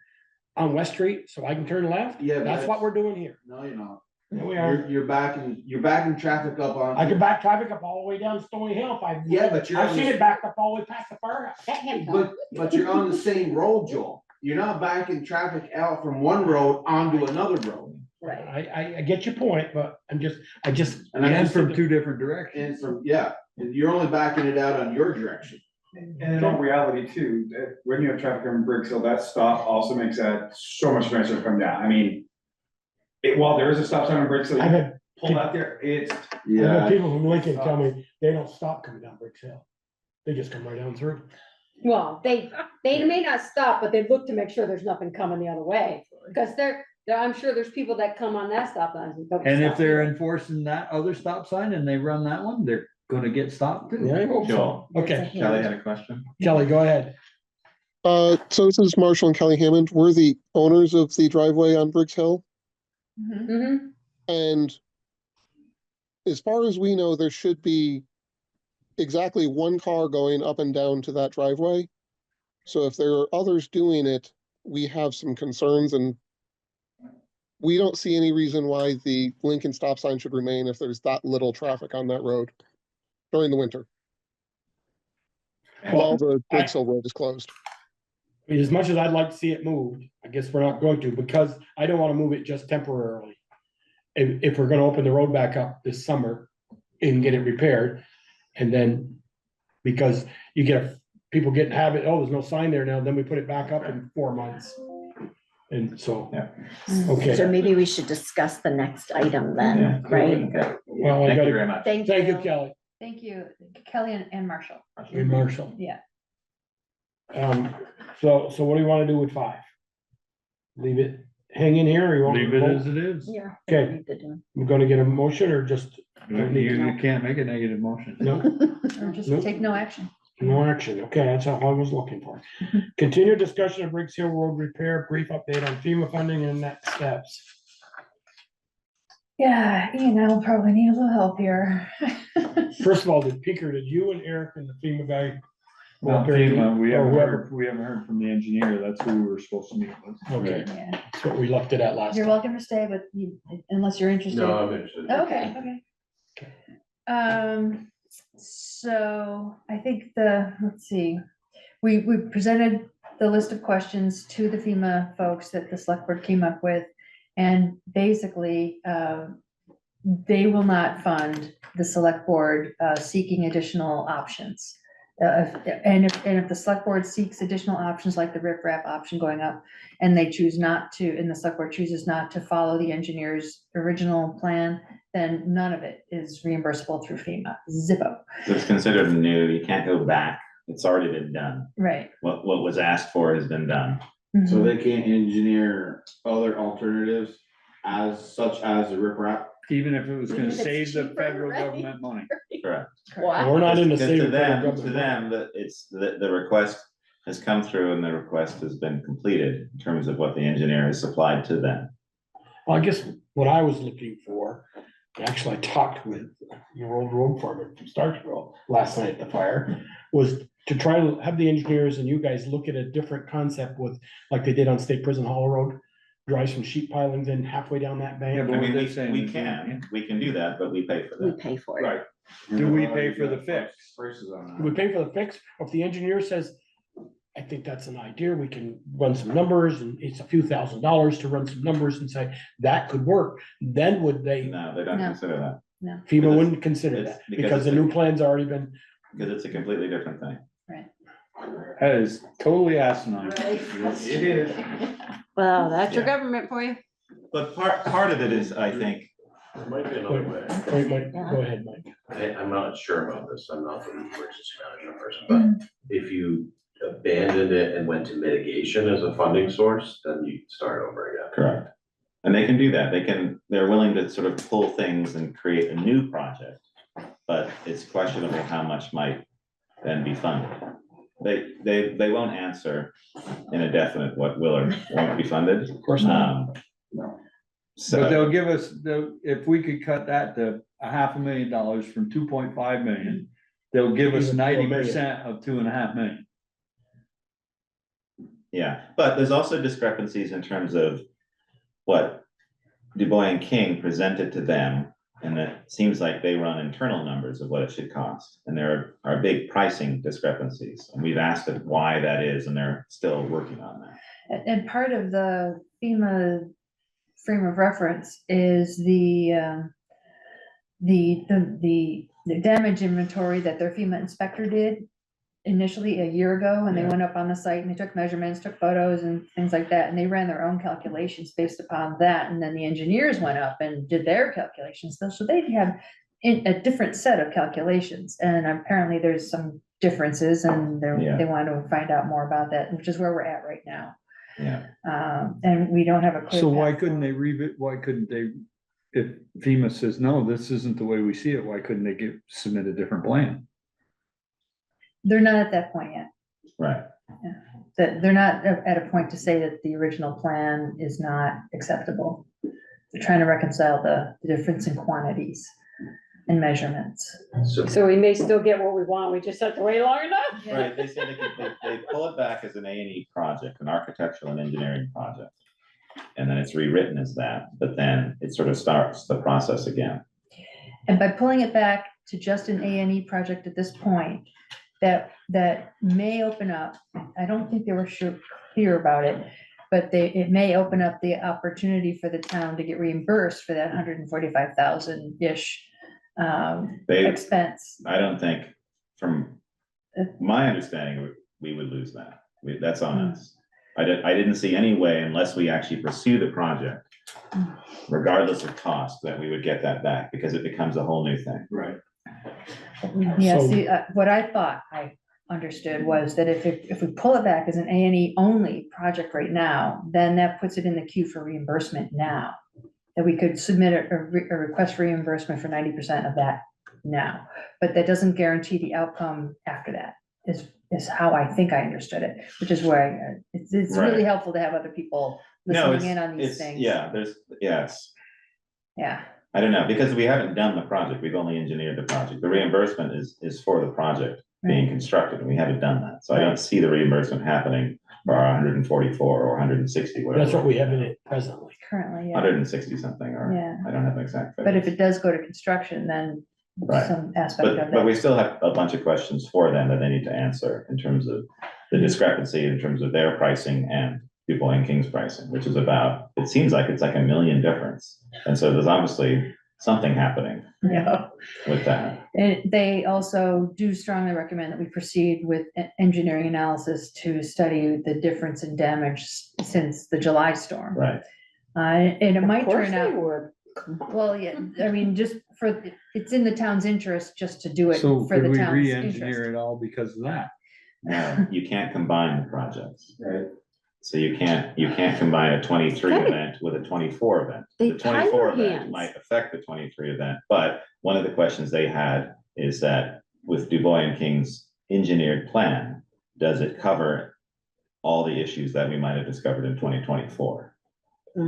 on West Street so I can turn left? Yeah, but That's what we're doing here. No, you're not. Here we are. You're backing traffic up on. I can back traffic up all the way down Stony Hill if I. Yeah, but you're. I've seen it backed up all the way past the firehouse. Let him go. But you're on the same road, Joel. You're not backing traffic out from one road onto another road. Right. I get your point, but I just. And I And just from two different directions. And from, yeah, and you're only backing it out on your direction. And in all reality too, that when you have traffic on Briggs Hill, that stop also makes that so much nicer to come down. I mean, while there is a stop sign on Briggs Hill, I've you had, pull out there, it's. I've had people from Lincoln tell me they don't stop coming down Briggs Hill. They just come right down through. Well, they may not stop, but they look to make sure there's nothing coming the other way, because I'm sure there's people that come on that stop line. And if they're enforcing that other stop sign and they run that one, they're gonna get stopped too. Yeah, I hope so. Joel. Okay, Kelly had a question. Kelly, go ahead. So this is Marshall and Kelly Hammond. We're the owners of the driveway on Briggs Hill. Mhm. Mm-hmm. And as far as we know, there should be exactly one car going up and down to that driveway. So if there are others doing it, we have some concerns, and we don't see any reason why the Lincoln stop sign should remain if there's that little traffic on that road during the winter, while the Briggs Hill Road is closed. I mean, as much as I'd like to see it moved, I guess we're not going to, because I don't wanna move it just temporarily. If we're gonna open the road back up this summer and get it repaired, and then, because you get people get in habit, oh, there's no sign there now, then we put it back up in 4 months. And so, Yeah. okay, So maybe we should discuss the next item Yeah. then, right? Okay. well, I Thank you gotta, very much. Thank thank you, you. Kelly Thank you, Kelly and Marshall. and Marshall. Yeah. So what do you wanna do with 5? Leave it hang in here or you want? Leave to it vote? as it is. Yeah. Okay. We're gonna get a motion or just, You can't make a negative motion. no, Or just Nope. take no action. no action. Okay, that's all I was looking for. Continue discussion of Briggs Hill Road repair, brief update on FEMA funding and next steps. Yeah, Ian, I will probably need a little help here. First of all, did you and Eric and the FEMA guy? go Well, up there and FEMA, meet? we Or haven't whoever? heard, we haven't heard from the engineer. That's who we were supposed to meet with. Okay, Yeah, that's what we left it at last you're time. welcome to stay, but unless you're interested. No, I'm interested. Okay, okay. So I think let's see, we presented the list of questions to the FEMA folks that the select board came up with. And basically, they will not fund the select board seeking additional options. And if the select board seeks additional options like the riprap option going up, and they choose not to, and the select board chooses not to follow the engineer's original plan, then none of it is reimbursable through FEMA, zippo. It's considered new, you can't go back, it's already been done. Right. What was asked for has been done. So they can't engineer other alternatives such as the riprap? Even if it was gonna Even if it's save the cheaper, federal right? government money. Correct. We're not in the Because same. to them, that it's, the request has come through and the request has been completed in terms of what the engineer has supplied to them. Well, I guess what I was looking for, actually I talked with your old road foreman from Starkville last night at the fire, was to try to have the engineers and you guys look at a different concept with, like they did on State Prison Hollow Road. Drive some sheet pilings in halfway down that bank. Yeah, I but mean, what they're saying we is, can do that, but we pay for We that. pay for it. Right. Do we pay for the fix? Prices on Do we that. pay for the fix? Or if the engineer says, I think that's an idea, we can run some numbers and it's a few $1,000s to run some numbers and say, that could work, then would they, No, they don't No. consider that, No, FEMA wouldn't consider it's- that, because because the it's a- new plan's already been. because it's a completely different thing. That is totally asinine. It is. Well, that's your Yeah. government for you. But part of it is, I think, There might be another way. Wait, Mike, go ahead, Mike. I'm not sure about this, I'm not the emergency management person, but if you abandoned it and went to mitigation as a funding source, then you start over again. correct. And they can do that, they're willing to sort of pull things and create a new project. But it's questionable how much might then be funded. They won't answer in a definite what will or won't be funded. Of course not. No. So. But they'll give us, if we could cut that to $500,000 from 2.5 million, they'll give us Even to $1 million. 90% of 2.5 million. Yeah, but there's also discrepancies in terms of what Du Bois and King presented to them. And it seems like they run internal numbers of what it should cost. And there are big pricing discrepancies. And we've asked them why that is, and they're still working on that. and part of the FEMA frame of reference is the damage inventory that their FEMA inspector did initially a year ago, when they went up on the site and they took measurements, took photos and things like that, and they ran their own calculations based upon that, and then the engineers went up and did their calculations, so they have a different set of calculations, and apparently there's some differences, and they want to find out more about that, which is where we're at right now. Yeah. And we don't have a clear So why path couldn't forward. why couldn't they, if FEMA says, no, this isn't the way we see it, why couldn't they submit a different plan? They're not at that point yet. Right. That they're not at a point to say that the original plan is not acceptable. They're trying to reconcile the difference in quantities and measurements. So we may still get what we want, we just have to wait long enough. Right, they say they pull it back as an A&E project, an architectural and engineering project. And then it's rewritten as that, but then it sort of starts the process again. And by pulling it back to just an A&E project at this point, that may open up, I don't think they were clear about it, but it may open up the opportunity for the town to get reimbursed for that $145,000-ish expense. I don't think, from my understanding, we would lose that. That's on us. I didn't see any way, unless we actually pursue the project, regardless of cost, that we would get that back, because it becomes a whole new thing. Right. Yeah, So- see, what I thought, I understood was that if we pull it back as an A&E only project right now, then that puts it in the queue for reimbursement now. That we could submit a request for reimbursement for 90% of that now, but that doesn't guarantee the outcome after that, is how I think I understood it, which is why it's really Right. helpful to have other people No, listening in on these it's, things. yeah, yes. Yeah, I don't know, because we haven't done the project, we've only engineered the project. The reimbursement is for the project being constructed, and we haven't done that. So I don't see the reimbursement happening for our 144 or 160, whatever. That's what we have in it presently. currently, yeah. 160 something, or Yeah. I don't have an exact But if figure. it does go to construction, then Right. some aspect of But we that. still have a bunch of questions for them that they need to answer in terms of the discrepancy, in terms of their pricing and DuBois and King's pricing, which is about, it seems like it's like $1 million difference. And so there's obviously something happening Yeah. with that. And they also do strongly recommend that we proceed with engineering analysis to study the difference in damage since the July storm. Right. And it might Of course turn they out, would. well, yeah, I mean, just for, it's in the town's interest just to do it So for could the we town's re-engineer interest. it all because of that? No, you can't combine the projects. Right. So you can't combine a 23 Kinda- event with a 24 event. They The tie 24 your event hands. might affect the 23 event, but one of the questions they had is that with DuBois and King's engineered plan, does it cover all the issues that we might have discovered in 2024?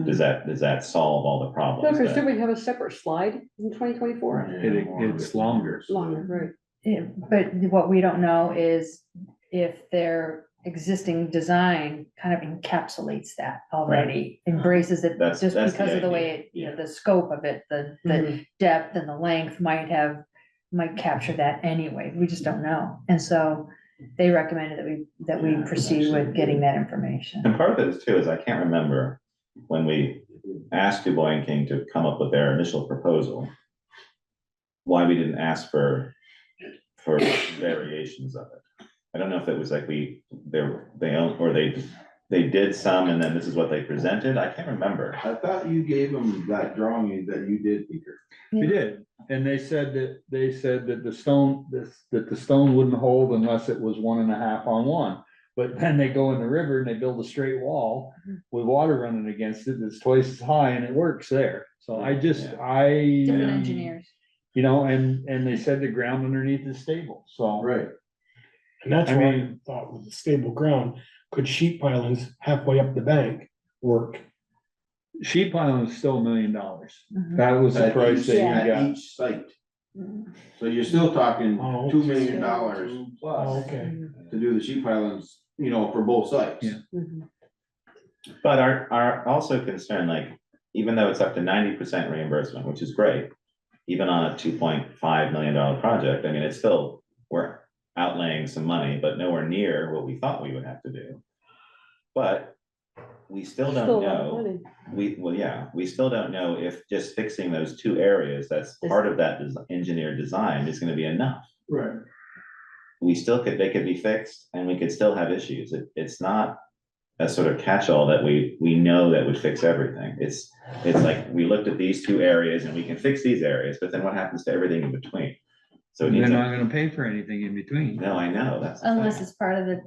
Does that solve all the No, problems? because that- did we have a separate slide in 2024? It's longer. Longer, right. Yeah, but what we don't know is if their existing design kind of encapsulates that already, embraces it, That's- just that's the because of the idea, way, it, yeah. the scope of it, the depth and the length might capture that anyway, we just don't know. And so they recommended that we proceed with getting that information. And part of it is too, is I can't remember when we asked DuBois and King to come up with their initial proposal, why we didn't ask for variations of it. I don't know if it was like they did some and then this is what they presented. I can't remember. I thought you gave them that drawing that you did, Peter. We did, and they said that the stone wouldn't hold unless it was 1.5 on 1. But then they go in the river and they build a straight wall with water running against it that's twice as high and it works there. So Different engineers. You know, and they said the ground underneath is stable, so. Right. And that's I why I mean- thought with the stable ground, could sheet pilings halfway up the bank work? Sheet piling is still $1 million. Mhm. That was the At price each- that you at got. each site. So you're still talking Oh, $2 million Oh, plus okay. to do the sheet pilings, you know, for both sites. Yeah. But our also concern, like, even though it's up to 90% reimbursement, which is great, even on a $2.5 million project, I mean, it's still, we're outlaying some money, but nowhere near what we thought we would have to do. But we still don't Still a lot of know, money. we still don't know if just fixing those 2 areas, that's part of that engineered design, is gonna be enough. Right. They could be fixed and we could still have issues. It's not a sort of catch-all that we know that would fix everything. It's like, we looked at these 2 areas and we can fix these areas, but then what happens to everything in between? So it They're needs not gonna pay for anything in between. no, I know, that's. the Unless thing. it's part of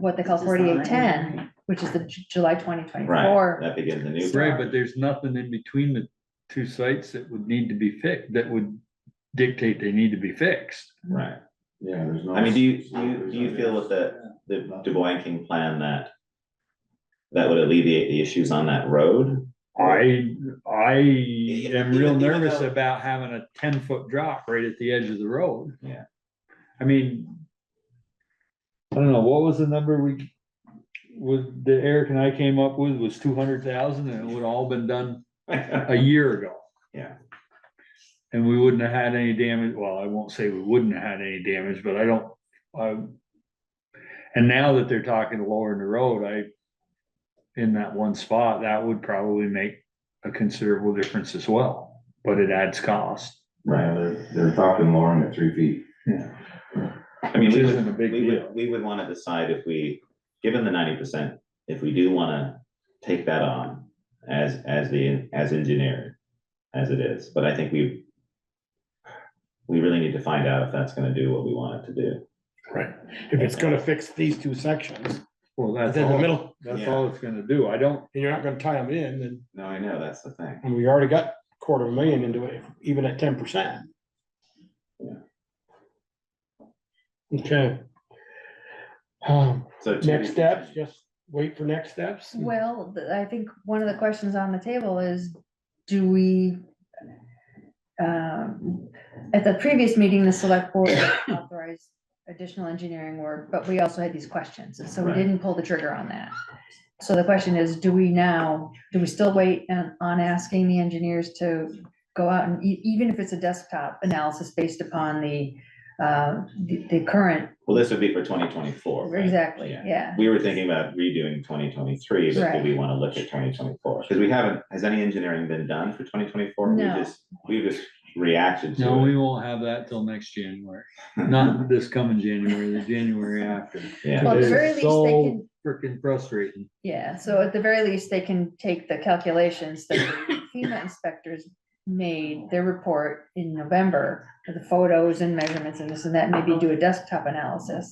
what they call 4810, which is the July 2024. Right, that begins a new. Right, but there's nothing in between the 2 sites that would need to be fixed, that would dictate they need to be fixed. Right. Yeah, there's no. I mean, do you feel with the DuBois and King plan that would alleviate the issues on that road? I am real Even nervous though- about having a 10-foot drop right at the edge of the road. Yeah. I mean, I don't know, what was the number that Eric and I came up with was 200,000 and it would all been done a year ago. Yeah. And we wouldn't have had any damage, well, I won't say we wouldn't have had any damage, but and now that they're talking lowering the road, in that one spot, that would probably make a considerable difference as well, but it adds cost. Right, they're talking lowering it 3 feet. Yeah. I mean, Which isn't a big deal. we would wanna decide if we, given the 90%, if we do wanna take that on as engineered, as it is, but I think we really need to find out if that's gonna do what we want it to do. Right, if it's gonna fix these two sections, Well, that's in the all, middle, that's Yeah. all it's gonna do. I don't, and you're not gonna tie them in, and, No, I know, that's the thing. and we already got $250,000 into it, even at 10%. Yeah. Okay. So to Next be steps, continued. just wait for next steps. Well, I think one of the questions on the table is, do we, at the previous meeting, the select board authorized additional engineering work, but we also had these questions, and so we Right. didn't pull the trigger on that. So the question is, do we still wait on asking the engineers to go out and even if it's a desktop analysis based upon the current, Well, this would be for 2024. right? exactly, yeah. We were thinking about redoing 2023, but do Right. we want to look at 2024? Because we haven't, has any engineering been done for 2024? No. We just reacted to no, it. we won't have that till next January. Not this coming January, the January after. Yeah. Well, at the very It's least, they so can, freaking frustrating. yeah, so at the very least, they can take the calculations that the FEMA inspectors made, their report in November, with the photos and measurements and this and that, maybe do a desktop analysis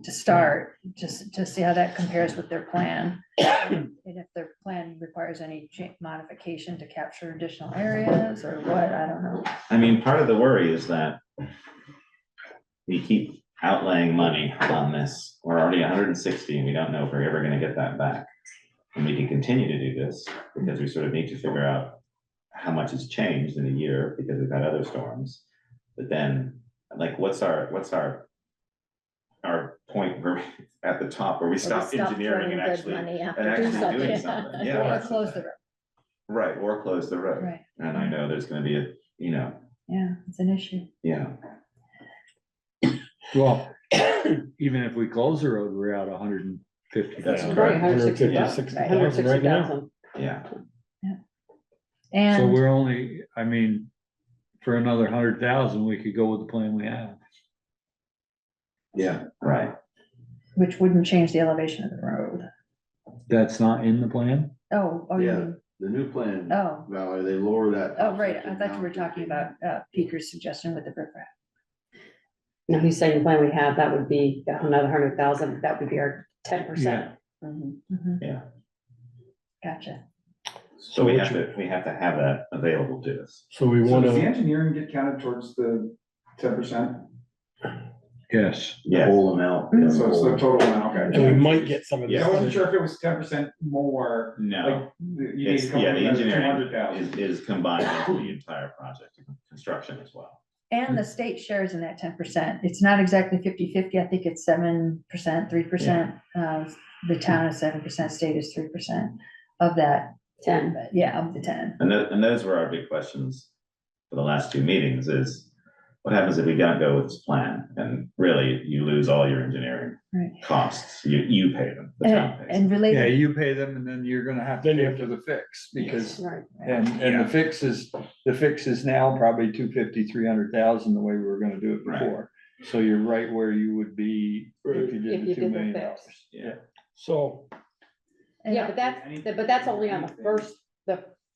to start, just to see how that compares with their plan. And if their plan requires any modification to capture additional areas or what, I don't know. I mean, part of the worry is that we keep outlaying money on this. We're already 160 and we don't know if we're ever gonna get that back. And we can continue to do this because we sort of need to figure out how much has changed in a year because we've had other storms. But then, like, what's our point where at the top where we stop engineering and actually doing something? Yeah, Or that's the close thing. the road, Right, or close the road. right, And I know there's gonna be a, yeah, it's an issue. yeah, Well, even if we close the road, we're out 150,000. That's Right, 156,000 right now. 160,000. yeah. So And, we're only, I mean, for another 100,000, we could go with the plan we have. Yeah, right. which wouldn't change the elevation of the road. That's not in the plan? Oh, you Yeah. mean, The new plan, oh, Valerie, they lower that. oh, top right, I section thought you down were to talking 15. about, Peter's suggestion with the riprap. No, he's saying the plan we have, that would be another 100,000, that would be our 10%. Yeah. Gotcha. So we have to have that available to us. So we So does the wanna, engineering get counted towards the 10%? Yes. Yeah. Whole amount. Mhm. yeah, So it's the whole- total amount, okay. and we might get some of Yeah, this. I wasn't sure if it was 10% more, No, like, you need it's, to come yeah, up the with another engineering 200,000. is combined into the entire project, construction as well. And the state shares in that 10%. It's not exactly 50-50. I think it's 7%, 3%. The town is 7%, state is 3% of that. 10. Yeah, of the 10. And those were our big questions for the last two meetings is, what happens if we don't go with this plan? And really, you lose all your engineering Right. costs. You pay them, the town pays. And Yeah, related, you pay them and then you're gonna have to Then you pay have for the fix because, Right. and the fix is now probably 250, 300,000 the way we were gonna do it Right. before. So you're right where you would be if you If did you the $2 did the million. fix. Yeah. So Yeah, but that's only on the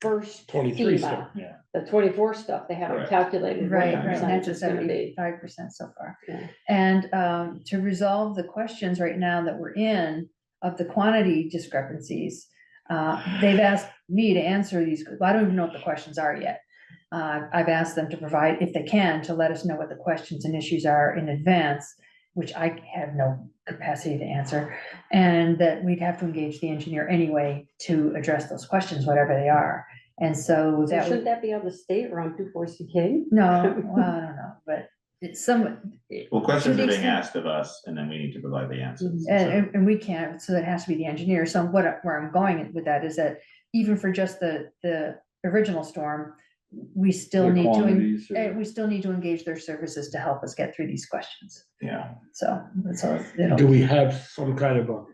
first 23 FEMA. stuff. Yeah. The 24 stuff, they haven't Right. calculated what right, the right, and percentage that's is at gonna be. 75% so far. Yeah. And to resolve the questions right now that we're in of the quantity discrepancies, they've asked me to answer these, well, I don't even know what the questions are yet. I've asked them to provide, if they can, to let us know what the questions and issues are in advance, which I have no capacity to answer, and that we'd have to engage the engineer anyway to address those questions, whatever they are. And so So that shouldn't would, that be on the state or on 240CK? no, well, I don't know, but it's some. Well, questions to are the being extent- asked of us and then we need to provide the answers. And we can't, so that has to be the engineer. So where I'm going with that is that even for just the original storm, we still The need quantities to, or- we still need to engage their services to help us get through these questions. Yeah. So, Do we have some kind of a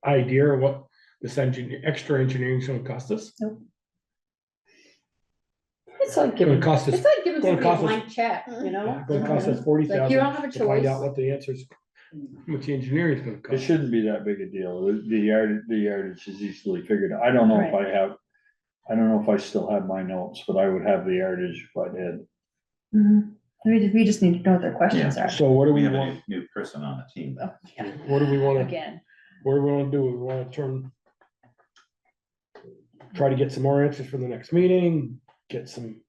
idea of what this extra engineering is gonna cost us? Nope. It's like Gonna giving, cost us, it's like giving gonna somebody a cost us- blank check, you know? gonna cost us Like, 40,000 you don't have a to find out choice. what the answers, how much the engineering is gonna It cost. shouldn't be that big a deal. The yardage is easily figured. I don't know if I don't know if I still have my notes, but I would have the yardage if I did. Mhm. We just need to know what their questions are. So what do We we have a want, new person on the team. Oh, yeah, what do we wanna, again, what do we wanna do? We wanna try to get some more answers for the next meeting, get some,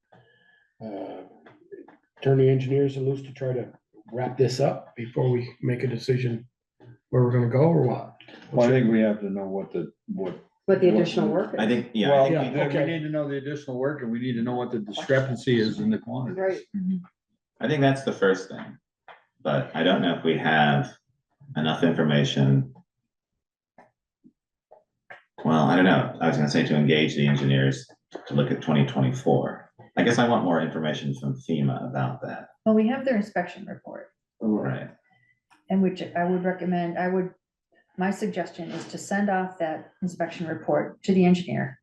turn the engineers loose to try to wrap this up before we make a decision where we're gonna go or what? Well, I think we have to know what What the additional work is. I think, yeah, well, I think we- okay. we need to know the additional work and we need to know what the discrepancy is in the quantity. Right. I think that's the first thing, but I don't know if we have enough information. Well, I don't know. I was gonna say to engage the engineers to look at 2024. I guess I want more information from FEMA about that. well, we have their inspection report, Right. and which I would recommend, my suggestion is to send off that inspection report to the engineer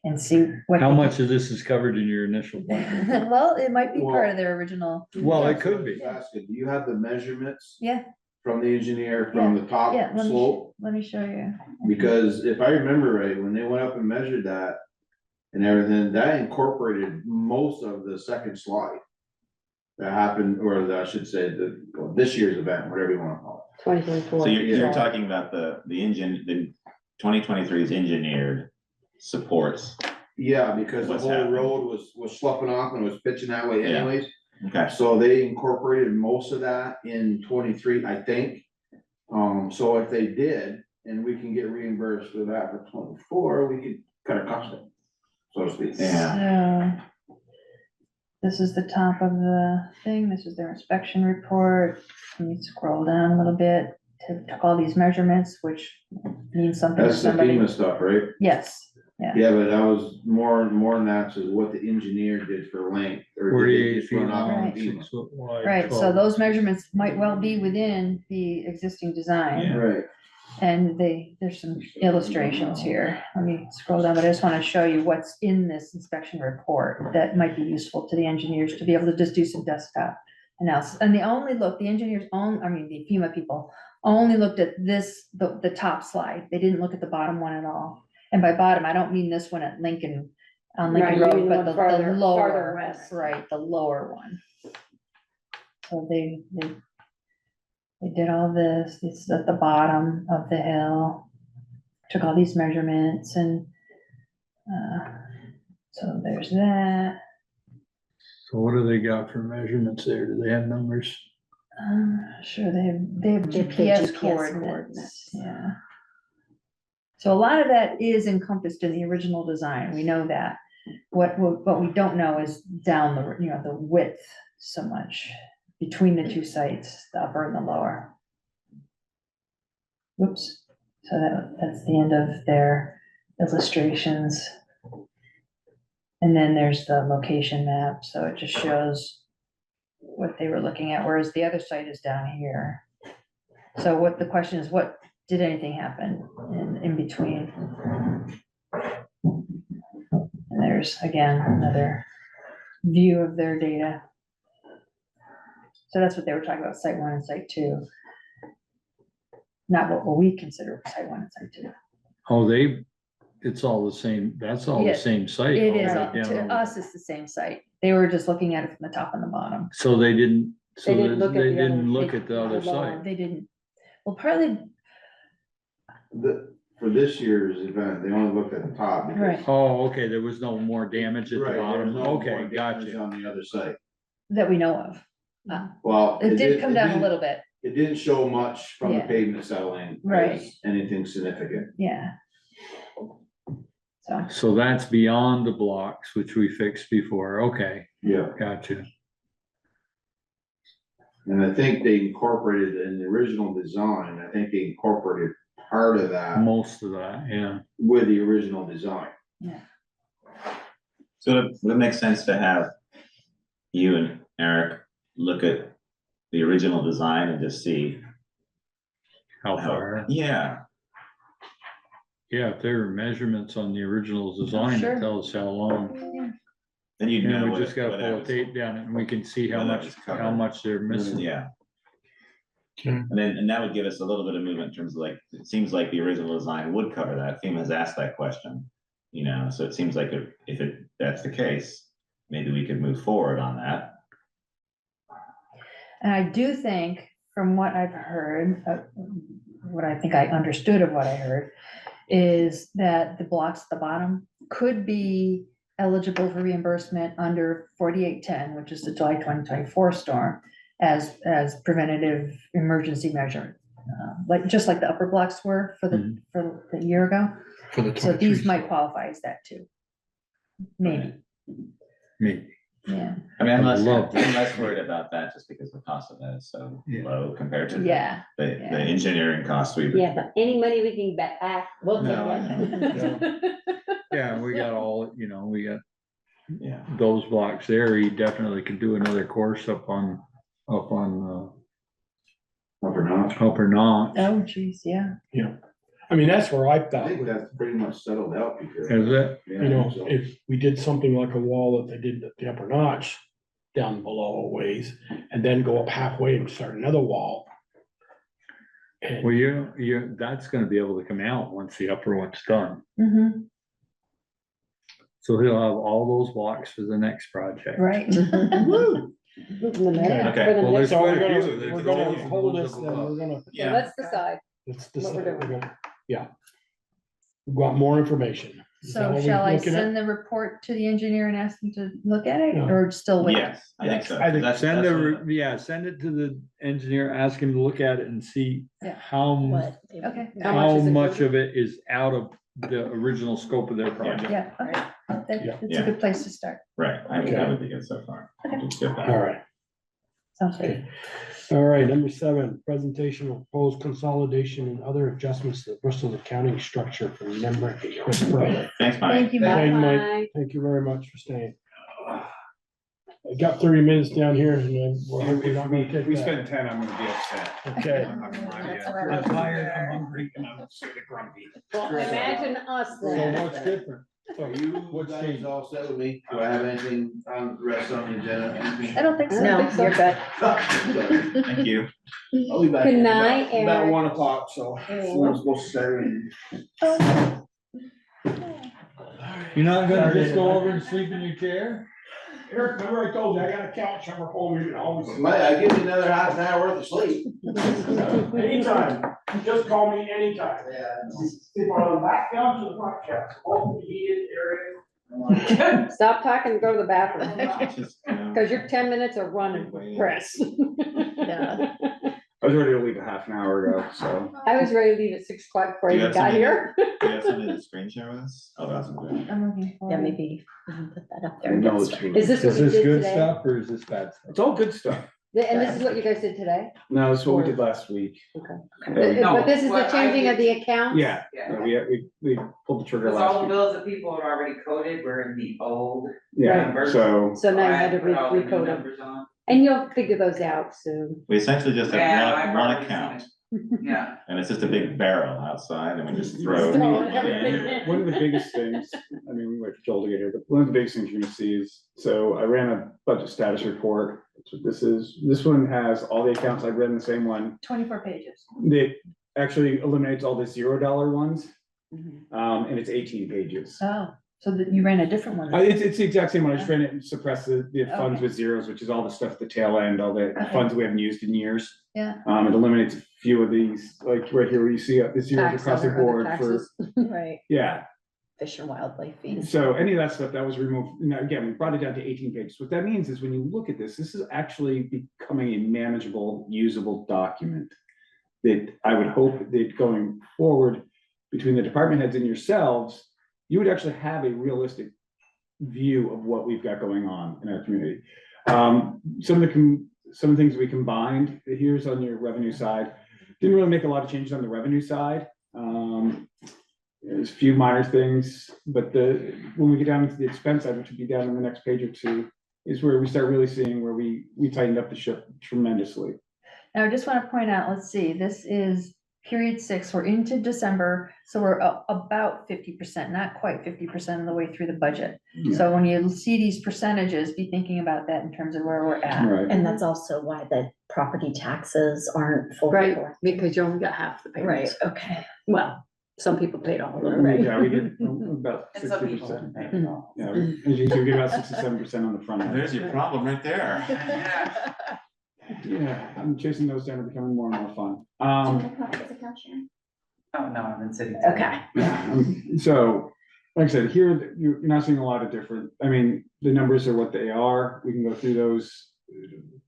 and see what. How they- much of this is covered in your initial plan? Well, it might be part of their original, Well, it could be. Asking, do you have the measurements yeah, from the engineer from the top yeah, slope? let me show you. Because if I remember right, when they went up and measured that and everything, that incorporated most of the second slide. That happened, or I should say, this year's event, whatever you wanna call it. 2024. So you're Yeah. talking about the 2023's engineered supports. Yeah, because the What's whole happening? road was sloughing off and was pitching that way Yeah. anyways. Okay, So they incorporated most of that in 23, I think. So if they did, and we can get reimbursed for that for 24, we could cut a cost, so to speak. yeah, So, this is the top of the thing, this is their inspection report, and you scroll down a little bit, took all these measurements, which means something to That's the somebody. FEMA stuff, right? Yes, yeah, Yeah, but that was more than that, is what the engineer did for length. Or did they 48 just feet run off long, on FEMA? 6 foot wide. right, so 12. those measurements might well be within the existing design. Yeah. Right. And there's some illustrations here. Let me scroll down, but I just want to show you what's in this inspection report that might be useful to the engineers to be able to just do some desktop analysis. And the engineers the FEMA people only looked at this, the top slide. They didn't look at the bottom one at all. And by bottom, I don't mean this one at Lincoln, on Right, Lincoln you Road, mean but one the farther lower, west. right, the lower one. So they did all this, it's at the bottom of the hill, took all these measurements and, so there's that. So what do they got for measurements there? Do they have numbers? Sure, they have They have the GPS GPS coordinates, coordinates. yeah. So a lot of that is encompassed in the original design, we know that. What we don't know is down the width so much between the two sites, the upper and the lower. Whoops, so that's the end of their illustrations. And then there's the location map, so it just shows what they were looking at, whereas the other site is down here. So what the question is, did anything happen in between? And there's, again, another view of their data. So that's what they were talking about, site 1 and site 2. Not what we consider site 1 and site 2. Oh, it's all the same, that's all the Yes, same site. It all is, right down to over- us, it's the same site. They were just looking at it from the top and the bottom. So they didn't, so They didn't look at they the didn't other- look they- at the other the lower. side. They didn't, well, partly, For this year's event, they only looked at the top. because- right, Oh, okay, there was no more damage at the Right, there was bottom. no more Okay, damage gotcha. on the other side. that we know of. Well. It did come down a little bit, It didn't show much from the Yeah. pavement settling. Right. as anything significant. yeah. So, So that's beyond the blocks, which we fixed before. Okay, Yeah. gotcha. And I think they incorporated in the original design, I think they incorporated part of that Most of that, yeah. with the original design. so it would make sense to have you and Eric look at the original design and just see How far? yeah, Yeah, if there were measurements on the original design, Sure. that tells us how long. then you'd know. Yeah, we what- just gotta what pull a was- tape down and we can see how whether it much, was covered. how much they're missing. Yeah, Okay. and that would give us a little bit of movement in terms of like, it seems like the original design would cover that. FEMA has asked that question. So it seems like if that's the case, maybe we could move forward on that. And I do think, from what I've heard, what I think I understood of what I heard, is that the blocks at the bottom could be eligible for reimbursement under 4810, which is the July 2024 storm, as preventative emergency measure. Just like the upper blocks were for the year ago. For the So 23 these might qualify as that too. Maybe, Me. yeah, I mean, I love I'm less worried about that just because the cost of that is so Yeah. low compared to yeah. the Yeah. engineering cost we. Yeah, but any money we can get back, we'll No, I know. take it. Yeah, we got all, we got Yeah. those blocks there. He definitely could do another course up on, Upper notch. Upper Notch. Oh, geez, yeah. I mean, that's where I I thought, think that's pretty much settled out because. Is it? Yeah, you know, so- if we did something like a wall that they did at the upper notch down below a ways, and then go up halfway and start another wall. And Well, that's gonna be able to come out once the upper one's done. Mm-hmm, So he'll have all those blocks for the next project. right. Okay. Well, there's so quite we're a few. gonna, There's we're gonna those and hold those this, up then above. we're gonna, So let's decide. let's What we're decide, doing. yeah. We've got more information. Is that So what we're shall I looking at? send the report to the engineer and ask him to look at it, Yeah. or still wait? Yes, I think so. I think That's- Send that's what- send it to the engineer, ask him to look at it and see Yeah. how, Okay. how much of it is out of the original scope of their project. Yeah, okay, Yeah. that's a Yeah. good place to start, Right, I think Okay. that would be good so far. Just get that. All right. sounds good. All right, number 7, presentation of proposed consolidation and other adjustments to the Bristol accounting structure for Nemrick and Chris Brother. Thanks, Mike. Thank you, Thank you, Mike. Mike. Thank you very much for staying. I got 30 minutes down here and then we're hopefully not gonna take We that. spend 10, I'm gonna be upset. Okay. I'm not gonna lie to you. That's all right. I'm tired, I'm hungry, and I'm sort of grumpy. Well, imagine us So then. what's different? So Are you what's guys changed? all set with me? Do I have anything on the rest on the agenda? I don't think so. No, you're good. Sorry. Thank you. I'll be back. Good in night, About Eric. 1 o'clock, so that's what I'm supposed to say. You're not gonna just go over and sleep in your chair? Eric, remember I told you, I got a couch over home, you can always. Might give me another half an hour worth of sleep. Anytime, just call me anytime. Yeah. Sleep on the back down to the front couch, all the heated area. Stop talking and go to the bathroom, Just, you know, because your 10 minutes are running, Chris. Yeah. I was ready to leave a half an hour ago, so. I was ready to leave at 6 o'clock before Do you you have got something- here. Do you have something to screen share with us? Oh, that's good. I'm looking for. Yeah, it. maybe we can put that up there. and No, get it's started. Is this what Is we this did good today? stuff or is this bad stuff? It's all good stuff. And this is what you guys did today? No, that's what we did last week. Okay. Yeah, But this is the what I changing of the we- accounts? Yeah, we pulled the trigger Because last all the week. bills that people had already coded were in the old. Yeah, numbers. so. So now you I had to put all the new recode them. numbers on. And you'll figure those out soon. We essentially just Yeah, have I've one already seen account, Yeah. and it's just a big barrel outside, and we just throw. Throw money everything in. in. One of the biggest things, I mean, we wait for Joel to get here, but one of the biggest things you're gonna see is, so I ran a budget status report. That's what this is. This one has all the accounts. I read in the same one. 24 pages. It actually eliminates all the $0 ones. Mm-hmm. And it's 18 pages. Oh, so that you ran a different one. It's the exact same one. I just ran it and suppressed the funds Okay. with zeros, which is all the stuff at the tail end, all the Okay. funds we haven't used in years. Yeah. It eliminates a few of these, like right here where you see the zeros Tax across the other board for, taxes. Right, yeah. fish and wildlife fees. So any of that stuff that was removed, now again, we brought it down to 18 pages. What that means is when you look at this, this is actually becoming a manageable, usable document. That I would hope that going forward, between the department heads and yourselves, you would actually have a realistic view of what we've got going on in our community. Some of the things we combined, here's on your revenue side, didn't really make a lot of changes on the revenue side. There's a few minor things, but when we get down to the expense side, which would be down in the next page or two, is where we start really seeing where we tightened up the ship tremendously. Now, I just want to point out, let's see, this is period 6, we're into December, so we're about 50%, not quite 50% of the way through the budget. So when you see these percentages, be thinking about that in terms of where we're at. Right. And that's also why the property taxes aren't fully. Right, collected. because you only got half the Right, payments. okay. Well, some people paid all of them, right? Yeah, we get about And some people 60%. don't pay at all. Yeah, as you can see, we get about 67% on the front end. There's your problem right there. Yeah, I'm chasing those down and becoming more and more fun. Oh, no, I've been sitting. Okay. Yeah, so, like I said, here, you're not seeing a lot of different, I mean, the numbers are what they are. We can go through those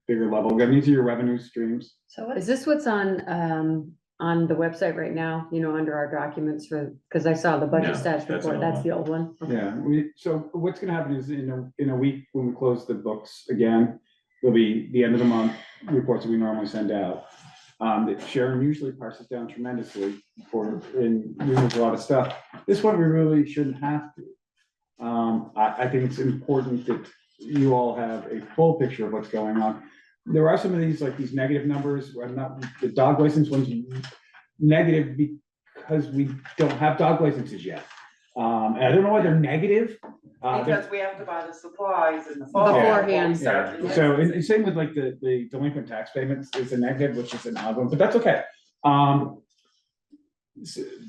bigger level. These are your revenue streams. So Is this what's on the website right now, you know, under our documents for, because I saw the budget No, stats that's an report, old that's one. the old one? Okay. Yeah, so what's gonna happen is in a week, when we close the books again, there'll be the end of the month reports that we normally send out. That Sharon usually parses down tremendously and removes a lot of stuff. This one, we really shouldn't have to. I think it's important that you all have a full picture of what's going on. There are some of these, like these negative numbers, where I'm not, the dog license one's negative because we don't have dog licenses yet. And I don't know why they're negative. Because we have to buy the supplies in the fall. Beforehand. before we start the So, and licensing. same with like the delinquent tax payments is a negative, which is an odd one, but that's okay.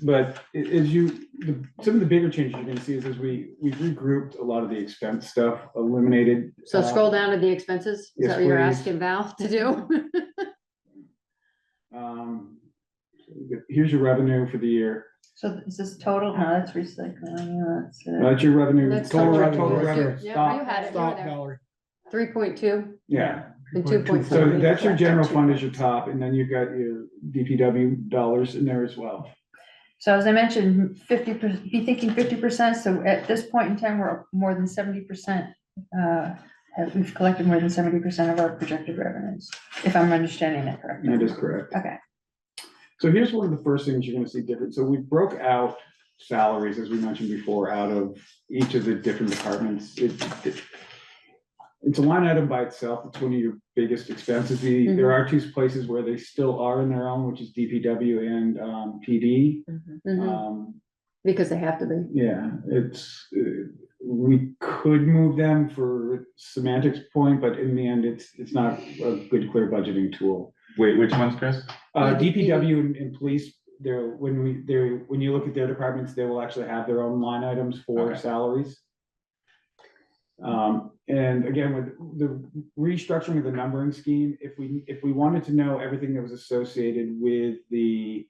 But some of the bigger changes you're gonna see is we've regrouped a lot of the expense stuff, eliminated. So scroll down to the expenses, is yes, that what you're please. asking Val to do? Here's your revenue for the year. So is this total? No, that's recycling, that's. That's your revenue. That's Total total total revenue. revenue. Yeah, Stop. you had it, you were Stop, there. Valerie. 3.2 Yeah. and 2.4. So that's your general fund as your top, and then you've got your DPW dollars in there as well. So as I mentioned, 50%, be thinking 50%, so at this point in time, we're more than 70%. We've collected more than 70% of our projected revenues, if I'm understanding that correctly. That is correct. Okay. So here's one of the first things you're gonna see different. So we broke out salaries, as we mentioned before, out of each of the different departments. It's a line item by itself. It's one of your biggest expenses. There are two places where they still are in their own, which is DPW and PD. Because they have to be. Yeah, we could move them for semantics point, but in the end, it's not a good, clear budgeting tool. Wait, which ones, Chris? DPW and police, when you look at their departments, they will actually have their own line items for Okay. salaries. And again, with the restructuring of the numbering scheme, if we wanted to know everything that was associated with the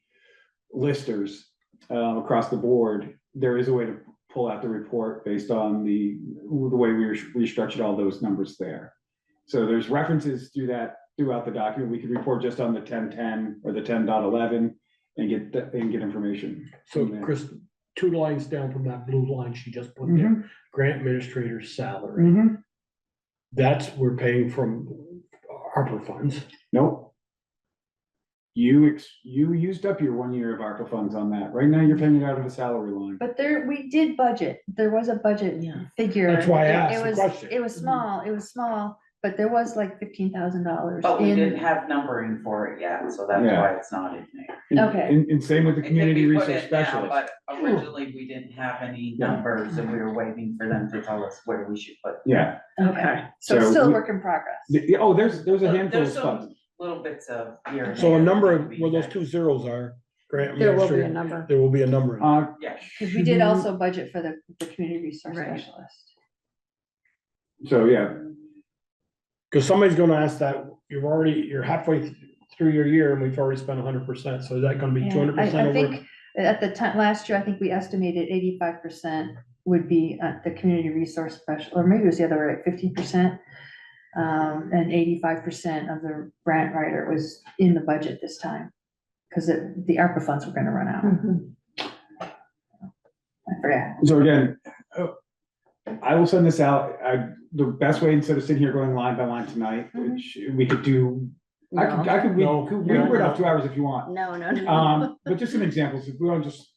listers across the board, there is a way to pull out the report based on the way we restructured all those numbers there. So there's references throughout the document. We could report just on the 1010 or the 10.11 and get information. So from there. Chris, 2 lines down from that blue line she just put there, grant administrator's salary. Mhm. That's, we're paying from ARPA funds. Nope. You used up your 1 year of ARPA funds on that. Right now, you're paying it out of the salary line. But we did budget, there was a budget figure. That's why I It- asked it the was- question. It was small, but there was like $15,000. But we in- didn't have numbering for it yet, so that's Yeah. why it's not in there. And- Okay. And same with the It can community be put resource in now, specialist. but originally we didn't have any Yeah. numbers and we were waiting for them to tell us where we should put. Yeah. Okay, so it's So still a we- work in progress. Oh, there's a handful of There's spots. some little bits of here and So a there number that of, need to where be those done. 2 zeros are, grant There will be a administrator, number. there will be a number. in it. Yeah. Because we did also budget for the community resource Right. specialist. So, yeah, Cause somebody's gonna ask that, you're halfway through your year and we've already spent 100%, so is that gonna be Yeah, 200% I over? think at the time, last year, I think we estimated 85% would be the community resource special, or maybe it was the other way, 50%. And 85% of the grant writer was in the budget this time, because the ARPA funds were gonna run out. I forgot. so again, I will send this out. The best way, instead of sitting here going line by line tonight, which we could do, we No. can read off 2 hours if you want. No. But just some examples, if we want to just,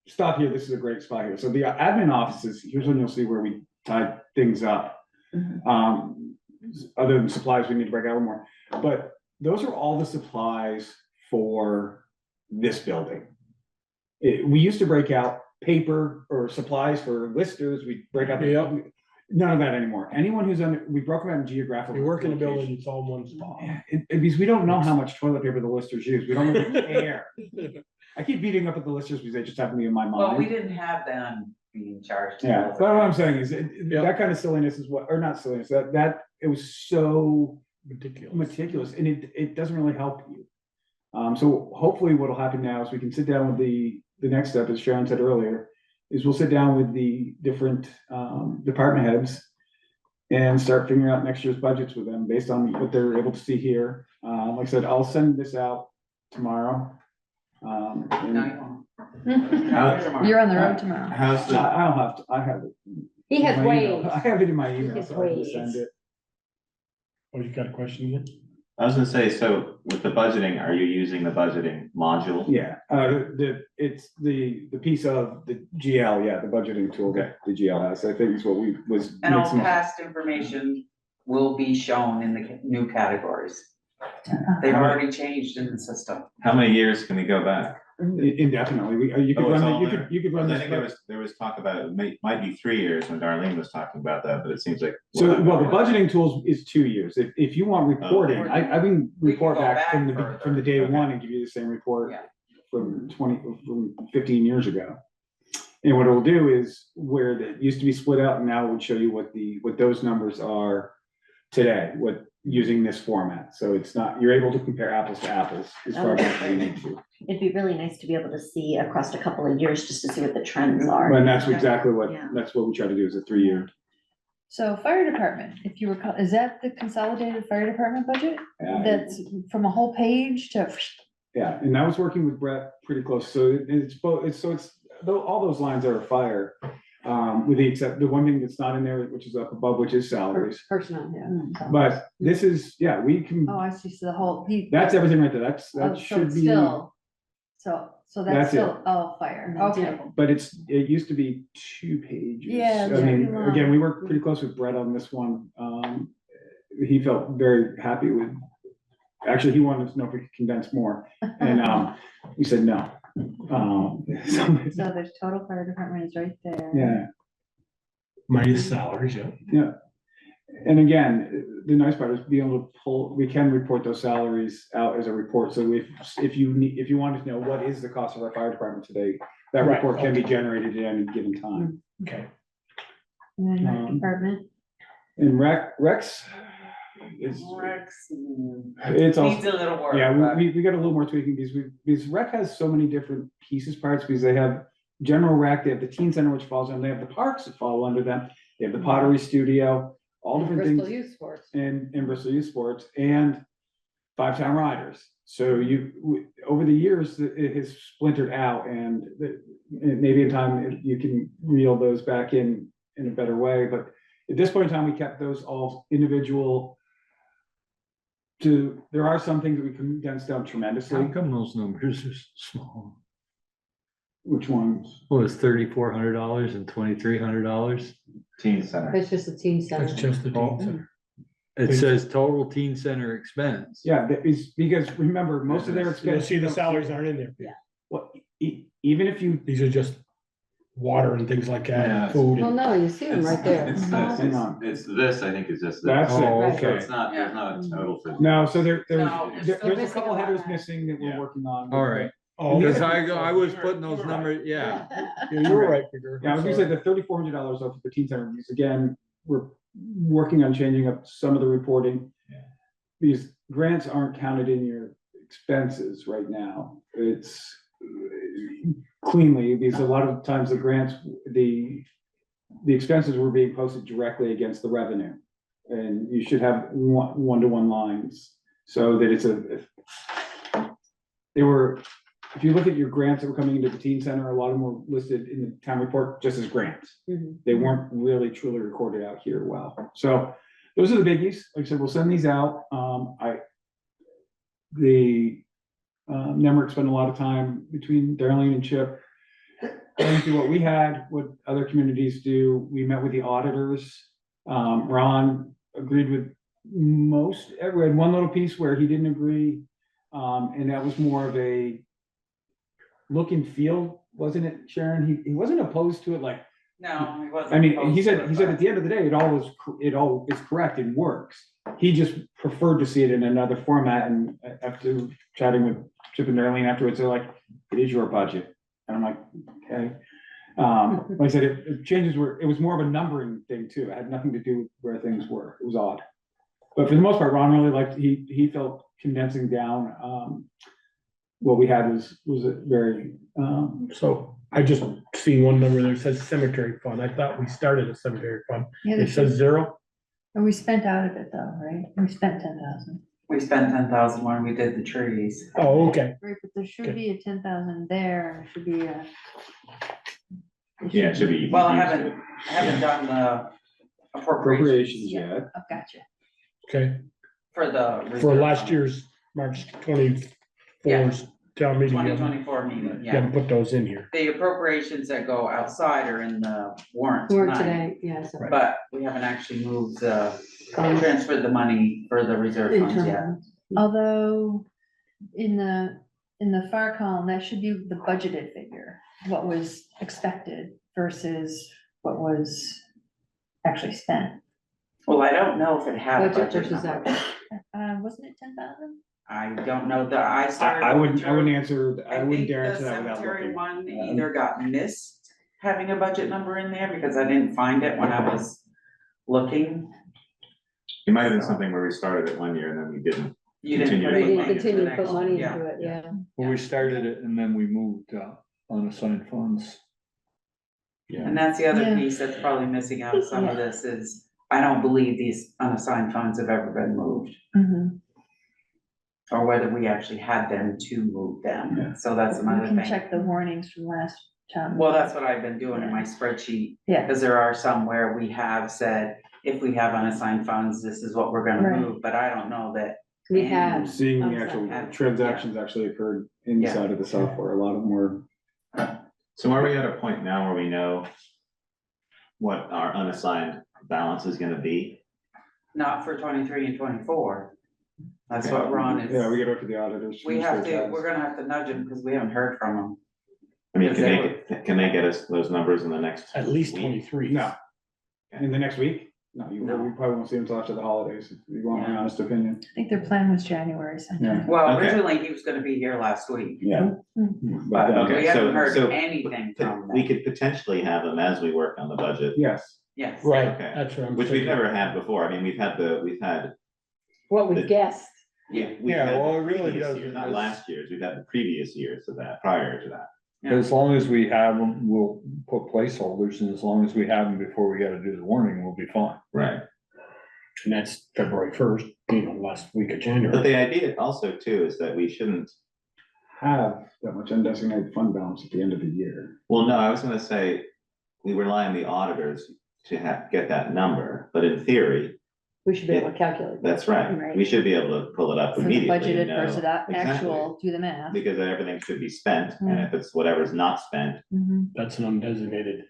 stop here, this is a great spot here. So the admin offices, here's when you'll see where we tie things up. Other than supplies, we need to break out more, but those are all the supplies for this building. We used to break out paper or supplies for listers, we break out. None of that anymore. Anyone who's we broke them out in geographical. You work in a building, location. it's all in one spot. Because we don't know how much toilet paper the listers use. We don't really care. I keep beating up at the listers because they just happen to be in my mind. Well, we didn't have them being charged. Yeah, but what I'm saying is that kind of silliness is what, or not silliness, that it was so meticulous, and it doesn't really help you. So hopefully what'll happen now is we can sit down with the next step, as Sharon said earlier, is we'll sit down with the different, department heads and start figuring out next year's budgets with them based on what they're able to see here. Like I said, I'll send this out tomorrow. And- You're on the road tomorrow. How's the, I don't have to, I have it. He has in my email. ways. I have it in my email, has so I can ways. send it. Oh, you got a question again? I was gonna say, so with the budgeting, are you using the budgeting module? Yeah, it's the piece of the GL, yeah, the budgeting tool that the GL has, I think is what we was. And all makes most- past information will be shown in the new categories. They've already changed in the system. How many years can we go back? Indefinitely, you could Oh, it's run, all there? you could run I this. think there was talk about, it might be 3 years when Darlene was talking about that, but it seems like. So, well, the budgeting tools is 2 years. If you want reporting, Okay. I can report go back back from the further. day Okay. one and give you the same report Yeah. from 15 years ago. And what it'll do is where it used to be split out, and now it would show you what those numbers are today, using this format. So it's not, you're able to compare apples to apples as far as you need to. It'd be really nice to be able to see across a couple of years just to see what the trends are. And that's exactly Yeah. that's what we try to do, is a 3-year. So fire department, if you recall, is that the consolidated fire department budget? That's from a whole page to, Yeah, and I was working with Brett pretty close, so it's both, all those lines are fire. With the one thing that's not in there, which is up above, which is salaries. Personnel, yeah. But this is, yeah, we can, oh, I see, so the whole. that's everything right there, Oh, that so should it's be, still- So That's that's it. still, oh, fire, okay. but it used to be 2 pages. Yeah, I mean, pretty long. again, we worked pretty close with Brett on this one. He felt very happy with, actually, he wanted to know if we could condense more, and we said no. So there's total fire department is right there. Yeah. Minus salaries, yeah. Yeah, and again, the nice part is being able to we can report those salaries out as a report, so if you wanted to know what is the cost of our fire department today, that Right, report can be okay. generated at any given time. Okay. And then rec Um, department, And Rex is, Rex it's all. needs a little work. Yeah, but- we got a little more tweaking because rec has so many different pieces, parts, because they have general rec, they have the teen center, which falls under, they have the parks that fall under them, they have the pottery studio, all different things. Bristol Youth Sports. And Bristol Youth Sports and 5-Town Riders. So over the years, it has splintered out, and maybe in time you can reel those back in a better way, but at this point in time, we kept those all individual. There are some things that we condensed down tremendously. How come those numbers are small? Which ones? Well, it's $3,400 and $2,300. Teen center. That's just the teen center. That's just the teen center. It says total teen center expense. Yeah, that is, because remember, most of their You'll expenses. see the salaries aren't in there. Well, even if you, These are just water and things like that, Yeah. and food. Well, and- no, you see them right there. It's Hang on. this, I think is just. That's it. Oh, So okay. it's not, there's not a total for. no, so there's No, it's still there's a missing couple a headers line. missing that we're Yeah. working on. All right. Oh, Because okay. I was putting those numbers, yeah. Yeah, you were right, Peter. Yeah, I was gonna say the $3,400 off the teen center, because again, we're working on changing up some of the reporting. Yeah. These grants aren't counted in your expenses right now. It's cleanly, because a lot of times the grants, the expenses were being posted directly against the revenue. And you should have one-to-one lines, so that if you look at your grants that were coming into the teen center, a lot of them were listed in the town report just as grants. Mhm. They weren't really truly recorded out here well. So those are the biggies. Like I said, we'll send these out. Nemrick spent a lot of time between Darlene and Chip going through what we had, what other communities do. We met with the auditors. Ron agreed with most, we had one little piece where he didn't agree. And that was more of a look and feel, wasn't it, Sharon? He wasn't opposed to it, like, No, he wasn't. I mean, opposed he to said it, at the end of the day, it all is correct and works. He just preferred to see it in another format, and after chatting with Chip and Darlene afterwards, they're like, it is your budget. And I'm like, okay. Like I said, it changes it was more of a numbering thing too. It had nothing to do with where things were. It was odd. But for the most part, Ron really liked, he felt condensing down, what we had was a very, So I just seen one number there that says cemetery fund. I thought we started a cemetery fund. Yeah, It says 0. And we spent out of it though, right? We spent 10,000. We spent 10,000 when we did the trees. Oh, okay. Right, but there should be a 10,000 there, there should be a. Yeah, it should be. Well, I haven't done the appropriations yet. Oh, gotcha. Okay, for the. for reserve last fund. year's March 24's town meeting. you haven't- 2024 meeting, You yeah. haven't put those in here. The appropriations that go outside are in the warrant Or tonight, today, yes. but we haven't actually moved transferred the money for the reserve funds yet. Although, in the far column, that should be the budgeted figure, what was expected versus what was actually spent. Well, I don't know if it had a Budget budget versus number. Wasn't it 10,000? I don't know that I started. I wouldn't going answer, through- I wouldn't think dare the answer that without cemetery looking. one either got missed having a budget number in there because I didn't find it when I was looking. It might have been something where we started it one year and then we didn't. You didn't continue put to We put didn't money into continue it. to put money Yeah. into it, yeah. Well, we started it and then we moved, unassigned funds. Yeah. And that's the other Yeah. piece that's probably missing out of some of this is, I don't believe these unassigned funds have ever been moved. Mhm. Or whether we actually had them to move them, so that's We another can thing. check the warnings from last time. Well, that's what I've been doing in my spreadsheet, Yeah, because there are some where we have said, if we have unassigned funds, this is what we're gonna Right. move, but I don't know that. We had. Seeing the Unassigned. actual transactions actually occurred inside of the software, a lot of them were. So are we at a point now where we know what our unassigned balance is gonna be? Not for 23 and 24. That's what Ron is. Yeah, we gotta wait for the auditors. We have to, we're gonna have to nudge him, because we haven't heard from him. I mean, Because can they get us those numbers in the next? At least week? 23. No. In the next week? No, we probably won't see them until after the holidays, if you want my honest opinion. I think their plan was January sometime. Well, Okay. originally, he was gonna be here last week, Yeah. but Okay, we haven't so- heard so anything from We them. could potentially have them as we work on the budget, Yes. Yes. Right, Okay. that's what I'm which we've thinking. never had before. I mean, we've had. What we The- guessed. Yeah. we've Yeah, had well, the it really previous does- years, Not last year's, we've had the previous years to that, prior to that. As long as we have them, we'll put placeholders, and as long as we have them before we gotta do the warning, we'll be fine. Right. And that's February 1st, last week of But January. the idea also too is that we shouldn't, Have that much undesignated fund balance at the end of the year. well, no, I was gonna say, we rely on the auditors to get that number, but in theory, We should be able to calculate. that. that's right. Right. We should be able to pull it up For the immediately. budgeted and know versus that exactly, actual, do the math. Because everything should be spent, and if it's whatever's not spent. Mhm. That's an undesignated,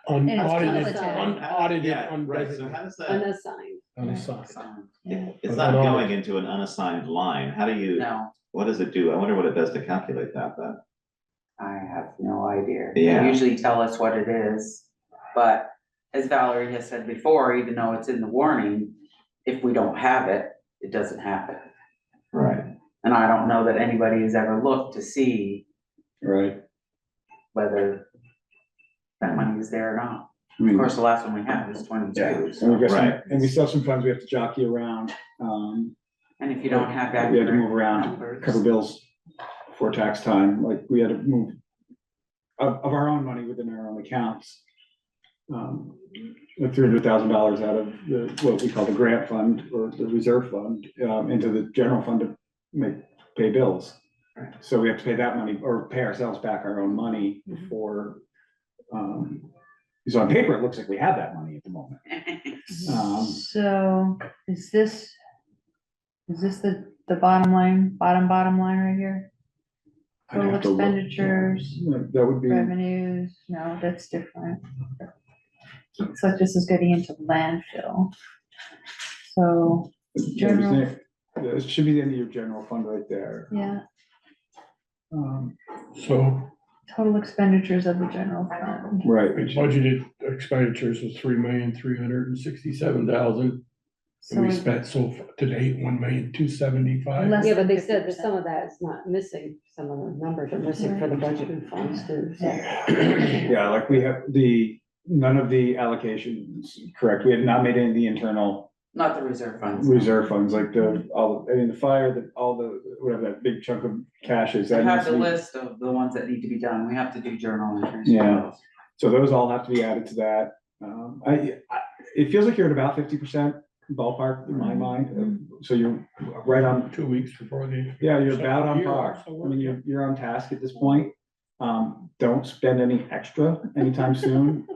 And it's unaudited, cumulative. unaudited, Yeah, right, so undesignated, how does that, Unassigned. unassigned. Yeah. it's But not unaudit- going into an unassigned line, how do you, No, what does it do? I wonder what it does to calculate that, then. I have no idea. Yeah. They usually tell us what it is, but as Valerie has said before, even though it's in the warning, if we don't have it, it doesn't happen. Right. And I don't know that anybody has ever looked to see Right. whether that money is there or not. I mean, Of course, the last one we had was 22, and we've so, got some, Right. and we still have some funds we have to jockey around. and if you don't have We had to move accurate around, numbers. cover bills for tax time, like we had to move of our own money within our own accounts. Like $300,000 out of the, what we call the grant fund or the reserve fund, into the general fund to pay bills. Right. So we have to pay that money or pay ourselves back our own money for, so on paper, it looks like we have that money at the moment. So is this the bottom line right here? I'd Total have to look. expenditures, That would be. revenues, no, that's different. So this is getting into landfill. So, general, It should be the end of your general fund right there. yeah, So total expenditures of the general fund. Right. we budgeted expenditures of 3,367,000. So And we we- spent so far to date, 1,275,000. Less Yeah, but they than said that 50%. some of that is not missing, some of the numbers are missing for the budgeted funds too. so. Yeah, like we have none of the allocations, correct, we have not made any of the internal Not the reserve funds. reserve funds, like the fire, all the, whatever that big chunk of cash is. I that have needs to the be- list of the ones that need to be done. We have to do journal entries. for Yeah. those. So those all have to be added to that. It feels like you're at about 50% ballpark in my mind. So you're right on, 2 weeks before the. yeah, you're about on Year, par. so I mean, you're on task at this point. Don't spend any extra anytime soon.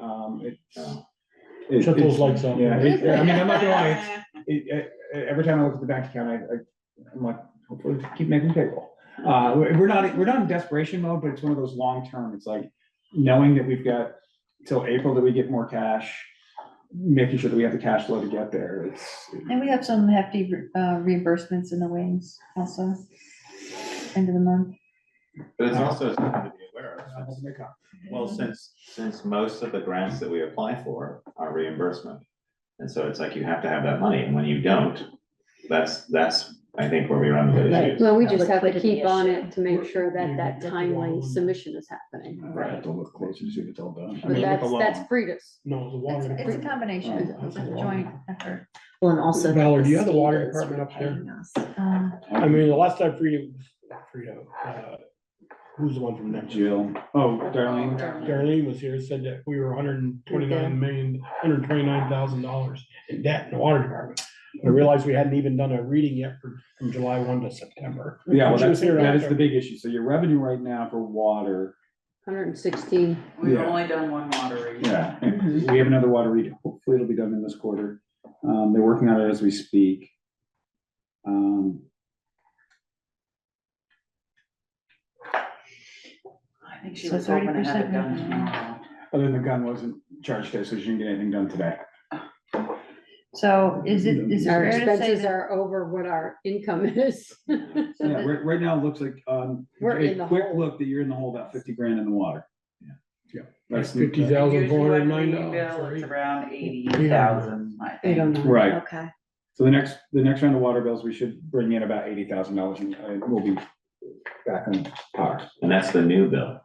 Shut those lights off. Yeah, I mean, I'm not gonna lie, every time I look at the bank account, I'm like, hopefully keep making payroll. We're not in desperation mode, but it's one of those long term, it's like knowing that we've got till April that we get more cash, making sure that we have the cash flow to get there. And we have some hefty reimbursements in the wings also, end of the month. But it's also something to be aware of. Well, since most of the grants that we apply for are reimbursement. And so it's like you have to have that money, and when you don't, that's, I think, where we run into Right, issues. well, we just have to Liquidity keep on issue. it to make sure that that timely submission is happening. I have to look closer to see if it's all done. I But mean, look that's alone. Frida's. No, the water. It's a combination, it's a joint effort. Well, and also. Valerie, do you have the state water is department up there? repaying us. I mean, the last time Frida, who's the one from next? Jill, Darlene. Darlene was here, said that we were $129,000 in debt in the water department. I realized we hadn't even done a reading yet from July 1 to September. Yeah, well, She was here that is after. the big issue. So your revenue right now for water, 116. We've Yeah. only done one water reading. yeah, and we have another water read. Hopefully it'll be done in this quarter. They're working on it as we speak. I think she So was hoping to have 30% it done revenue. tomorrow. Other than the gun wasn't charged today, so she didn't get anything done today. So is it Our fair to say expenses that? are over what our income is. So Yeah, that- right now it looks like, We're in the quick hole. look that you're in the hole about 50 grand in the water. Yeah. That's That's $50,000. Usually when we $409 bill, for it's eight. around 80,000, I They don't think. know. Right. Okay. So the next round of water bills, we should bring in about $80,000 and we'll be back on par. And that's the new bill,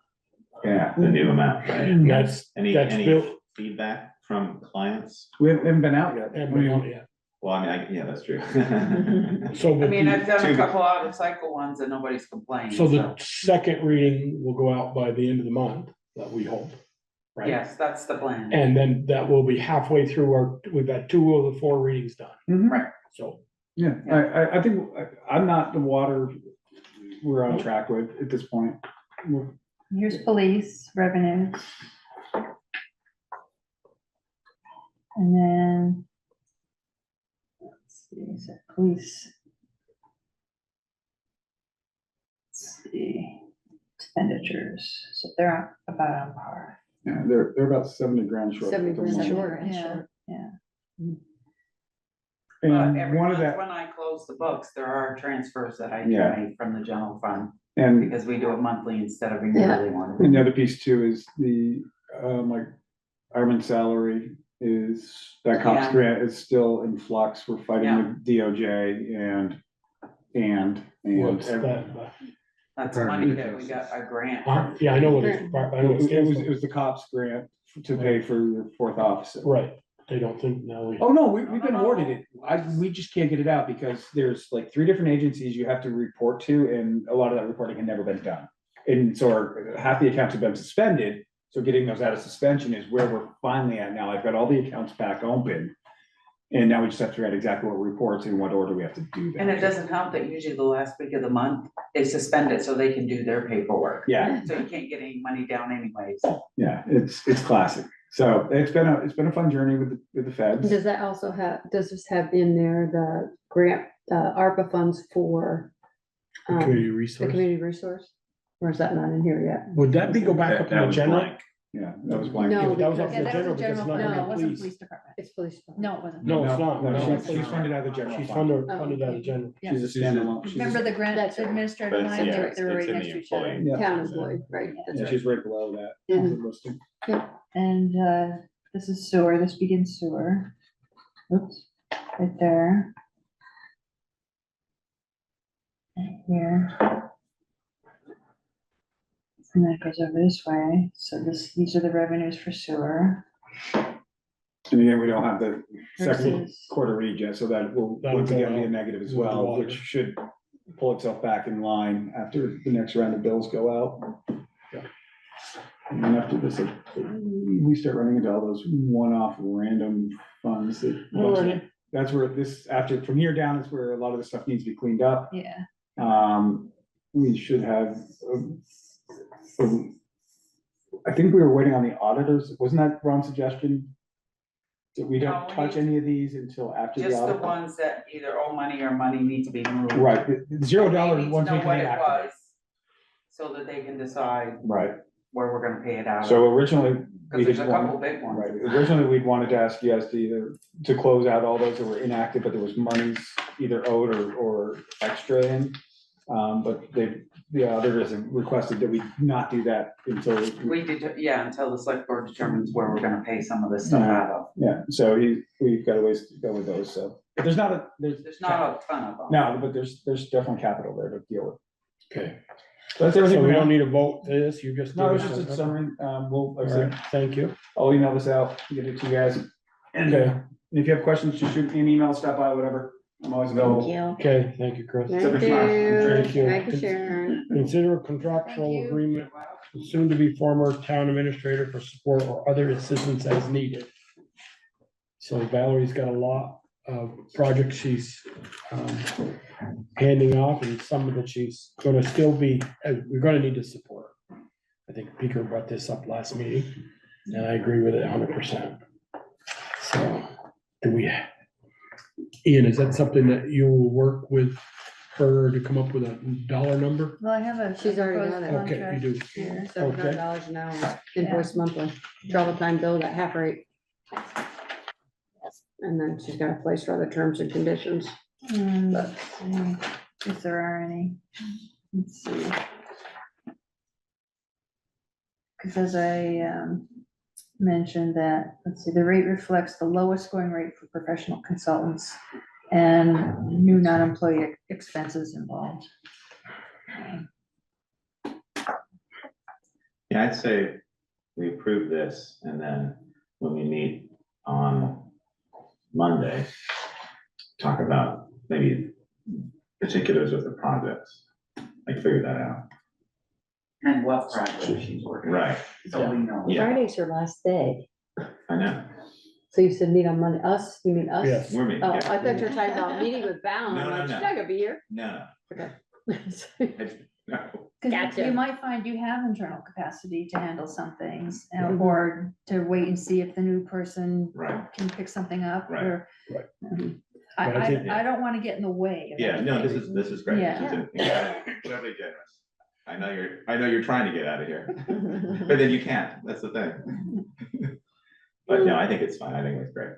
Yeah. the new amount, right? That's Any built, feedback from clients? We haven't been out yet. and we don't yet. Well, I mean, yeah, that's true. So, I but mean, I've done a Two- couple out of cycle ones and nobody's complained, so the so, second reading will go out by the end of the month, that we hope, right? yes, that's the plan. And then that will be halfway through we've got 2 of the 4 readings done, Mhm. Right. so. Yeah, I think, I'm not the water we're on track with at this point. Here's police revenues. And then. Let's see, so police. Let's see, expenditures, so they're about on par. Yeah, they're about 70 grand short. 70 at the grand moment. short. Yeah, yeah. But And every one of month that, when I close the books, there are transfers that I Yeah. do make from the general fund, and because we do it monthly instead of a yearly one. And the other piece too is the, like, Armin's salary is, that cops Yeah. grant is still in flux. We're fighting Yeah. with DOJ and. What's that? That's money that we got a grant. Huh? Yeah, I know what it's, I know what it stands It for. was the cops grant to pay for your 4th officer. Right, they don't think now we. Oh, no, we've been awarded it. We just can't get it out because there's like 3 different agencies you have to report to, and a lot of that reporting had never been done. And so half the accounts have been suspended, so getting those out of suspension is where we're finally at now. I've got all the accounts back open. And now we just have to figure out exactly what reports and what order we have to do that. And it doesn't help that usually the last week of the month, they suspend it so they can do their paperwork. Yeah, So you can't get any money down anyways. yeah, it's classic. So it's been a fun journey with the feds. Does that also does this have in there the grant, ARPA funds for Community the resource. community resource? Or is that not in here yet? Would that be go back up That in the was general? blank. Yeah, that was blank. No, That was up Yeah, in the that general was a because it's general not fund, in no, it the wasn't police. police department. It's police. fund. No, it wasn't. No, it's not. No, No, she's funded out of the general She's fund. funded out of general. Yeah. She's a standalone. she's a- Remember the grant That's right. administrator But it's- line, yeah, they it's- were right it's in next the to each other. employee. Yeah. Town employee, right, Yeah, that's right. she's right below that. Mhm. listing. And this is sewer, this begins sewer. Oops, right there. Right here. And that goes over this way, so these are the revenues for sewer. And again, we don't have the second Versus- quarter read yet, so that will That'll once go again be a out negative as with the well, water. which should pull itself back in line after the next round of bills go out. Yeah. And then after this, we start running into all those one-off random funds that, that's where this, after, from here down is where a lot of the stuff needs to be cleaned up. Yeah, We should have, I think we were waiting on the auditors, wasn't that Ron's suggestion? That we don't No, we touch need- any of these until after the Just the audit? ones that either owe money or money need to be moved. Right, the $0 They need to ones we know can what it activate. was, so that they can decide Right, where we're gonna pay it out of. so originally. we Cause there's a had couple wanted- big ones. Right, originally we'd wanted to ask you guys to either, to close out all those that were inactive, but there was monies either owed or extra in. But the auditors have requested that we not do that until. We did, yeah, until the select board determines where we're gonna pay some of this stuff out of. Yeah, so we've got a ways to go with those, so, but there's not a, There's not a ton of them. no, but there's definitely capital there to deal with. Okay, So that's so everything. we for don't now. need a vote to this, you just. No, give it's us just a a- summary, we'll, like I All said, right, thank you. I'll email this out, get it to you guys. And Okay. if you have questions, just shoot me an email, stop by, whatever, I'm always available. Thank you. Okay, thank you, Chris. Thank Except for tomorrow. you. Thank you. Thank you, Sharon. Consider a Thank contractual you. agreement, with soon-to-be former town administrator for support or other assistance as needed. So Valerie's got a lot of projects she's handing off, and some of it she's gonna still be, we're gonna need to support. I think Peter brought this up last meeting, and I agree with it 100%. So, do we, Ian, is that something that you will work with her to come up with a dollar number? well, I have a. She's already got it. Okay, you contract do. here. $700 an hour, invoice monthly, travel time billed at half rate. And then she's got a place for other terms and conditions. Let's see if there are any. Let's see. Because as I mentioned that, let's see, the rate reflects the lowest going rate for professional consultants and new non-employee expenses involved. Yeah, I'd say we approve this, and then when we meet on Monday, talk about maybe particulars of the projects, like figure that out. And what project she's working. on, Right, So we know. Yeah. Friday's her last day. I know, So you said meet on Monday, us, you mean us? Yes. we're meeting, Oh, I yeah. thought you were talking about meeting with Val, No, I'm no, like, she's no. not gonna be here. No, Okay. no, Because Gotcha. you might find you have internal capacity to handle some things, Mhm. or to wait and see if the new person right, can pick something up, Right. or. Right. I, But I think- I don't want to get in the way of yeah, no, anything. this is great. Yeah. Incredibly generous. I know you're trying to get out of here, but then you can't, that's the thing. But no, I think it's fine, I think it's great.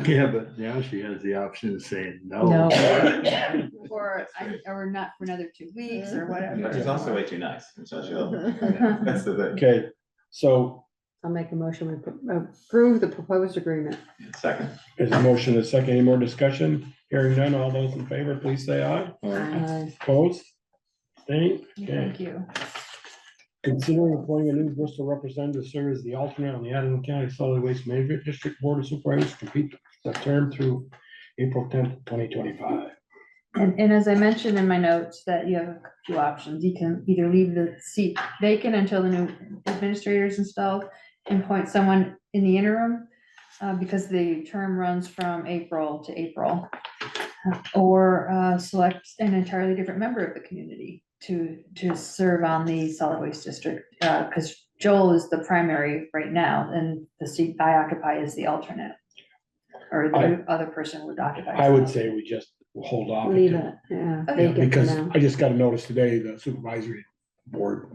Yeah, but now she has the option of saying no. No. Or not for another 2 weeks, or whatever. But she's also way too nice, and so she'll, that's the thing. Okay, so I'll make a motion, we approve the proposed agreement. Second. there's a motion, a second, any more discussion? Hearing none, all those in favor, please say aye. Opposed? Abstained? Okay. Thank you. Considering appointing a new Bristol representative to serve as the alternate on the Adams County Solid Waste Management District Board of Supervisors, to complete the term through April 10th, 2025. And as I mentioned in my notes, that you have a few options. You can either leave the seat vacant until the new administrator is installed and appoint someone in the interim, because the term runs from April to April. Or select an entirely different member of the community to serve on the solid waste district, because Joel is the primary right now, and the seat I occupy is the alternate. Or the other person would occupy. I would say we just hold off. Leave until- it, yeah. Okay. vacant for Because now. I just got a notice today, the supervisory board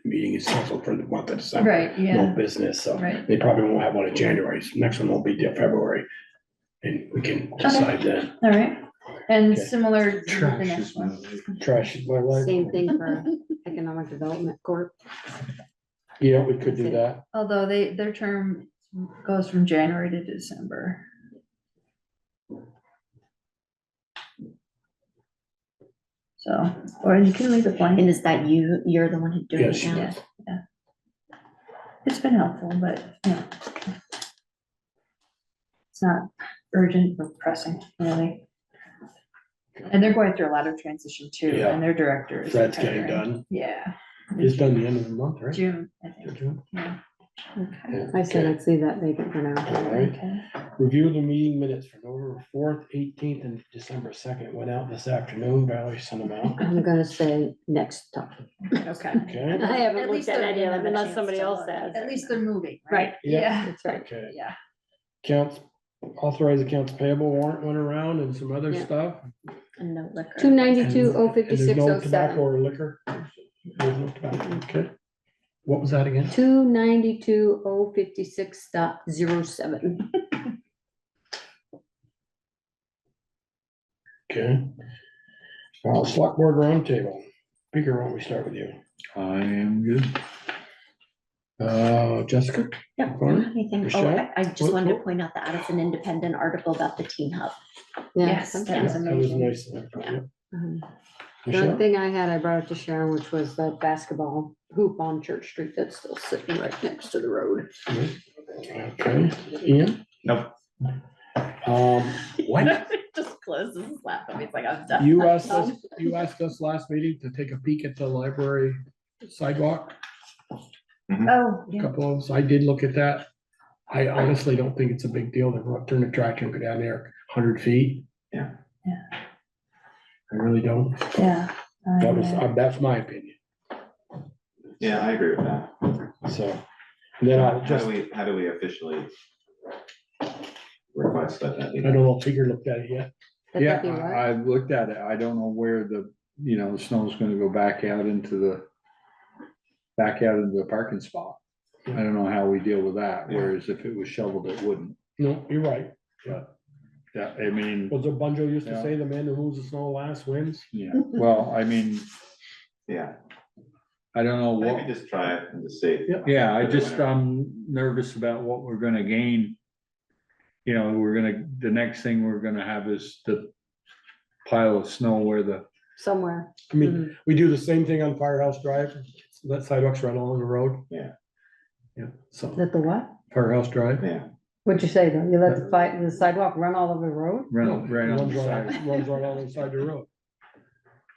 meeting is canceled for the month of December. Right, yeah. No business, so Right. they probably won't have one in January, so next one won't be till February. And we can decide then. All right, and Okay. similar to the Trash next is one. Trash is my life. Same thing for Economic Development Corp. Yeah, we could do that. Although their term goes from January to December. So, or you can leave it blank. And is that you're the one who's doing it Yes. now? Yeah. It's been helpful, but, yeah. not urgent or pressing, really. And they're going through a lot of transition too, Yeah. and their directors. are That's getting hiring. done. Yeah. It's done the end of the month, right? June, I think. June. Yeah. Okay. I said I'd see that vacant for now. All right. Okay. Review the meeting minutes for November 4th, 18th, and December 2nd. Went out this afternoon. Valerie sent them out. I'm gonna say next time. Okay. Okay. I haven't At looked least at they're any giving of them them a unless chance somebody to else look. has. At least they're moving. Right. Yeah. That's right. Okay. Yeah. Accounts, authorized accounts payable warrant went around and some other Yeah. stuff. And no liquor. 292, And there's 056, no tobacco 07. or liquor. There's no tobacco. Okay. What was that again? 292, 056.07. Okay. Select board roundtable. Speaker, why don't we start with you? I am good. Jessica? Yeah, Fine. anything, oh, Michelle? I just What- wanted to what- point out the Addison Independent article about the teen hub. Yes, that was That was amazing. nice. Yeah. The Michelle? only thing I had, I brought it to Sharon, which was the basketball hoop on Church Street that's still sitting right next to the road. Okay. Ian? Nope. What? Just closes his lap, and he's like, I'm done. You asked us last meeting to take a peek at the library sidewalk. Oh, A yeah. couple of us, I did look at that. I honestly don't think it's a big deal to go up, turn the tractor and go down there 100 feet. Yeah. Yeah. I really don't. Yeah. That was, that's my opinion. Yeah, I agree with that. So, and then I just, How do we officially request that? I don't know if Peter looked at it yet. Would Yeah, that be what? I looked at it. I don't know where the snow's gonna go back out into the parking spot. I don't know how we deal with that, whereas if it was shoveled, it wouldn't, No, you're right. but, yeah, I mean, Was it Bunjo used to Yeah. say, the man who moves the snow last wins? yeah, well, I mean, Yeah, I don't know maybe what, just try it and just see. yeah, I For the just, winter. I'm nervous about what we're gonna gain. The next thing we're gonna have is the pile of snow where the, Somewhere. I mean, we do the same thing on Firehouse Drive, let sidewalks run along the road. Yeah. Yeah, so That the what? Firehouse Drive. Yeah, What'd you say though? You let the sidewalk run all over the road? right on Runs the right, side. runs right alongside the road.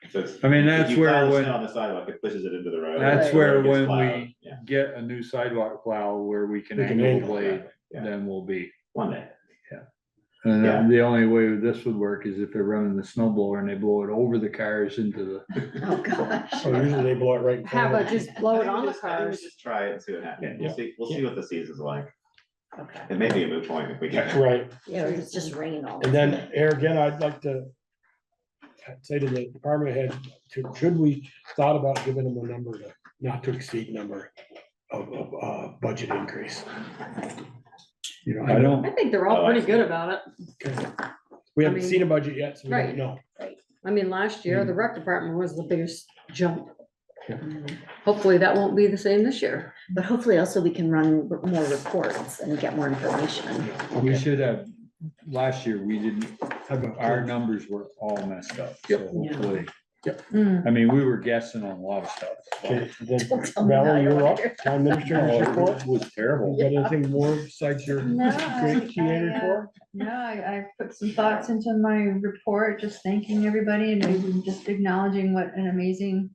so it's. I mean, if that's you where pile the when- snow on the sidewalk, it pushes it into the road. That's the where road gets when plowed. we Yeah, get a new sidewalk plow where we can We can angle the angle, blade, yeah. then we'll be. one day. And Yeah. then the only way this would work is if they're running the snow blower and they blow it over the cars into the. Oh, gosh. So usually they blow it right in How front of about it. just blow it on the I think we cars? just try it and see what happens. Yeah. We'll see what the season's like. Okay. It may be a moot point if we get. Right, Yeah, or it's just rain all. and then, here again, I'd like to say to the department head, should we thought about giving them a number to, not to exceed number of budget increase? You know, I don't, I think they're all Oh, I pretty see. good about it. Okay. We haven't I mean- seen a budget yet, so we Right. don't know. I mean, last year, the rec department was the biggest jump. Yeah. Hopefully that won't be the same this year. But hopefully also we can run more reports and get more information. we should have, last year, we didn't, Have a- our numbers were all messed up, so Yep. hopefully. Mm. I mean, we were guessing on a lot of stuff. Okay, then Don't tell me how Valerie, you you're up, want it. town administrator's Oh, report. it was terrible. Got anything more besides your No, great key report? No, I put some thoughts into my report, just thanking everybody and just acknowledging what an amazing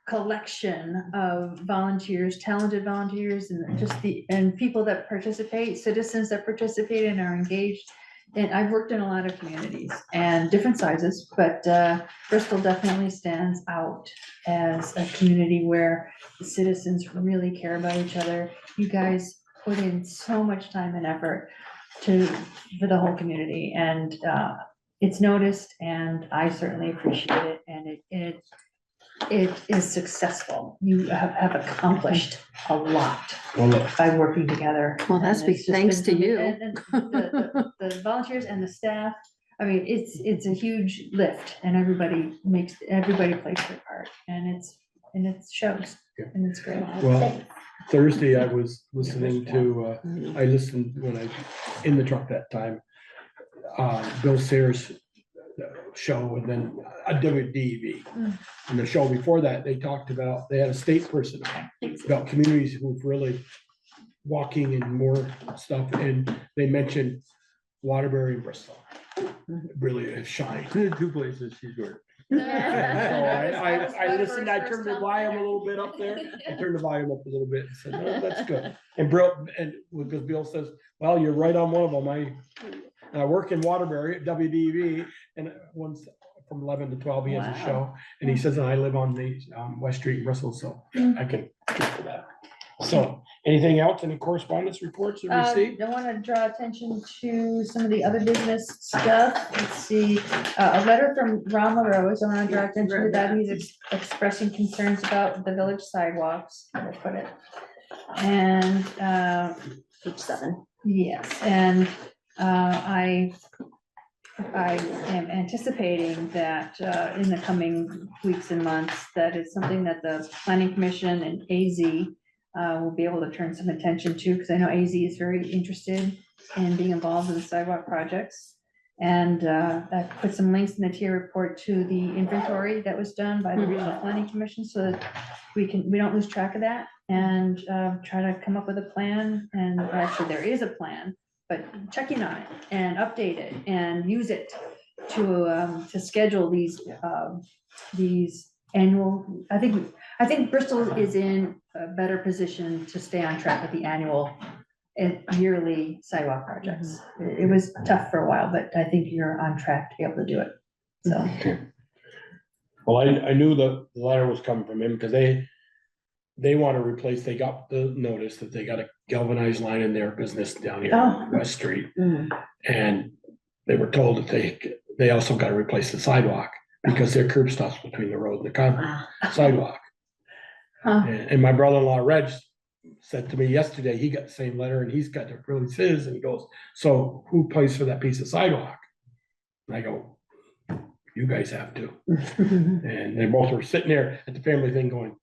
collection of volunteers, talented volunteers, and just and people that participate, citizens that participate and are engaged. And I've worked in a lot of communities and different sizes, but Bristol definitely stands out as a community where the citizens really care about each other. You guys put in so much time and effort for the whole community, and it's noticed, and I certainly appreciate it, and it is successful. You have accomplished a lot by working together. Well, that's And it's just thanks been- to you. and the volunteers and the staff, I mean, it's a huge lift, and everybody plays their part, and it shows, and it's great. Well, Thursday I was listening to, I listened when I, in the truck that time, Bill Sayers' show, and then a WDEV. And the show before that, they talked about, they had a state person about communities who've really walking and more stuff, and they mentioned Waterbury, Bristol. Really it shined. Two places she's worked. So I listened, I turned the volume a little bit up there, I turned the volume up a little bit and said, no, that's good. And because Bill says, well, you're right on one of them, I work in Waterbury at WDV, and once from 11 to 12, he has a Wow. show, and he says, and I live on the West Street in Bristol, so I can speak for that. So, anything else, any correspondence reports you received? I want to draw attention to some of the other business stuff. Let's see, a letter from Ron LaRose. I want to draw attention to that. He's expressing concerns about the village sidewalks, as I put it. And, Page 7. yes, and, I am anticipating that, in the coming weeks and months, that is something that the planning commission and AZ will be able to turn some attention to, because I know AZ is very interested in being involved in sidewalk projects. And I put some links in the tier report to the inventory that was done by the regional planning commission, so that we don't lose track of that, and try to come up with a plan. And actually, there is a plan, but checking on it and update it and use it to schedule these annual, I think Bristol is in a better position to stay on track with the annual and yearly sidewalk projects. It was tough for a while, but I think you're on track to be able to do it, so. Well, I knew the letter was coming from him, because they want to replace, they got the notice that they got a galvanized line in their business down here on West Street. And they were told that they also got to replace the sidewalk, because their curb stops between the road and the sidewalk. And my brother-in-law Reg said to me yesterday, he got the same letter, and he's got to release his, and he goes, so who pays for that piece of sidewalk? And I go, you guys have to. And they both were sitting there at the family thing going,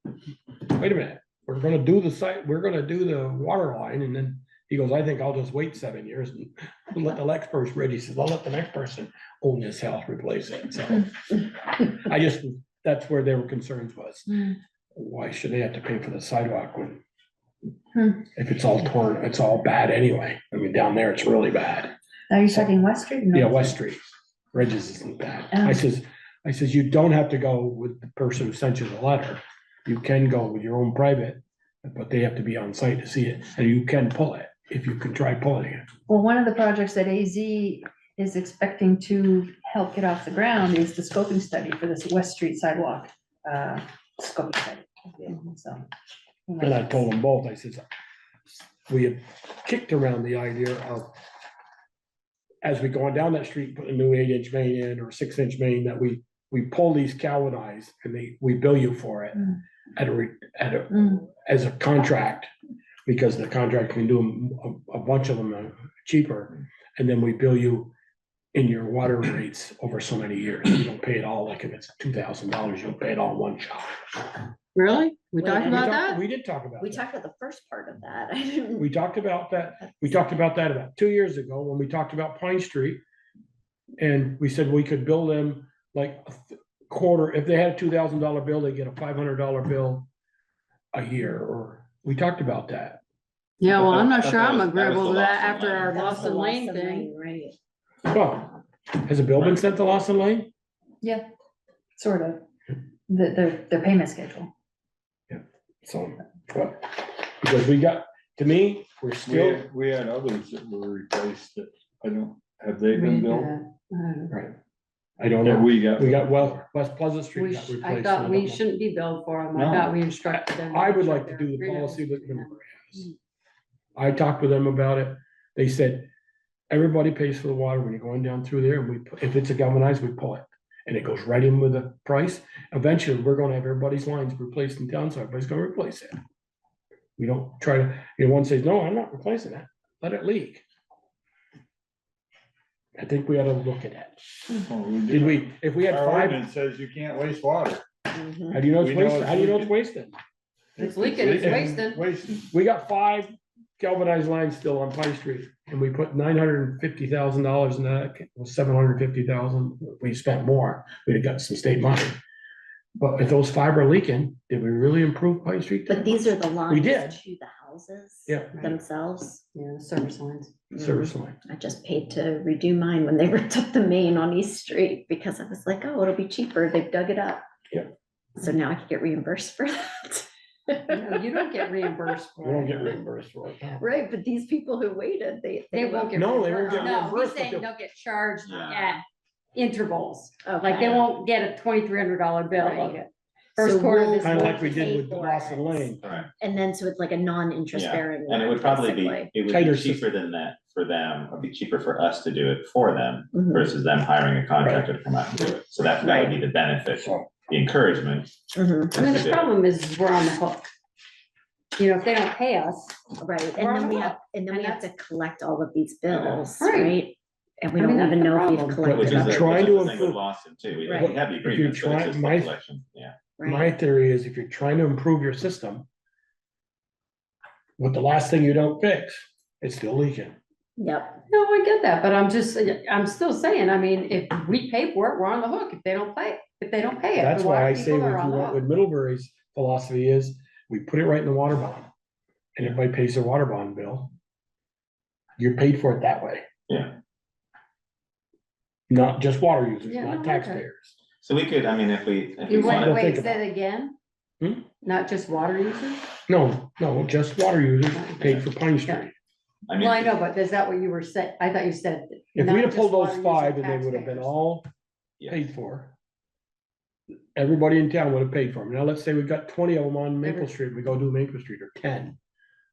wait a minute, we're gonna do the water line, and then he goes, I think I'll just wait 7 years and let the next person, Reggie says, I'll let the next person own this house, replace it. So that's where their concerns was. Why should they have to pay for the sidewalk when, if it's all torn, it's all bad anyway? I mean, down there, it's really bad. Are you talking West Street? Yeah, West Street. Regis isn't bad. Oh. I says, you don't have to go with the person who sent you the letter. You can go with your own private, but they have to be on site to see it, and you can pull it if you can try pulling it. Well, one of the projects that AZ is expecting to help get off the ground is the scoping study for this West Street sidewalk, scoping study. So. And I told them both, I said, we had kicked around the idea of, as we go on down that street, put a new 8-inch main in or 6-inch main, that we pull these galvanized and we bill you for it as a contract, because the contract can do a bunch of them cheaper, and then we bill you in your water rates over so many years. You don't pay it all, like if it's $2,000, you'll pay it all in one shot. Really? We Wait, talked I about that? We did talk about We that. talked about the first part of that. I didn't. We talked about that. We talked about that about 2 years ago when we talked about Pine Street. And we said we could bill them like a quarter, if they had a $2,000 bill, they get a $500 bill a year, or we talked about that. Yeah, well, I'm not That sure I'm was- that was agreeable the to that Lawson after Lane. our That was the Lawson Lane Lawson thing. Lane, right. Well, has a bill been sent to Lawson Lane? Yeah, sort of, the payment schedule. So, but, because we got, to me, we're still, We had others that were replaced that, have they been built? right. I don't That know. we got. We got West Pleasant Street got I replaced. thought and we I don't know. shouldn't be billed for them. I No. thought we instructed them. I would make sure like to do the they're policy that renewed. Monroe has. I talked with them about it. They said, everybody pays for the water when you're going down through there, and if it's a galvanized, we pull it. And it goes right in with the price. Eventually, we're gonna have everybody's lines replaced in town, so everybody's gonna replace it. We don't try to, one says, no, I'm not replacing that. Let it leak. I think we ought to look at it. Well, Did we, if we had Our 5, ordinance says you can't waste water. how do you know it's We know wasted? it's How do you know it's leaking. wasted? It's leaking, it's wasting. Wasting. We got 5 galvanized lines still on Pine Street, and we put $950,000 in that, it was $750,000. We spent more, we'd have got some state money. But if those fiber leaking, did we really improve Pine Street? But these are the lines We did. to the houses Yeah. themselves. Yeah, service lines. Service line. I just paid to redo mine when they ripped up the main on East Street because I was like, oh, it'll be cheaper. They've dug it up. Yeah. So now I can get reimbursed for that. No, you don't get reimbursed We for don't it. get reimbursed for it. no. Right, but these people who waited, They won't get. No, they won't reimbursed. get No, he's reimbursed, but saying they'll- they'll get charged Yeah. at intervals. Like they Okay. won't get a $2,300 bill. They'll Right. get So first quarter we'll- this Kind of month. like we did pay with for Lawson it. Lane. Correct. And then so it's like a non-interest Yeah, bearing. and it would loan, probably be, basically. it would Tighter be cheaper system. than that for them, or be cheaper for us to do it for them Mhm. versus them hiring a contractor to come out and do it. So that would be the benefit, the encouragement. Mhm. I mean, the problem is we're on the hook. You know, if they don't pay us, Right, We're and on then the we hook. have, and then we And have to that's- collect all of these bills, Right. right? And we I mean, don't that's even the know if we've problem. Which collected. is I'm the, which trying is to the thing with improve- Lawson too. We Right. have the If you're agreement, but it's trying- just the my- collection, yeah. My theory is if you're trying to improve your system, what the last thing you don't fix, it's still leaking. Yep, no, I get that, but I'm still saying, I mean, if we pay for it, we're on the hook. If they don't pay it, That's the why water I say people what are on you the want hook. with Middlebury's philosophy is, we put it right in the water bond. And everybody pays their water bond bill. You're paid for it that way. Yeah. Not just water users, Yeah, no, not okay. taxpayers. So we could, I mean, if we You wanted. Don't wait, think say about that again? Hmm? Not just water users? No, just water users paid for Pine Street. I mean, Well, I know, but is that what you were saying? I thought you said. If not we'd have just pulled those water user five and they would have been taxpayers. all Yeah. paid for. Everybody in town would have paid for them. Now, let's say we've got 20 of them on Maple Street, we go do Maple Street, or 10.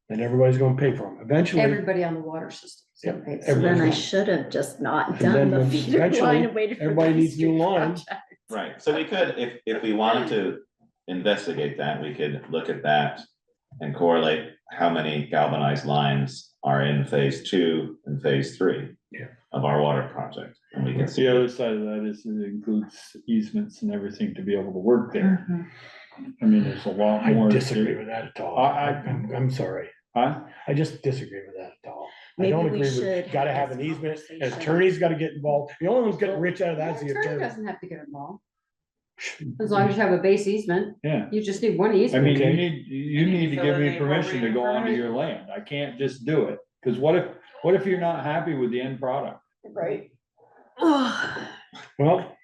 Then everybody's gonna pay for them. Eventually, Everybody on the water system. Yep, so then everybody's I gonna- should have just not And done then the when feeder eventually line and waited for. everybody the needs new street lines. project. Right, so we could, if we wanted to investigate that, we could look at that and correlate how many galvanized lines are in phase 2 and phase 3. Yeah. Of our water project, and we can see. The other side of that is it includes easements and everything to be able to work there. I mean, there's a lot I more. disagree with that at all. I'm sorry. Huh? I just disagree with that at all. I Maybe don't we agree with, should gotta have have an this easement, an conversation. attorney's gotta get involved. The only one's getting rich out of that is The the attorney attorney. doesn't have to get involved. As long as you have a base easement, Yeah, you just need one I easement. mean, Okay. you need to fill give in me the permission to go appropriate onto your land. I can't just do it. Cause what if you're not happy with the end product? Right. Well,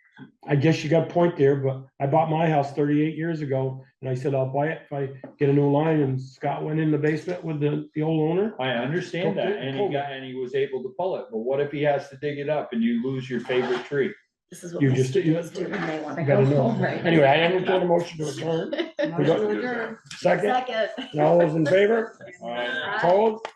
I guess you got a point there, but I bought my house 38 years ago, and I said, I'll buy it if I get a new line, and Scott went in the basement with the old owner. I understand that, and he was able to pull it, but what if he has to dig it up and you lose your favorite tree? This is what You my just- students do when they want to You go gotta know. home, right? Anyway, I entertain a motion to adjourn. We Motion got- to adjourn. Second, Second. and all those in favor? All right. Opposed?